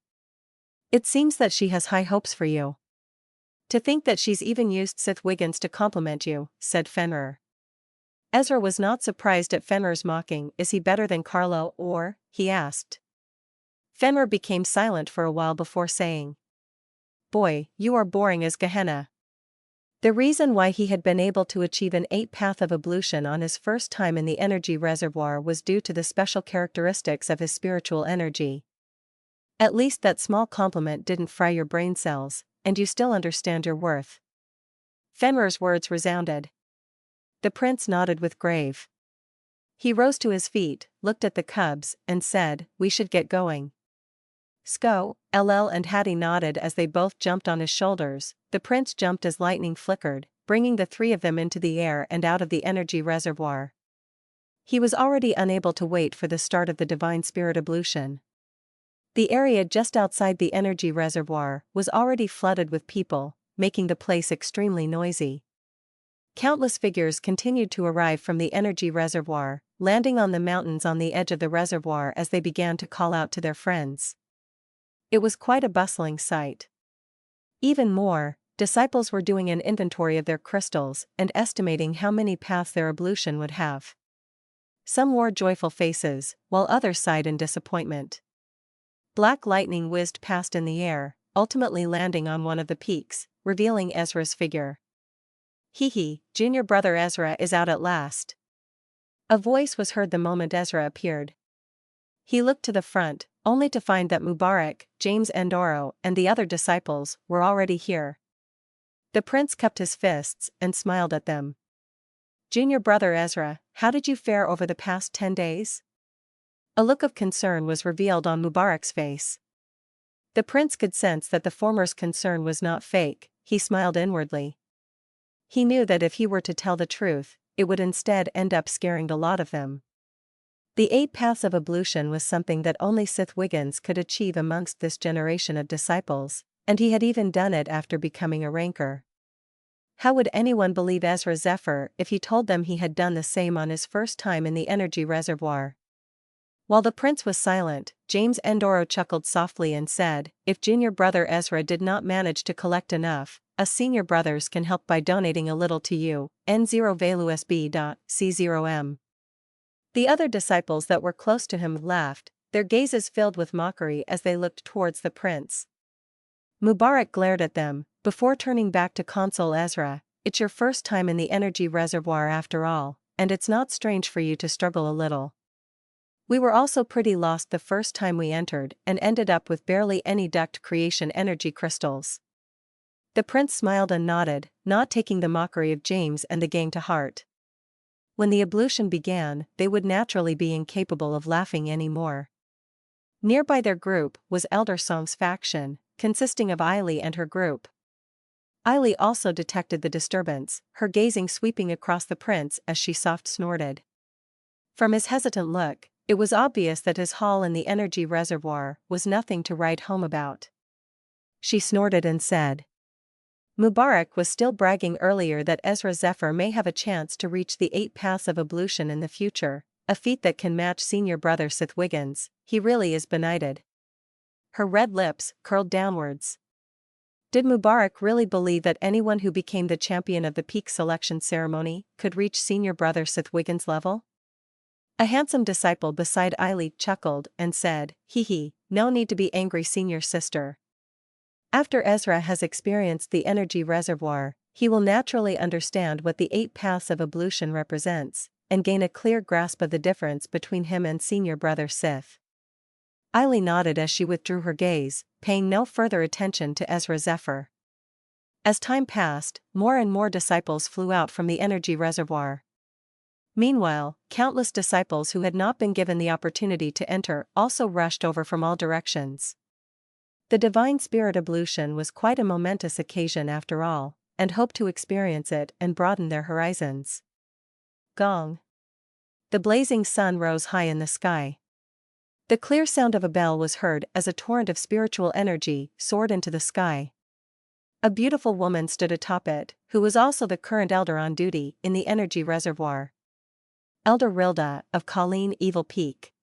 It seems that she has high hopes for you. To think that she's even used Sith Wiggins to compliment you, said Fenrir. Ezra was not surprised at Fenrir's mocking. Is he better than Carlo or, he asked. Fenrir became silent for a while before saying, Boy, you are boring as Gehenna. The reason why he had been able to achieve an 8 path of ablution on his first time in the energy reservoir was due to the special characteristics of his spiritual energy. At least that small compliment didn't fry your brain cells, and you still understand your worth. Fenrir's words resounded. The prince nodded with grave. He rose to his feet, looked at the cubs, and said, We should get going. Sko, LL and Hattie nodded as they both jumped on his shoulders. The prince jumped as lightning flickered, bringing the 3 of them into the air and out of the energy reservoir. He was already unable to wait for the start of the divine spirit ablution. The area just outside the energy reservoir was already flooded with people, making the place extremely noisy. Countless figures continued to arrive from the energy reservoir, landing on the mountains on the edge of the reservoir as they began to call out to their friends. It was quite a bustling sight. Even more, disciples were doing an inventory of their crystals and estimating how many paths their ablution would have. Some wore joyful faces, while others sighed in disappointment. Black lightning whizzed past in the air, ultimately landing on one of the peaks, revealing Ezra's figure. Hee, junior brother Ezra is out at last. A voice was heard the moment Ezra appeared. He looked to the front, only to find that Mubarak, James Endoro, and the other disciples were already here. The prince cupped his fists and smiled at them. Junior brother Ezra, how did you fare over the past 10 days? A look of concern was revealed on Mubarak's face. The prince could sense that the former's concern was not fake. He smiled inwardly. He knew that if he were to tell the truth, it would instead end up scaring the lot of them. The 8 paths of ablution was something that only Sith Wiggins could achieve amongst this generation of disciples, and he had even done it after becoming a ranker. How would anyone believe Ezra Zephyr if he told them he had done the same on his first time in the energy reservoir? While the prince was silent, James Endoro chuckled softly and said, If junior brother Ezra did not manage to collect enough, us senior brothers can help by donating a little to you, N0ValuSB.C0M. The other disciples that were close to him laughed, their gazes filled with mockery as they looked towards the prince. Mubarak glared at them, before turning back to console Ezra. It's your first time in the energy reservoir after all, and it's not strange for you to struggle a little. We were also pretty lost the first time we entered and ended up with barely any duct creation energy crystals. The prince smiled and nodded, not taking the mockery of James and the gang to heart. When the ablution began, they would naturally be incapable of laughing anymore. Nearby their group was Elder Song's faction, consisting of Eily and her group. Eily also detected the disturbance, her gazing sweeping across the prince as she soft snorted. From his hesitant look, it was obvious that his haul in the energy reservoir was nothing to write home about. She snorted and said, Mubarak was still bragging earlier that Ezra Zephyr may have a chance to reach the 8 paths of ablution in the future, a feat that can match senior brother Sith Wiggins, he really is benighted. Her red lips curled downwards. Did Mubarak really believe that anyone who became the champion of the peak selection ceremony could reach senior brother Sith Wiggins' level? A handsome disciple beside Eiley chuckled and said, "Hee, no need to be angry, senior sister. After Ezra has experienced the energy reservoir, he will naturally understand what the 8 paths of ablution represents, and gain a clear grasp of the difference between him and senior brother Sith." Eiley nodded as she withdrew her gaze, paying no further attention to Ezra Zephyr. As time passed, more and more disciples flew out from the energy reservoir. Meanwhile, countless disciples who had not been given the opportunity to enter also rushed over from all directions. The Divine Spirit ablution was quite a momentous occasion after all, and hoped to experience it and broaden their horizons. Gong. The blazing sun rose high in the sky. The clear sound of a bell was heard as a torrent of spiritual energy soared into the sky. A beautiful woman stood atop it, who was also the current elder on duty in the energy reservoir. Elder Rilda of Colleen Evil Peak.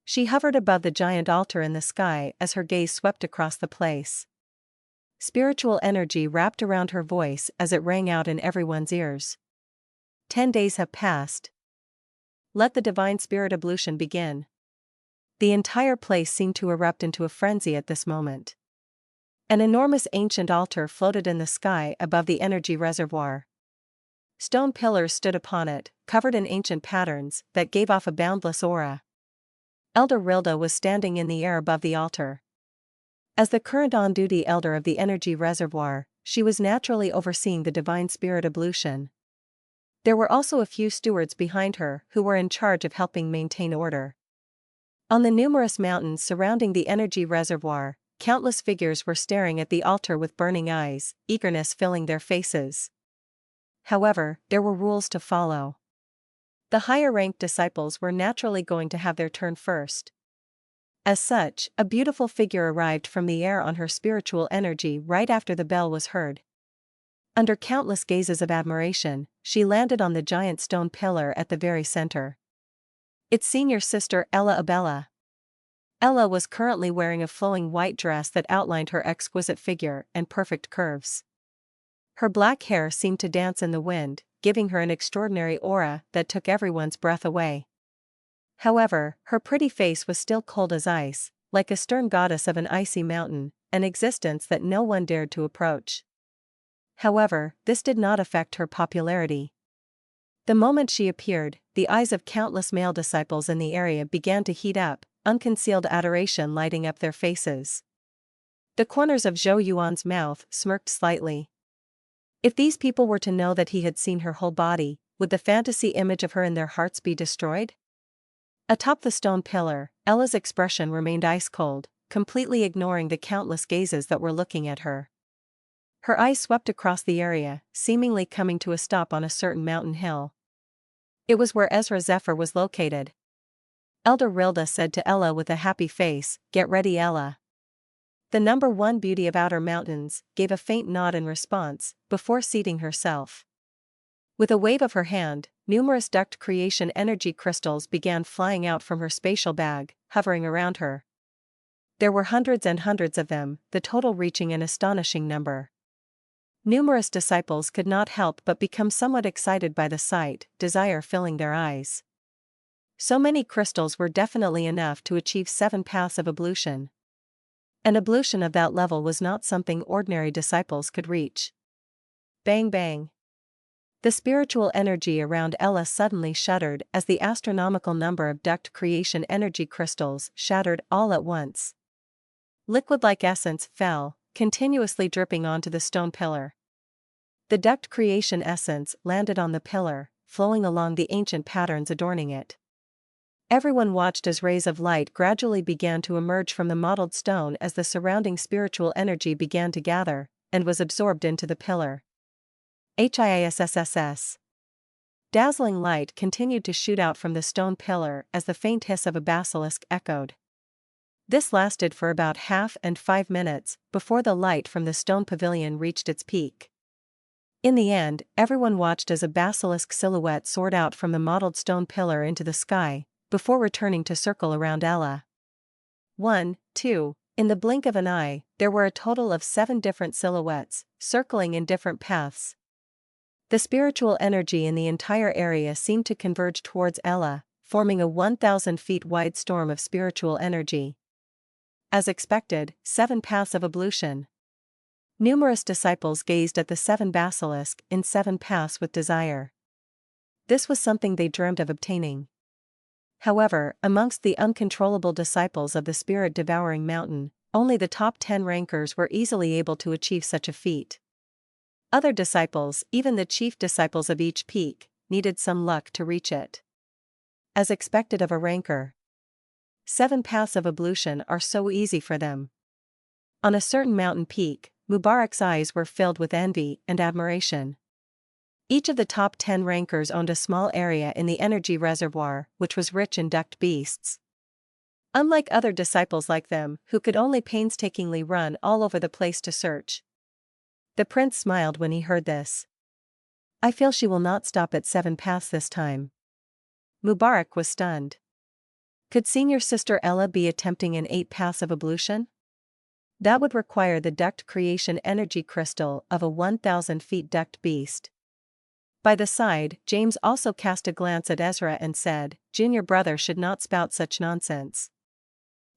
She hovered above the giant altar in the sky as her gaze swept across the place. Spiritual energy wrapped around her voice as it rang out in everyone's ears. 10 days have passed. Let the Divine Spirit ablution begin. The entire place seemed to erupt into a frenzy at this moment. An enormous ancient altar floated in the sky above the energy reservoir. Stone pillars stood upon it, covered in ancient patterns that gave off a boundless aura. Elder Rilda was standing in the air above the altar. As the current on-duty elder of the energy reservoir, she was naturally overseeing the Divine Spirit ablution. There were also a few stewards behind her who were in charge of helping maintain order. On the numerous mountains surrounding the energy reservoir, countless figures were staring at the altar with burning eyes, eagerness filling their faces. However, there were rules to follow. The higher-ranked disciples were naturally going to have their turn first. As such, a beautiful figure arrived from the air on her spiritual energy right after the bell was heard. Under countless gazes of admiration, she landed on the giant stone pillar at the very center. Its senior sister Ella Abella. Ella was currently wearing a flowing white dress that outlined her exquisite figure and perfect curves. Her black hair seemed to dance in the wind, giving her an extraordinary aura that took everyone's breath away. However, her pretty face was still cold as ice, like a stern goddess of an icy mountain, an existence that no one dared to approach. However, this did not affect her popularity. The moment she appeared, the eyes of countless male disciples in the area began to heat up, unconcealed adoration lighting up their faces. The corners of Zhou Yuan's mouth smirked slightly. If these people were to know that he had seen her whole body, would the fantasy image of her in their hearts be destroyed? Atop the stone pillar, Ella's expression remained ice-cold, completely ignoring the countless gazes that were looking at her. Her eyes swept across the area, seemingly coming to a stop on a certain mountain hill. It was where Ezra Zephyr was located. Elder Rilda said to Ella with a happy face, "Get ready, Ella." The #1 beauty of Outer Mountains gave a faint nod in response, before seating herself. With a wave of her hand, numerous duct creation energy crystals began flying out from her spatial bag, hovering around her. There were hundreds and hundreds of them, the total reaching an astonishing number. Numerous disciples could not help but become somewhat excited by the sight, desire filling their eyes. So many crystals were definitely enough to achieve 7 paths of ablution. An ablution of that level was not something ordinary disciples could reach. Bang bang. The spiritual energy around Ella suddenly shuddered as the astronomical number of duct creation energy crystals shattered all at once. Liquid-like essence fell, continuously dripping onto the stone pillar. The duct creation essence landed on the pillar, flowing along the ancient patterns adorning it. Everyone watched as rays of light gradually began to emerge from the mottled stone as the surrounding spiritual energy began to gather, and was absorbed into the pillar. HIISSSS. Dazzling light continued to shoot out from the stone pillar as the faint hiss of a basilisk echoed. This lasted for about half and 5 minutes, before the light from the stone pavilion reached its peak. In the end, everyone watched as a basilisk silhouette soared out from the mottled stone pillar into the sky, before returning to circle around Ella. 1, 2. In the blink of an eye, there were a total of 7 different silhouettes, circling in different paths. The spiritual energy in the entire area seemed to converge towards Ella, forming a 1,000 feet wide storm of spiritual energy. As expected, 7 paths of ablution. Numerous disciples gazed at the 7 basilisk in 7 paths with desire. This was something they dreamt of obtaining. However, amongst the uncontrollable disciples of the spirit-devouring mountain, only the top 10 rankers were easily able to achieve such a feat. Other disciples, even the chief disciples of each peak, needed some luck to reach it. As expected of a ranker, 7 paths of ablution are so easy for them. On a certain mountain peak, Mubarak's eyes were filled with envy and admiration. Each of the top 10 rankers owned a small area in the energy reservoir, which was rich in ducked beasts. Unlike other disciples like them, who could only painstakingly run all over the place to search. The prince smiled when he heard this. I feel she will not stop at 7 paths this time. Mubarak was stunned. Could senior sister Ella be attempting an 8 paths of ablution? That would require the duct creation energy crystal of a 1,000 feet ducked beast. By the side, James also cast a glance at Ezra and said, Junior brother should not spout such nonsense.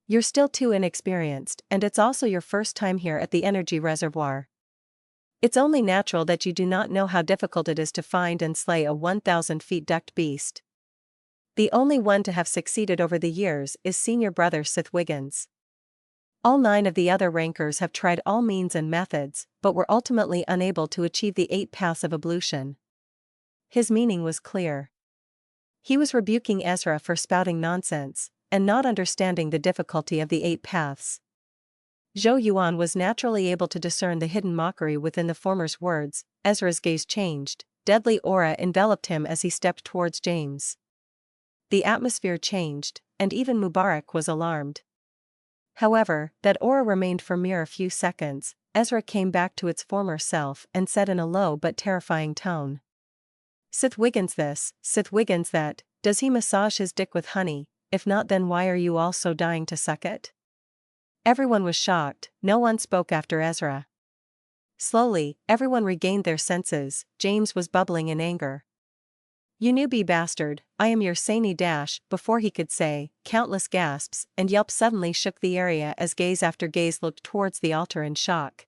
You're still too inexperienced, and it's also your first time here at the energy reservoir. It's only natural that you do not know how difficult it is to find and slay a 1,000 feet ducked beast. The only one to have succeeded over the years is senior brother Sith Wiggins. All 9 of the other rankers have tried all means and methods, but were ultimately unable to achieve the 8 paths of ablution. His meaning was clear. He was rebuking Ezra for spouting nonsense, and not understanding the difficulty of the 8 paths. Zhou Yuan was naturally able to discern the hidden mockery within the former's words. Ezra's gaze changed, deadly aura enveloped him as he stepped towards James. The atmosphere changed, and even Mubarak was alarmed. However, that aura remained for mere a few seconds. Ezra came back to its former self and said in a low but terrifying tone. Sith Wiggins this, Sith Wiggins that, does he massage his dick with honey? If not, then why are you all so dying to suck it? Everyone was shocked, no one spoke after Ezra. Slowly, everyone regained their senses. James was bubbling in anger. You newbie bastard, I am your Saini dash. Before he could say, countless gasps and yelps suddenly shook the area as gaze after gaze looked towards the altar in shock.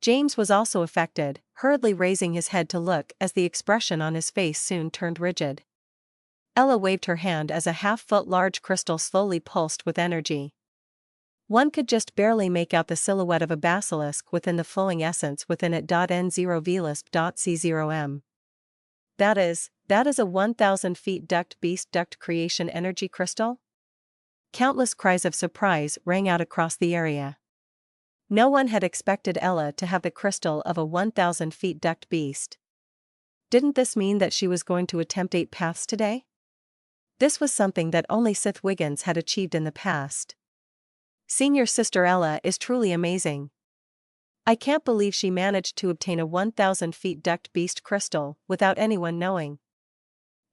James was also affected, hurriedly raising his head to look as the expression on his face soon turned rigid. Ella waved her hand as a half-foot large crystal slowly pulsed with energy. One could just barely make out the silhouette of a basilisk within the flowing essence within it. N0vlisp.c0m. That is a 1,000 feet ducked beast duct creation energy crystal? Countless cries of surprise rang out across the area. No one had expected Ella to have the crystal of a 1,000 feet ducked beast. Didn't this mean that she was going to attempt 8 paths today? This was something that only Sith Wiggins had achieved in the past. Senior sister Ella is truly amazing. I can't believe she managed to obtain a 1,000 feet ducked beast crystal without anyone knowing.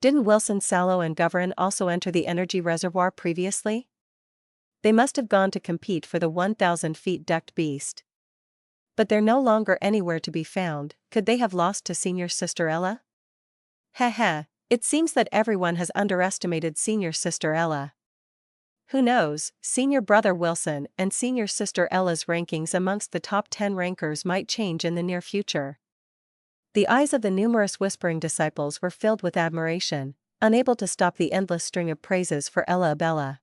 Didn't Wilson, Sallow and Govern also enter the energy reservoir previously? They must have gone to compete for the 1,000 feet ducked beast. But they're no longer anywhere to be found. Could they have lost to senior sister Ella? Heh, it seems that everyone has underestimated senior sister Ella. Who knows, senior brother Wilson and senior sister Ella's rankings amongst the top 10 rankers might change in the near future. The eyes of the numerous whispering disciples were filled with admiration, unable to stop the endless string of praises for Ella Abella.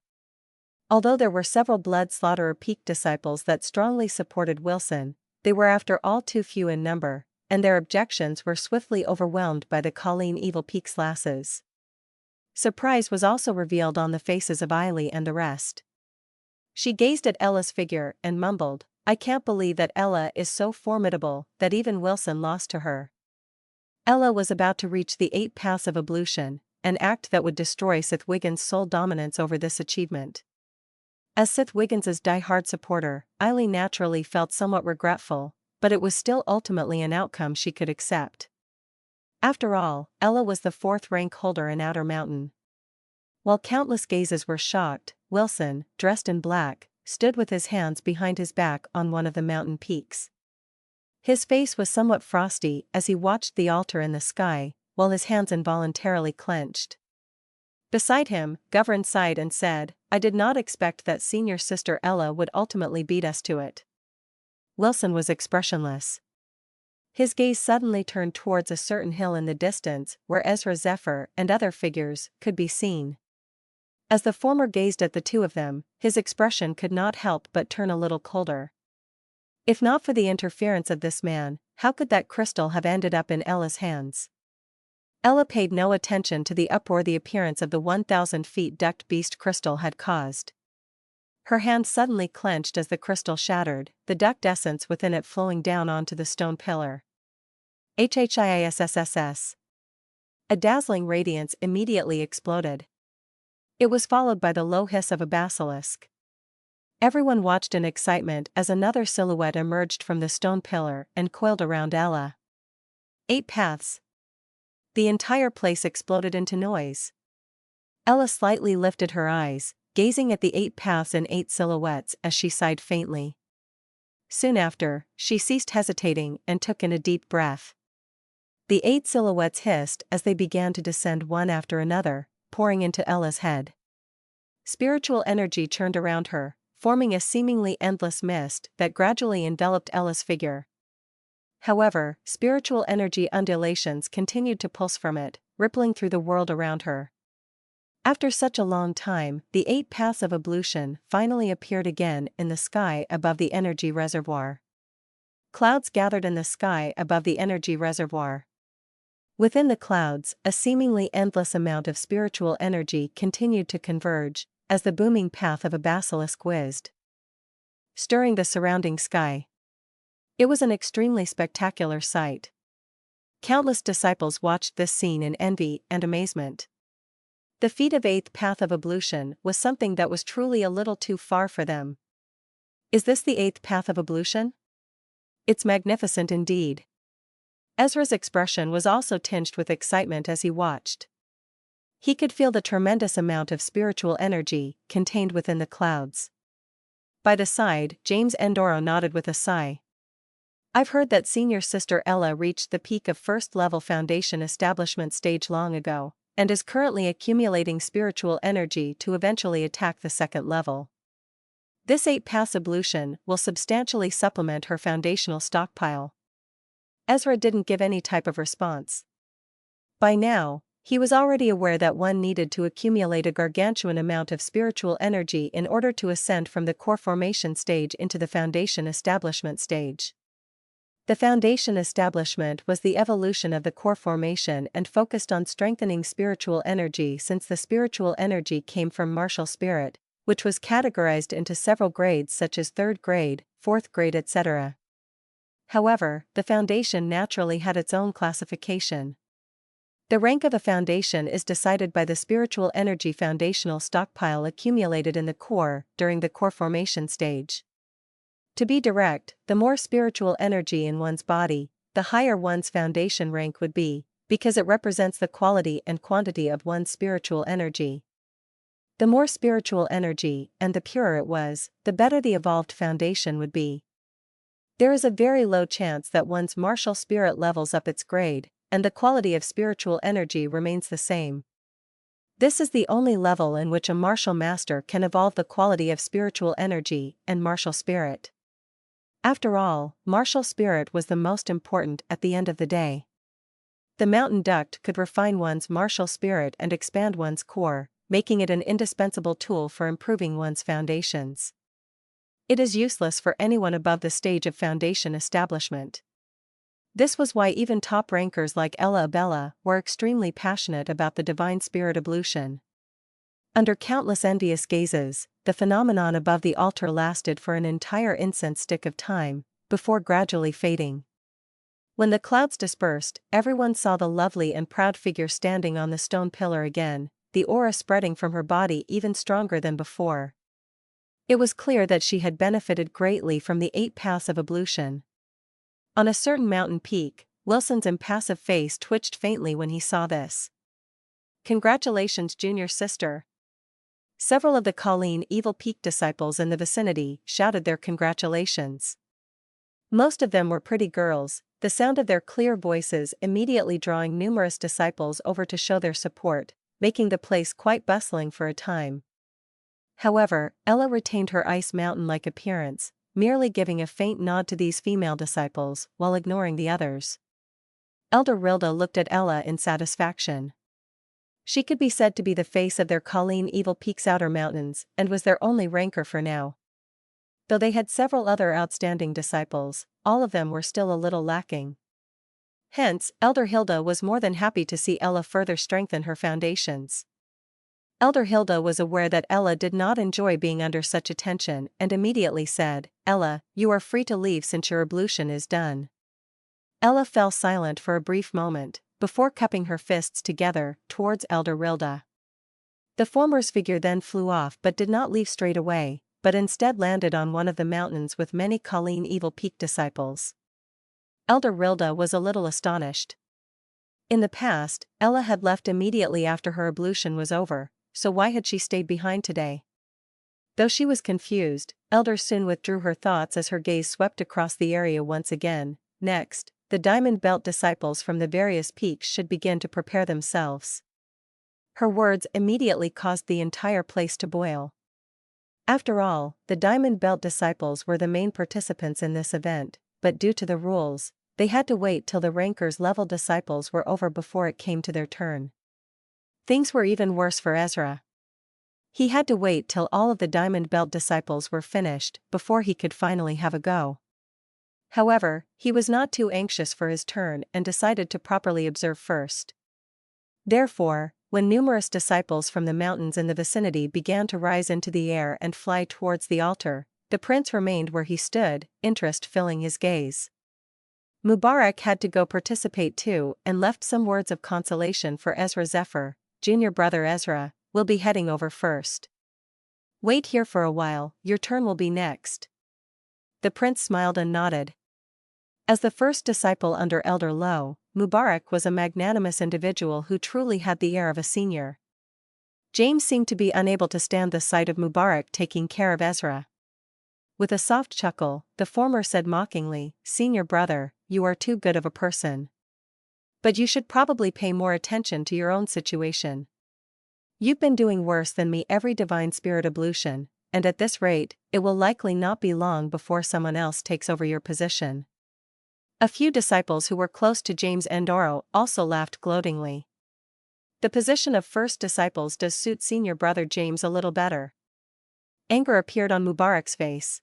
Although there were several Blood Slaughterer Peak disciples that strongly supported Wilson, they were after all too few in number, and their objections were swiftly overwhelmed by the Colleen Evil Peak's lasses. Surprise was also revealed on the faces of Eiley and the rest. She gazed at Ella's figure and mumbled, I can't believe that Ella is so formidable that even Wilson lost to her. Ella was about to reach the 8 paths of ablution, an act that would destroy Sith Wiggins' sole dominance over this achievement. As Sith Wiggins's die-hard supporter, Eiley naturally felt somewhat regretful, but it was still ultimately an outcome she could accept. After all, Ella was the 4th rank holder in Outer Mountain. While countless gazes were shocked, Wilson, dressed in black, stood with his hands behind his back on one of the mountain peaks. His face was somewhat frosty as he watched the altar in the sky, while his hands involuntarily clenched. Beside him, Govern sighed and said, "I did not expect that senior sister Ella would ultimately beat us to it." Wilson was expressionless. His gaze suddenly turned towards a certain hill in the distance where Ezra Zephyr and other figures could be seen. As the former gazed at the two of them, his expression could not help but turn a little colder. If not for the interference of this man, how could that crystal have ended up in Ella's hands? Ella paid no attention to the uproar the appearance of the 1,000 feet ducked beast crystal had caused. Her hand suddenly clenched as the crystal shattered, the ducked essence within it flowing down onto the stone pillar. HHISSSS. A dazzling radiance immediately exploded. It was followed by the low hiss of a basilisk. Everyone watched in excitement as another silhouette emerged from the stone pillar and coiled around Ella. 8 paths. The entire place exploded into noise. Ella slightly lifted her eyes, gazing at the 8 paths and 8 silhouettes as she sighed faintly. Soon after, she ceased hesitating and took in a deep breath. The 8 silhouettes hissed as they began to descend one after another, pouring into Ella's head. Spiritual energy churned around her, forming a seemingly endless mist that gradually enveloped Ella's figure. However, spiritual energy undulations continued to pulse from it, rippling through the world around her. After such a long time, the 8 paths of ablution finally appeared again in the sky above the energy reservoir. Clouds gathered in the sky above the energy reservoir. Within the clouds, a seemingly endless amount of spiritual energy continued to converge, as the booming path of a basilisk whizzed, stirring the surrounding sky. It was an extremely spectacular sight. Countless disciples watched this scene in envy and amazement. The feat of 8th path of ablution was something that was truly a little too far for them. Is this the 8th path of ablution? It's magnificent indeed. Ezra's expression was also tinged with excitement as he watched. He could feel the tremendous amount of spiritual energy contained within the clouds. By the side, James Endoro nodded with a sigh. I've heard that senior sister Ella reached the peak of first-level foundation establishment stage long ago, and is currently accumulating spiritual energy to eventually attack the 2nd level. This 8 paths ablution will substantially supplement her foundational stockpile. Ezra didn't give any type of response. By now, he was already aware that one needed to accumulate a gargantuan amount of spiritual energy in order to ascend from the core formation stage into the foundation establishment stage. The foundation establishment was the evolution of the core formation and focused on strengthening spiritual energy, since the spiritual energy came from martial spirit, which was categorized into several grades such as 3rd grade, 4th grade, etc. However, the foundation naturally had its own classification. The rank of a foundation is decided by the spiritual energy foundational stockpile accumulated in the core during the core formation stage. To be direct, the more spiritual energy in one's body, the higher one's foundation rank would be, because it represents the quality and quantity of one's spiritual energy. The more spiritual energy, and the purer it was, the better the evolved foundation would be. There is a very low chance that one's martial spirit levels up its grade, and the quality of spiritual energy remains the same. This is the only level in which a martial master can evolve the quality of spiritual energy and martial spirit. After all, martial spirit was the most important at the end of the day. The mountain duct could refine one's martial spirit and expand one's core, making it an indispensable tool for improving one's foundations. It is useless for anyone above the stage of foundation establishment. This was why even top rankers like Ella Abella were extremely passionate about the divine spirit ablution. Under countless envious gazes, the phenomenon above the altar lasted for an entire incense stick of time, before gradually fading. When the clouds dispersed, everyone saw the lovely and proud figure standing on the stone pillar again, the aura spreading from her body even stronger than before. It was clear that she had benefited greatly from the 8 paths of ablution. On a certain mountain peak, Wilson's impassive face twitched faintly when he saw this. "Congratulations, junior sister." Several of the Colleen Evil Peak disciples in the vicinity shouted their congratulations. Most of them were pretty girls, the sound of their clear voices immediately drawing numerous disciples over to show their support, making the place quite bustling for a time. However, Ella retained her ice mountain-like appearance, merely giving a faint nod to these female disciples while ignoring the others. Elder Rilda looked at Ella in satisfaction. She could be said to be the face of their Colleen Evil Peak's outer mountains and was their only ranker for now. Though they had several other outstanding disciples, all of them were still a little lacking. Hence, Elder Hilda was more than happy to see Ella further strengthen her foundations. Elder Hilda was aware that Ella did not enjoy being under such attention and immediately said, "Ella, you are free to leave since your ablution is done." Ella fell silent for a brief moment, before cupping her fists together towards Elder Rilda. The former's figure then flew off but did not leave straight away, but instead landed on one of the mountains with many Colleen Evil Peak disciples. Elder Rilda was a little astonished. In the past, Ella had left immediately after her ablution was over, so why had she stayed behind today? Though she was confused, Elder soon withdrew her thoughts as her gaze swept across the area once again. Next, the Diamond Belt disciples from the various peaks should begin to prepare themselves. Her words immediately caused the entire place to boil. After all, the Diamond Belt disciples were the main participants in this event, but due to the rules, they had to wait till the rankers level disciples were over before it came to their turn. Things were even worse for Ezra. He had to wait till all of the Diamond Belt disciples were finished before he could finally have a go. However, he was not too anxious for his turn and decided to properly observe first. Therefore, when numerous disciples from the mountains in the vicinity began to rise into the air and fly towards the altar, the prince remained where he stood, interest filling his gaze. Mubarak had to go participate too and left some words of consolation for Ezra Zephyr. "Junior brother Ezra, we'll be heading over first. Wait here for a while, your turn will be next." The prince smiled and nodded. As the first disciple under Elder Lowe, Mubarak was a magnanimous individual who truly had the air of a senior. James seemed to be unable to stand the sight of Mubarak taking care of Ezra. With a soft chuckle, the former said mockingly, "Senior brother, you are too good of a person. But you should probably pay more attention to your own situation. You've been doing worse than me every divine spirit ablution, and at this rate, it will likely not be long before someone else takes over your position." A few disciples who were close to James Endoro also laughed gloatingly. The position of first disciples does suit senior brother James a little better. Anger appeared on Mubarak's face.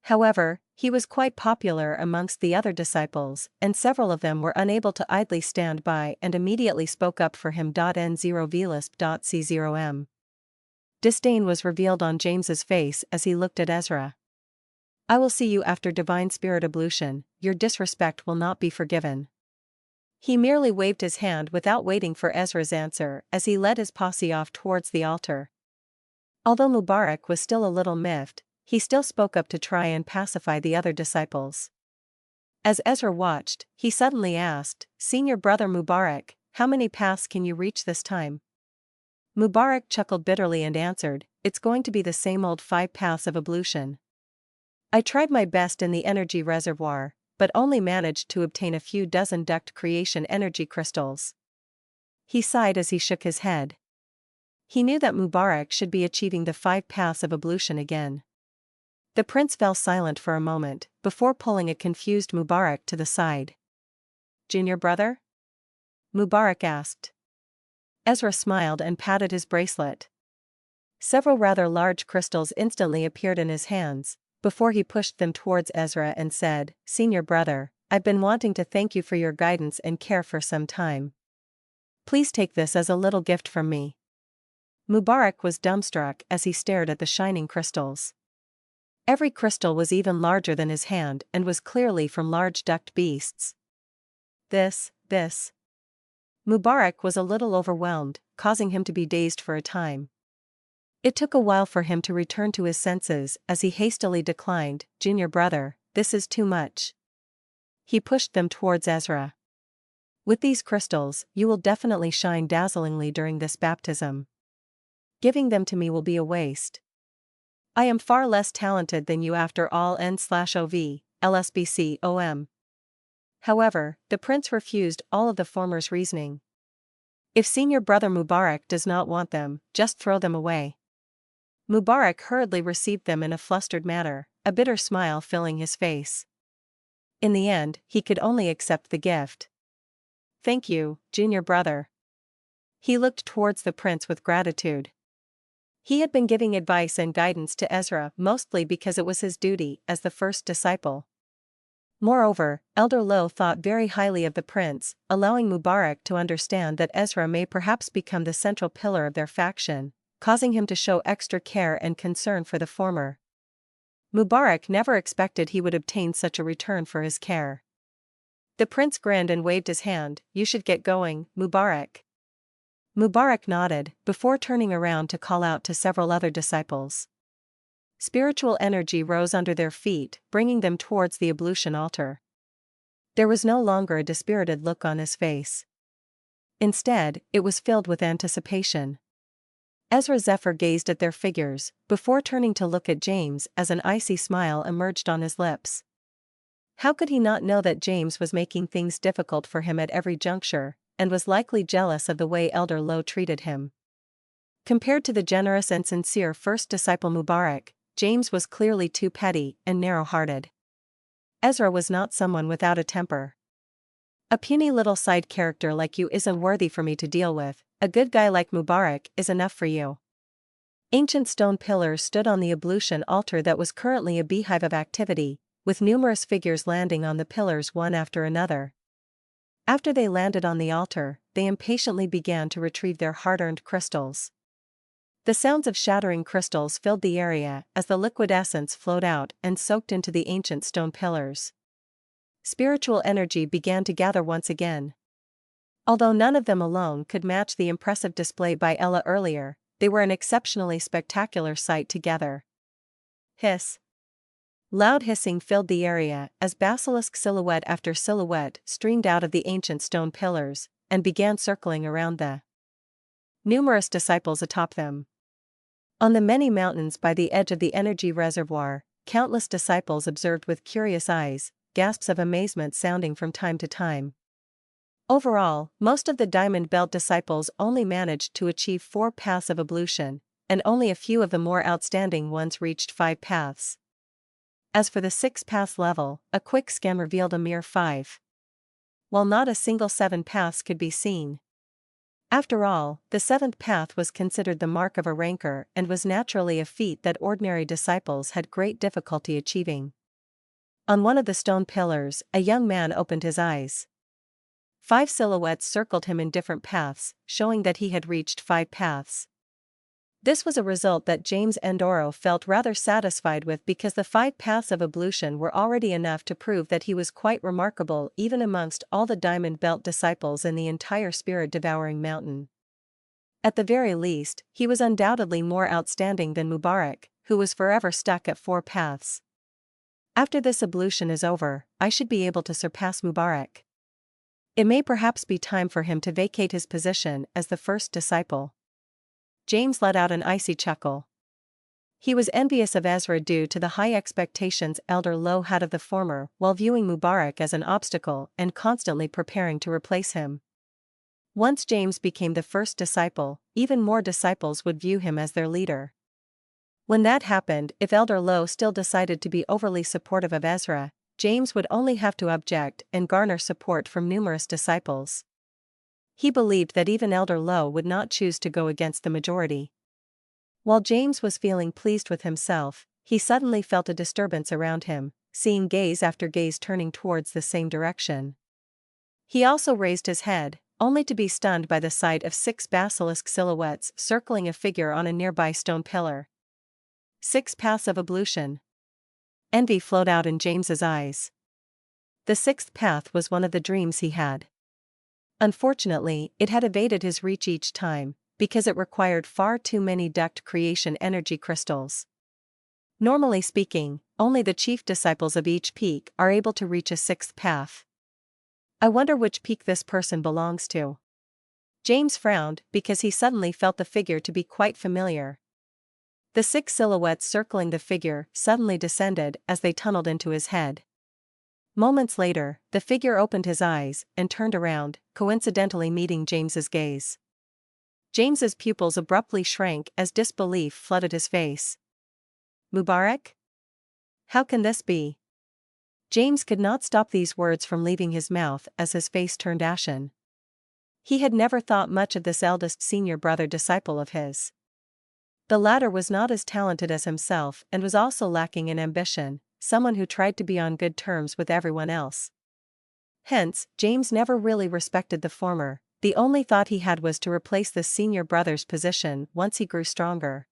However, he was quite popular amongst the other disciples, and several of them were unable to idly stand by and immediately spoke up for him. N0vlisp.c0m. Disdain was revealed on James's face as he looked at Ezra. "I will see you after divine spirit ablution, your disrespect will not be forgiven." He merely waved his hand without waiting for Ezra's answer as he led his posse off towards the altar. Although Mubarak was still a little miffed, he still spoke up to try and pacify the other disciples. As Ezra watched, he suddenly asked, "Senior brother Mubarak, how many paths can you reach this time?" Mubarak chuckled bitterly and answered, "It's going to be the same old 5 paths of ablution. I tried my best in the energy reservoir, but only managed to obtain a few dozen duct creation energy crystals." He sighed as he shook his head. He knew that Mubarak should be achieving the 5 paths of ablution again. The prince fell silent for a moment, before pulling a confused Mubarak to the side. "Junior brother?" Mubarak asked. Ezra smiled and patted his bracelet. Several rather large crystals instantly appeared in his hands, before he pushed them towards Ezra and said, "Senior brother, I've been wanting to thank you for your guidance and care for some time. Please take this as a little gift from me." Mubarak was dumbstruck as he stared at the shining crystals. Every crystal was even larger than his hand and was clearly from large ducked beasts. This. Mubarak was a little overwhelmed, causing him to be dazed for a time. It took a while for him to return to his senses as he hastily declined, "Junior brother, this is too much. He pushed them towards Ezra. "With these crystals, you will definitely shine dazzlingly during this baptism. Giving them to me will be a waste. I am far less talented than you after all n/ov, lsbc-om." However, the prince refused all of the former's reasoning. "If senior brother Mubarak does not want them, just throw them away." Mubarak hurriedly received them in a flustered manner, a bitter smile filling his face. In the end, he could only accept the gift. "Thank you, junior brother." He looked towards the prince with gratitude. He had been giving advice and guidance to Ezra mostly because it was his duty as the first disciple. Moreover, Elder Lo thought very highly of the prince, allowing Mubarak to understand that Ezra may perhaps become the central pillar of their faction, causing him to show extra care and concern for the former. Mubarak never expected he would obtain such a return for his care. The prince grinned and waved his hand. "You should get going, Mubarak." Mubarak nodded, before turning around to call out to several other disciples. Spiritual energy rose under their feet, bringing them towards the ablution altar. There was no longer a dispirited look on his face. Instead, it was filled with anticipation. Ezra Zephyr gazed at their figures, before turning to look at James as an icy smile emerged on his lips. How could he not know that James was making things difficult for him at every juncture, and was likely jealous of the way Elder Lo treated him? Compared to the generous and sincere first disciple Mubarak, James was clearly too petty and narrow-hearted. Ezra was not someone without a temper. "A puny little side character like you isn't worthy for me to deal with. A good guy like Mubarak is enough for you." Ancient stone pillars stood on the ablution altar that was currently a beehive of activity, with numerous figures landing on the pillars one after another. After they landed on the altar, they impatiently began to retrieve their hard-earned crystals. The sounds of shattering crystals filled the area as the liquid essence flowed out and soaked into the ancient stone pillars. Spiritual energy began to gather once again. Although none of them alone could match the impressive display by Ella earlier, they were an exceptionally spectacular sight together. Hiss. Loud hissing filled the area as basilisk silhouette after silhouette streamed out of the ancient stone pillars and began circling around the numerous disciples atop them. On the many mountains by the edge of the energy reservoir, countless disciples observed with curious eyes, gasps of amazement sounding from time to time. Overall, most of the Diamond Belt disciples only managed to achieve 4 paths of ablution, and only a few of the more outstanding ones reached 5 paths. As for the 6 paths level, a quick scan revealed a mere 5. While not a single 7 paths could be seen. After all, the 7th path was considered the mark of a ranker and was naturally a feat that ordinary disciples had great difficulty achieving. On one of the stone pillars, a young man opened his eyes. 5 silhouettes circled him in different paths, showing that he had reached 5 paths. This was a result that James Endoro felt rather satisfied with because the 5 paths of ablution were already enough to prove that he was quite remarkable even amongst all the Diamond Belt disciples in the entire spirit-devouring mountain. At the very least, he was undoubtedly more outstanding than Mubarak, who was forever stuck at 4 paths. After this ablution is over, I should be able to surpass Mubarak. It may perhaps be time for him to vacate his position as the first disciple. James let out an icy chuckle. He was envious of Ezra due to the high expectations Elder Lo had of the former while viewing Mubarak as an obstacle and constantly preparing to replace him. Once James became the first disciple, even more disciples would view him as their leader. When that happened, if Elder Lo still decided to be overly supportive of Ezra, James would only have to object and garner support from numerous disciples. He believed that even Elder Lo would not choose to go against the majority. While James was feeling pleased with himself, he suddenly felt a disturbance around him, seeing gaze after gaze turning towards the same direction. He also raised his head, only to be stunned by the sight of 6 basilisk silhouettes circling a figure on a nearby stone pillar. 6 paths of ablution. Envy flowed out in James's eyes. The 6th path was one of the dreams he had. Unfortunately, it had evaded his reach each time, because it required far too many duct creation energy crystals. Normally speaking, only the chief disciples of each peak are able to reach a sixth path. I wonder which peak this person belongs to. James frowned because he suddenly felt the figure to be quite familiar. The 6 silhouettes circling the figure suddenly descended as they tunneled into his head. Moments later, the figure opened his eyes and turned around, coincidentally meeting James's gaze. James's pupils abruptly shrank as disbelief flooded his face. Mubarak? How can this be? James could not stop these words from leaving his mouth as his face turned ashen. He had never thought much of this eldest senior brother disciple of his. The latter was not as talented as himself and was also lacking in ambition, someone who tried to be on good terms with everyone else. Hence, James never really respected the former. The only thought he had was to replace this senior brother's position once he grew stronger.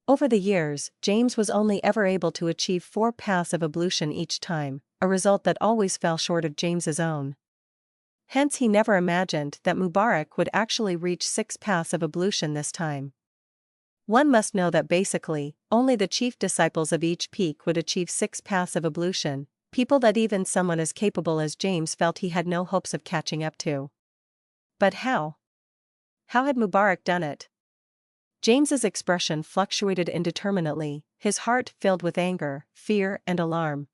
Over the years, James was only ever able to achieve 4 paths of ablution each time, a result that always fell short of James's own. Hence he never imagined that Mubarak would actually reach 6 paths of ablution this time. One must know that basically, only the chief disciples of each peak would achieve 6 paths of ablution, people that even someone as capable as James felt he had no hopes of catching up to. But how? How had Mubarak done it? James's expression fluctuated indeterminately, his heart filled with anger, fear, and alarm.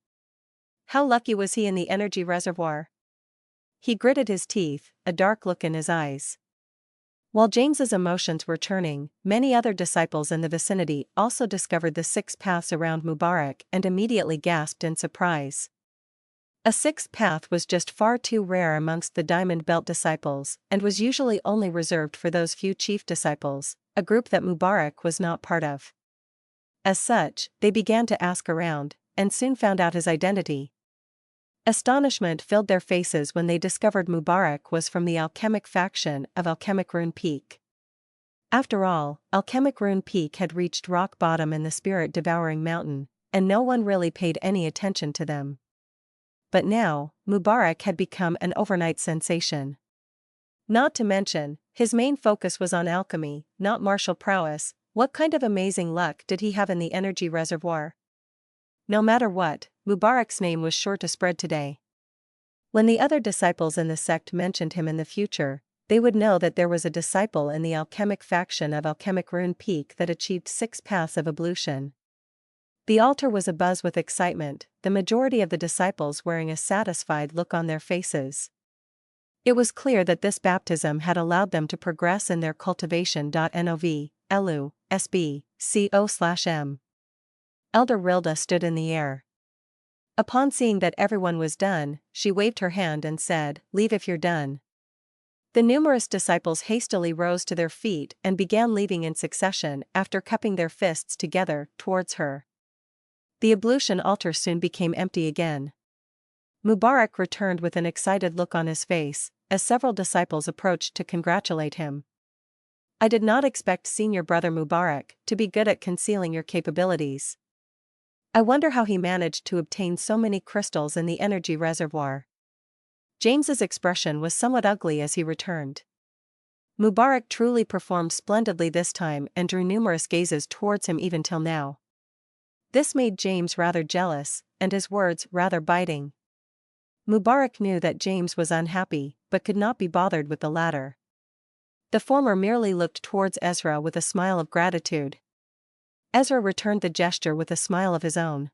How lucky was he in the energy reservoir? He gritted his teeth, a dark look in his eyes. While James's emotions were churning, many other disciples in the vicinity also discovered the 6 paths around Mubarak and immediately gasped in surprise. A 6th path was just far too rare amongst the Diamond Belt disciples and was usually only reserved for those few chief disciples, a group that Mubarak was not part of. As such, they began to ask around, and soon found out his identity. Astonishment filled their faces when they discovered Mubarak was from the alchemic faction of Alchemic Rune Peak. After all, Alchemic Rune Peak had reached rock bottom in the spirit-devouring mountain, and no one really paid any attention to them. But now, Mubarak had become an overnight sensation. Not to mention, his main focus was on alchemy, not martial prowess. What kind of amazing luck did he have in the energy reservoir? No matter what, Mubarak's name was sure to spread today. When the other disciples in the sect mentioned him in the future, they would know that there was a disciple in the alchemic faction of Alchemic Rune Peak that achieved 6 paths of ablution. The altar was abuzz with excitement, the majority of the disciples wearing a satisfied look on their faces. It was clear that this baptism had allowed them to progress in their cultivation. Nov. Elu, SB, CO/M. Elder Rilda stood in the air. Upon seeing that everyone was done, she waved her hand and said, "Leave if you're done." The numerous disciples hastily rose to their feet and began leaving in succession after cupping their fists together towards her. The ablution altar soon became empty again. Mubarak returned with an excited look on his face, as several disciples approached to congratulate him. "I did not expect Senior Brother Mubarak to be good at concealing your capabilities. I wonder how he managed to obtain so many crystals in the energy reservoir." James's expression was somewhat ugly as he returned. Mubarak truly performed splendidly this time and drew numerous gazes towards him even till now. This made James rather jealous, and his words rather biting. Mubarak knew that James was unhappy, but could not be bothered with the latter. The former merely looked towards Ezra with a smile of gratitude. Ezra returned the gesture with a smile of his own.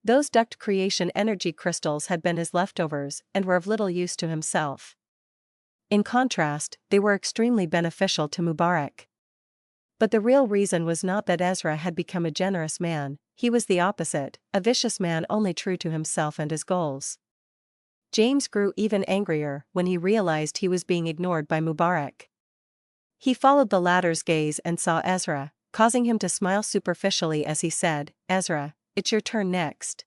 Those duct creation energy crystals had been his leftovers and were of little use to himself. In contrast, they were extremely beneficial to Mubarak. But the real reason was not that Ezra had become a generous man, he was the opposite, a vicious man only true to himself and his goals. James grew even angrier when he realized he was being ignored by Mubarak. He followed the latter's gaze and saw Ezra, causing him to smile superficially as he said, "Ezra, it's your turn next."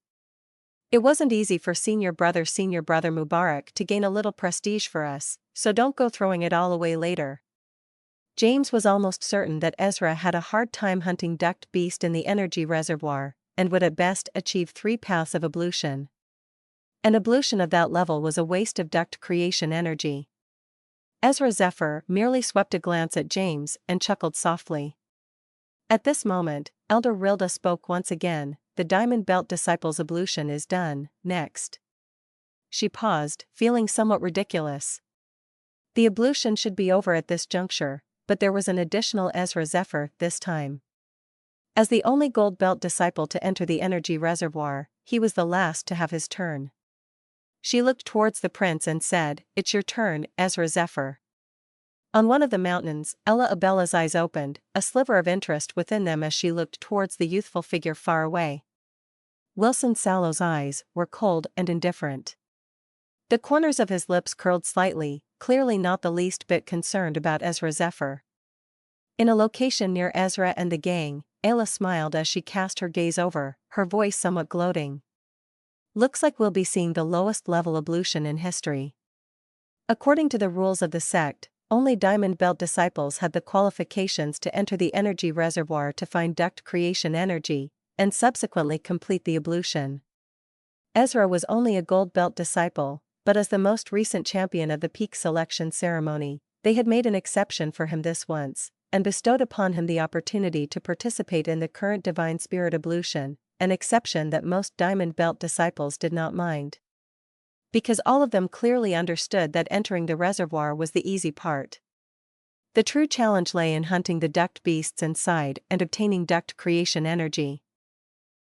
It wasn't easy for Senior Brother Mubarak to gain a little prestige for us, so don't go throwing it all away later. James was almost certain that Ezra had a hard time hunting duct beast in the energy reservoir, and would at best achieve 3 paths of ablution. An ablution of that level was a waste of duct creation energy. Ezra Zephyr merely swept a glance at James and chuckled softly. At this moment, Elder Rilda spoke once again, the Diamond Belt Disciple's ablution is done, next. She paused, feeling somewhat ridiculous. The ablution should be over at this juncture, but there was an additional Ezra Zephyr this time. As the only Gold Belt disciple to enter the energy reservoir, he was the last to have his turn. She looked towards the prince and said, "It's your turn, Ezra Zephyr." On one of the mountains, Ella Abella's eyes opened, a sliver of interest within them as she looked towards the youthful figure far away. Wilson Sallow's eyes were cold and indifferent. The corners of his lips curled slightly, clearly not the least bit concerned about Ezra Zephyr. In a location near Ezra and the gang, Ayla smiled as she cast her gaze over, her voice somewhat gloating. "Looks like we'll be seeing the lowest level ablution in history." According to the rules of the sect, only Diamond Belt disciples had the qualifications to enter the energy reservoir to find duct creation energy, and subsequently complete the ablution. Ezra was only a Gold Belt disciple, but as the most recent champion of the peak selection ceremony, they had made an exception for him this once, and bestowed upon him the opportunity to participate in the current Divine Spirit ablution, an exception that most Diamond Belt disciples did not mind. Because all of them clearly understood that entering the reservoir was the easy part. The true challenge lay in hunting the duct beasts inside and obtaining duct creation energy.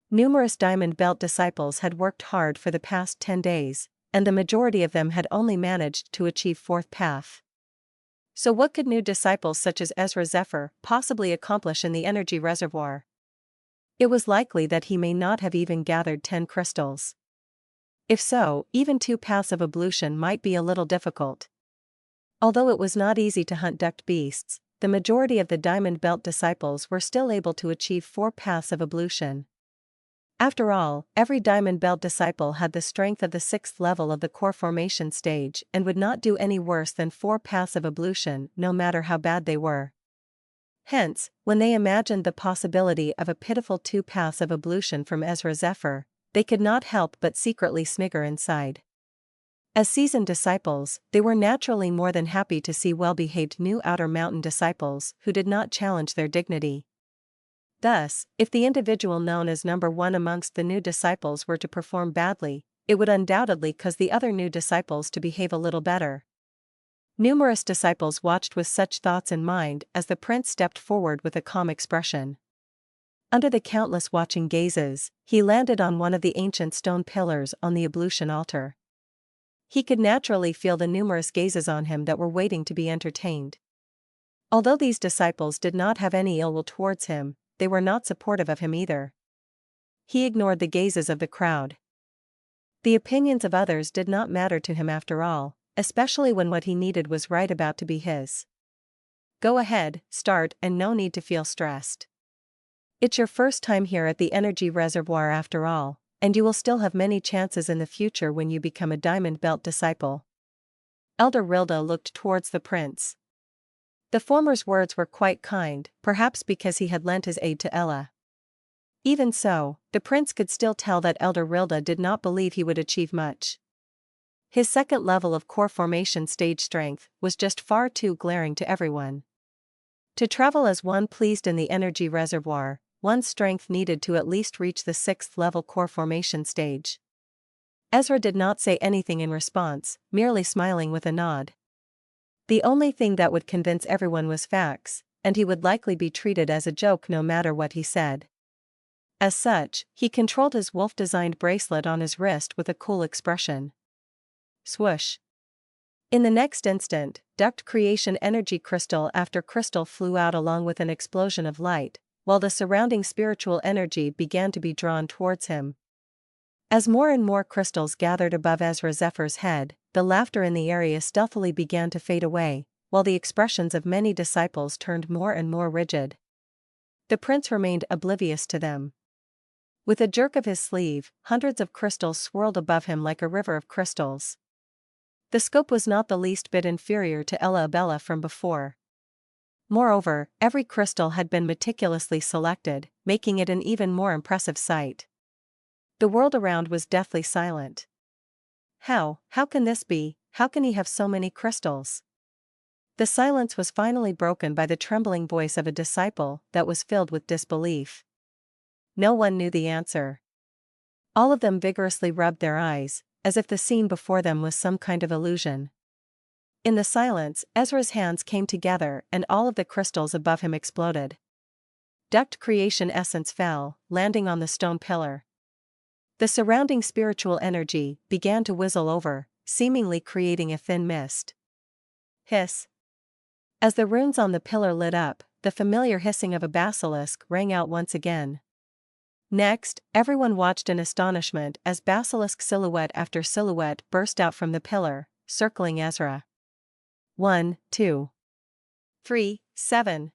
Numerous Diamond Belt disciples had worked hard for the past 10 days, and the majority of them had only managed to achieve fourth path. So what could new disciples such as Ezra Zephyr possibly accomplish in the energy reservoir? It was likely that he may not have even gathered 10 crystals. If so, even 2 paths of ablution might be a little difficult. Although it was not easy to hunt duct beasts, the majority of the Diamond Belt disciples were still able to achieve 4 paths of ablution. After all, every Diamond Belt disciple had the strength of the 6th level of the core formation stage and would not do any worse than 4 paths of ablution no matter how bad they were. Hence, when they imagined the possibility of a pitiful 2 paths of ablution from Ezra Zephyr, they could not help but secretly snigger inside. As seasoned disciples, they were naturally more than happy to see well-behaved new Outer Mountain disciples who did not challenge their dignity. Thus, if the individual known as number 1 amongst the new disciples were to perform badly, it would undoubtedly cause the other new disciples to behave a little better. Numerous disciples watched with such thoughts in mind as the prince stepped forward with a calm expression. Under the countless watching gazes, he landed on one of the ancient stone pillars on the ablution altar. He could naturally feel the numerous gazes on him that were waiting to be entertained. Although these disciples did not have any ill will towards him, they were not supportive of him either. He ignored the gazes of the crowd. The opinions of others did not matter to him after all, especially when what he needed was right about to be his. Go ahead, start, and no need to feel stressed. It's your first time here at the energy reservoir after all, and you will still have many chances in the future when you become a Diamond Belt disciple. Elder Rilda looked towards the prince. The former's words were quite kind, perhaps because he had lent his aid to Ella. Even so, the prince could still tell that Elder Rilda did not believe he would achieve much. His 2nd level of core formation stage strength was just far too glaring to everyone. To travel as one pleased in the energy reservoir, one's strength needed to at least reach the 6th level core formation stage. Ezra did not say anything in response, merely smiling with a nod. The only thing that would convince everyone was facts, and he would likely be treated as a joke no matter what he said. As such, he controlled his wolf-designed bracelet on his wrist with a cool expression. Swoosh. In the next instant, duct creation energy crystal after crystal flew out along with an explosion of light, while the surrounding spiritual energy began to be drawn towards him. As more and more crystals gathered above Ezra Zephyr's head, the laughter in the area stealthily began to fade away, while the expressions of many disciples turned more and more rigid. The prince remained oblivious to them. With a jerk of his sleeve, hundreds of crystals swirled above him like a river of crystals. The scope was not the least bit inferior to Ella Abella from before. Moreover, every crystal had been meticulously selected, making it an even more impressive sight. The world around was deathly silent. How can this be? How can he have so many crystals? The silence was finally broken by the trembling voice of a disciple that was filled with disbelief. no one knew the answer. All of them vigorously rubbed their eyes, as if the scene before them was some kind of illusion. In the silence, Ezra's hands came together and all of the crystals above him exploded. Duct creation essence fell, landing on the stone pillar. The surrounding spiritual energy began to whizzle over, seemingly creating a thin mist. Hiss. As the runes on the pillar lit up, the familiar hissing of a basilisk rang out once again. Next, everyone watched in astonishment as basilisk silhouette after silhouette burst out from the pillar, circling Ezra. 1, 2, 3, 7.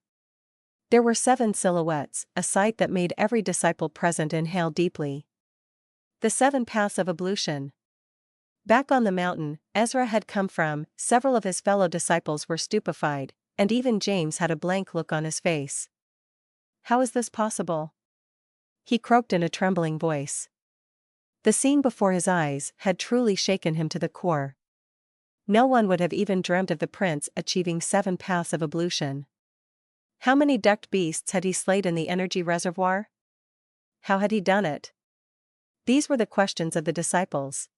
There were 7 silhouettes, a sight that made every disciple present inhale deeply. The 7 paths of ablution. Back on the mountain Ezra had come from, several of his fellow disciples were stupefied, and even James had a blank look on his face. How is this possible? He croaked in a trembling voice. The scene before his eyes had truly shaken him to the core. No one would have even dreamt of the prince achieving 7 paths of ablution. How many ducked beasts had he slayed in the energy reservoir? How had he done it? These were the questions of the disciples.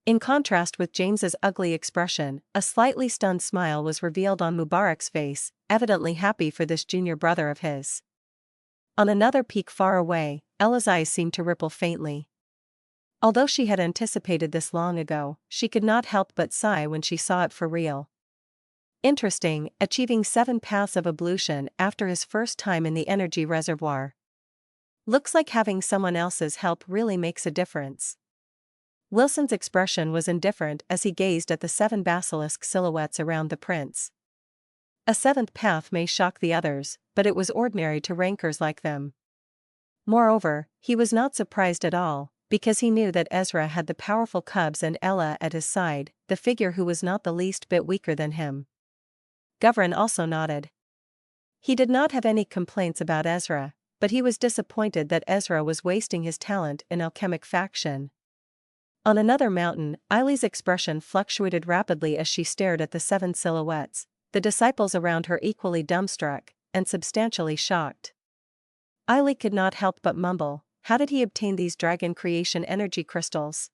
In contrast with James's ugly expression, a slightly stunned smile was revealed on Mubarak's face, evidently happy for this junior brother of his. On another peak far away, Ella's eyes seemed to ripple faintly. Although she had anticipated this long ago, she could not help but sigh when she saw it for real. Interesting, achieving 7 paths of ablution after his first time in the energy reservoir. Looks like having someone else's help really makes a difference. Wilson's expression was indifferent as he gazed at the 7 basilisk silhouettes around the prince. A 7th path may shock the others, but it was ordinary to rankers like them. Moreover, he was not surprised at all, because he knew that Ezra had the powerful cubs and Ella at his side, the figure who was not the least bit weaker than him. Gavrin also nodded. He did not have any complaints about Ezra, but he was disappointed that Ezra was wasting his talent in alchemic faction. On another mountain, Eileen's expression fluctuated rapidly as she stared at the 7 silhouettes, the disciples around her equally dumbstruck and substantially shocked. Eileen could not help but mumble, how did he obtain these dragon creation energy crystals?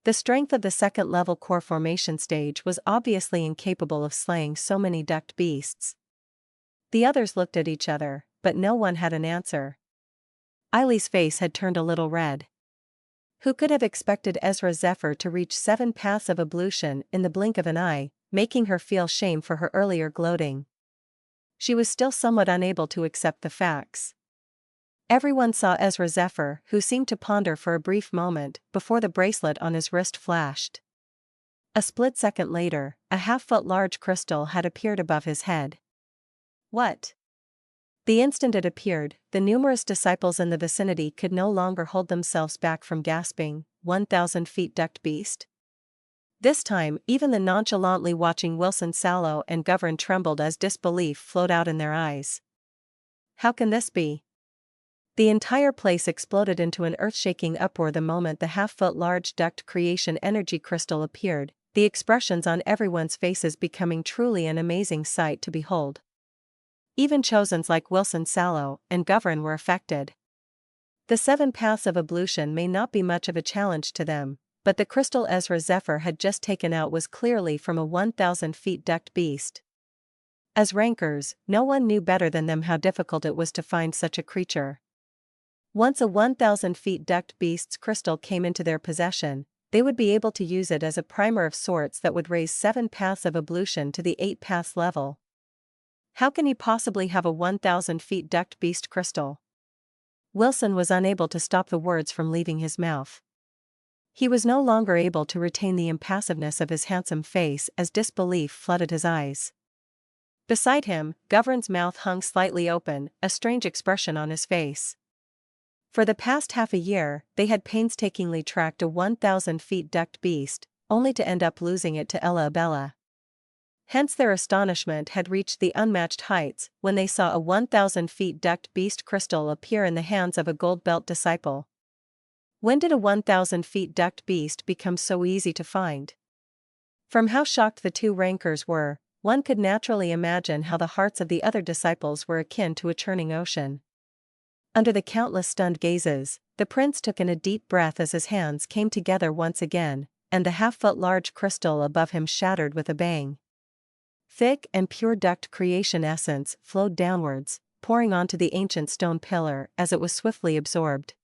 The strength of the 2nd level core formation stage was obviously incapable of slaying so many ducked beasts. The others looked at each other, but no one had an answer. Eileen's face had turned a little red. Who could have expected Ezra Zephyr to reach 7 paths of ablution in the blink of an eye, making her feel shame for her earlier gloating? She was still somewhat unable to accept the facts. Everyone saw Ezra Zephyr, who seemed to ponder for a brief moment before the bracelet on his wrist flashed. A split second later, a half-foot large crystal had appeared above his head. What? The instant it appeared, the numerous disciples in the vicinity could no longer hold themselves back from gasping, 1,000 feet ducked beast? This time, even the nonchalantly watching Wilson Sallow and Gavrin trembled as disbelief flowed out in their eyes. How can this be? The entire place exploded into an earth-shaking uproar the moment the half-foot large duct creation energy crystal appeared, the expressions on everyone's faces becoming truly an amazing sight to behold. Even chosens like Wilson Sallow and Gavrin were affected. The 7 paths of ablution may not be much of a challenge to them, but the crystal Ezra Zephyr had just taken out was clearly from a 1,000 feet ducked beast. As rankers, no one knew better than them how difficult it was to find such a creature. Once a 1,000 feet ducked beast's crystal came into their possession, they would be able to use it as a primer of sorts that would raise 7 paths of ablution to the 8 paths level. How can he possibly have a 1,000 feet ducked beast crystal? Wilson was unable to stop the words from leaving his mouth. He was no longer able to retain the impassiveness of his handsome face as disbelief flooded his eyes. Beside him, Gavrin's mouth hung slightly open, a strange expression on his face. For the past half a year, they had painstakingly tracked a 1,000 feet ducked beast, only to end up losing it to Ella Abella. Hence their astonishment had reached the unmatched heights when they saw a 1,000 feet ducked beast crystal appear in the hands of a gold belt disciple. When did a 1,000 feet ducked beast become so easy to find? From how shocked the 2 rankers were, one could naturally imagine how the hearts of the other disciples were akin to a churning ocean. Under the countless stunned gazes, the prince took in a deep breath as his hands came together once again, and the half-foot-large crystal above him shattered with a bang. Thick and pure duct creation essence flowed downwards, pouring onto the ancient stone pillar as it was swiftly absorbed.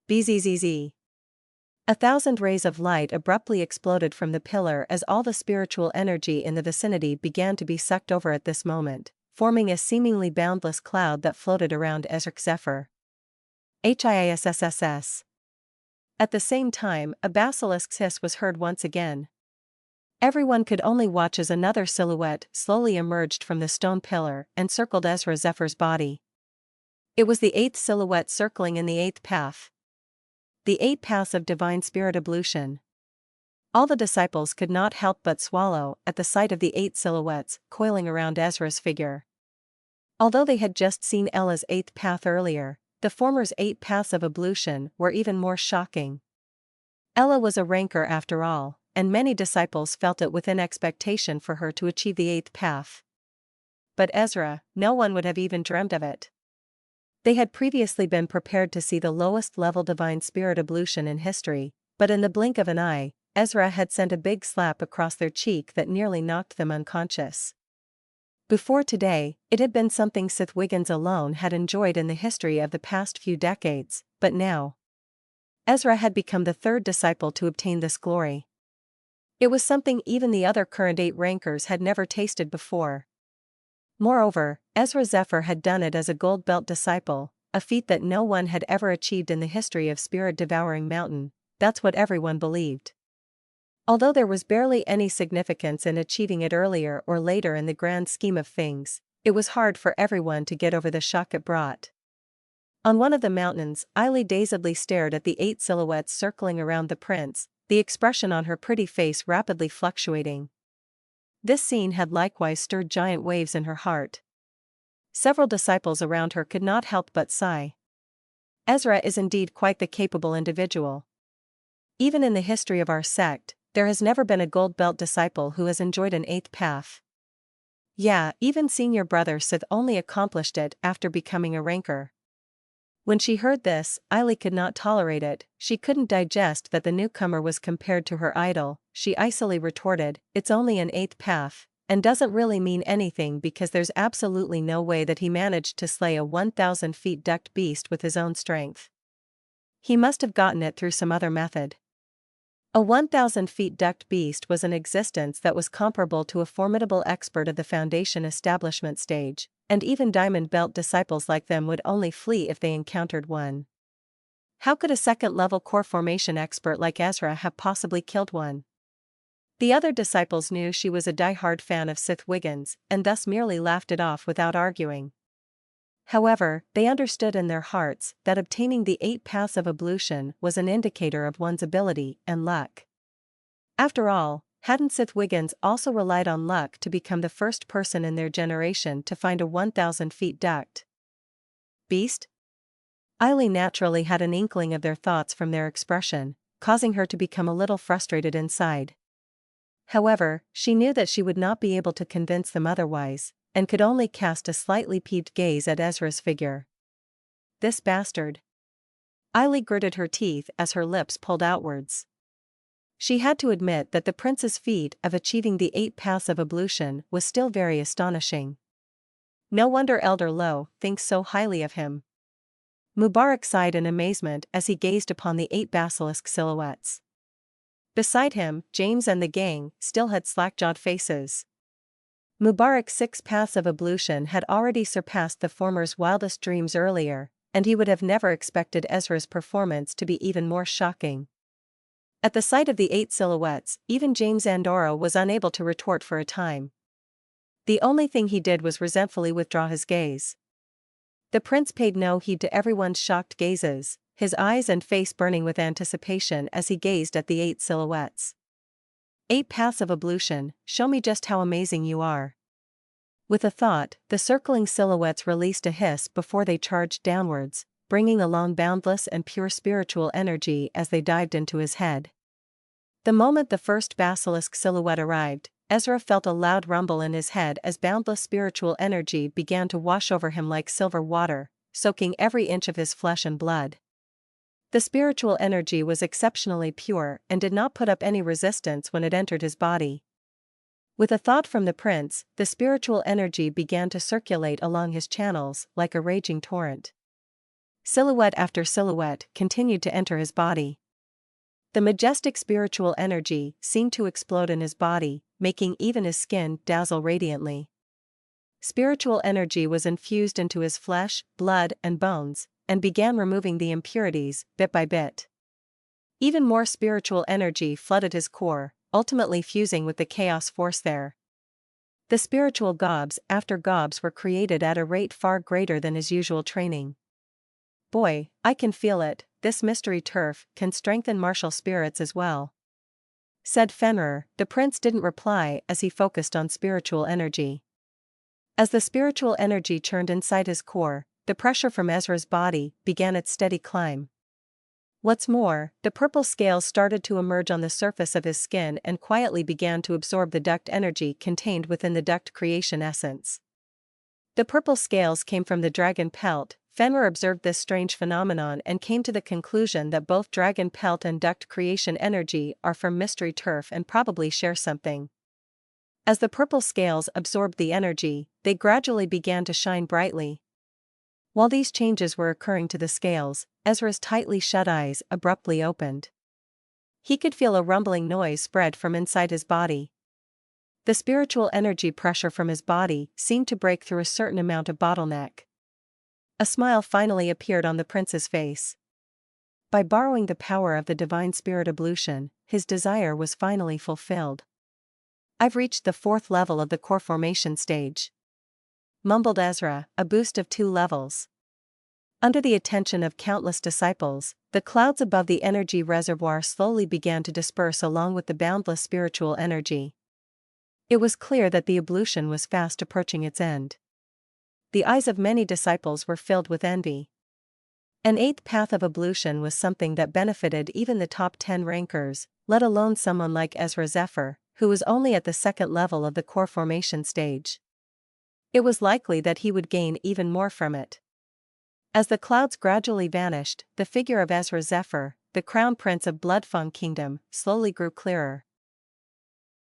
Bzzz. 1,000 rays of light abruptly exploded from the pillar as all the spiritual energy in the vicinity began to be sucked over at this moment, forming a seemingly boundless cloud that floated around Ezra Zephyr. Hisss. At the same time, a basilisk's hiss was heard once again. Everyone could only watch as another silhouette slowly emerged from the stone pillar and circled Ezra Zephyr's body. It was the 8th silhouette circling in the 8th path. The 8 paths of divine spirit ablution. All the disciples could not help but swallow at the sight of the 8 silhouettes coiling around Ezra's figure. Although they had just seen Ella's 8th path earlier, the former's 8 paths of ablution were even more shocking. Ella was a ranker after all, and many disciples felt it within expectation for her to achieve the 8th path. But Ezra, no one would have even dreamt of it. They had previously been prepared to see the lowest level divine spirit ablution in history, but in the blink of an eye, Ezra had sent a big slap across their cheek that nearly knocked them unconscious. Before today, it had been something Sith Wiggins alone had enjoyed in the history of the past few decades, but now Ezra had become the 3rd disciple to obtain this glory. It was something even the other current 8 rankers had never tasted before. Moreover, Ezra Zephyr had done it as a gold belt disciple, a feat that no one had ever achieved in the history of Spirit-Devouring Mountain. That's what everyone believed. Although there was barely any significance in achieving it earlier or later in the grand scheme of things, it was hard for everyone to get over the shock it brought. On one of the mountains, Eileen dazedly stared at the 8 silhouettes circling around the prince, the expression on her pretty face rapidly fluctuating. This scene had likewise stirred giant waves in her heart. Several disciples around her could not help but sigh. Ezra is indeed quite the capable individual. Even in the history of our sect, there has never been a gold belt disciple who has enjoyed an 8th path. Yeah, even senior brother Sith only accomplished it after becoming a ranker. When she heard this, Eileen could not tolerate it. She couldn't digest that the newcomer was compared to her idol. She icily retorted, "It's only an 8th path, and doesn't really mean anything because there's absolutely no way that he managed to slay a 1,000 feet ducked beast with his own strength. He must have gotten it through some other method." A 1,000 feet ducked beast was an existence that was comparable to a formidable expert of the Foundation establishment stage, and even diamond belt disciples like them would only flee if they encountered one. How could a second-level core formation expert like Ezra have possibly killed one? The other disciples knew she was a die-hard fan of Sith Wiggins, and thus merely laughed it off without arguing. However, they understood in their hearts that obtaining the 8 paths of ablution was an indicator of one's ability and luck. After all, hadn't Sith Wiggins also relied on luck to become the first person in their generation to find a 1,000 feet ducked beast? Eileen naturally had an inkling of their thoughts from their expression, causing her to become a little frustrated inside. However, she knew that she would not be able to convince them otherwise, and could only cast a slightly peeved gaze at Ezra's figure. This bastard. Eileen gritted her teeth as her lips pulled outwards. She had to admit that the prince's feat of achieving the 8 paths of ablution was still very astonishing. No wonder Elder Lowe thinks so highly of him. Mubarak sighed in amazement as he gazed upon the 8 basilisk silhouettes. Beside him, James and the gang still had slack-jawed faces. Mubarak's 6 paths of ablution had already surpassed the former's wildest dreams earlier, and he would have never expected Ezra's performance to be even more shocking. At the sight of the 8 silhouettes, even James Andorra was unable to retort for a time. The only thing he did was resentfully withdraw his gaze. The prince paid no heed to everyone's shocked gazes, his eyes and face burning with anticipation as he gazed at the 8 silhouettes. 8 paths of ablution, show me just how amazing you are. With a thought, the circling silhouettes released a hiss before they charged downwards, bringing along boundless and pure spiritual energy as they dived into his head. The moment the first basilisk silhouette arrived, Ezra felt a loud rumble in his head as boundless spiritual energy began to wash over him like silver water, soaking every inch of his flesh and blood. The spiritual energy was exceptionally pure and did not put up any resistance when it entered his body. With a thought from the prince, the spiritual energy began to circulate along his channels like a raging torrent. Silhouette after silhouette continued to enter his body. The majestic spiritual energy seemed to explode in his body, making even his skin dazzle radiantly. Spiritual energy was infused into his flesh, blood, and bones, and began removing the impurities, bit by bit. Even more spiritual energy flooded his core, ultimately fusing with the chaos force there. The spiritual gobs after gobs were created at a rate far greater than his usual training. Boy, I can feel it, this mystery turf can strengthen martial spirits as well, said Fenrir. The prince didn't reply as he focused on spiritual energy. As the spiritual energy churned inside his core, the pressure from Ezra's body began its steady climb. What's more, the purple scales started to emerge on the surface of his skin and quietly began to absorb the duct energy contained within the duct creation essence. The purple scales came from the dragon pelt. Fenrir observed this strange phenomenon and came to the conclusion that both dragon pelt and duct creation energy are from mystery turf and probably share something. As the purple scales absorbed the energy, they gradually began to shine brightly. While these changes were occurring to the scales, Ezra's tightly shut eyes abruptly opened. He could feel a rumbling noise spread from inside his body. The spiritual energy pressure from his body seemed to break through a certain amount of bottleneck. A smile finally appeared on the prince's face. By borrowing the power of the divine spirit ablution, his desire was finally fulfilled. I've reached the 4th level of the core formation stage, mumbled Ezra, a boost of 2 levels. Under the attention of countless disciples, the clouds above the energy reservoir slowly began to disperse along with the boundless spiritual energy. It was clear that the ablution was fast approaching its end. The eyes of many disciples were filled with envy. An 8th path of ablution was something that benefited even the top 10 rankers, let alone someone like Ezra Zephyr, who was only at the 2nd level of the core formation stage. It was likely that he would gain even more from it. As the clouds gradually vanished, the figure of Ezra Zephyr, the crown prince of Bloodfang Kingdom, slowly grew clearer.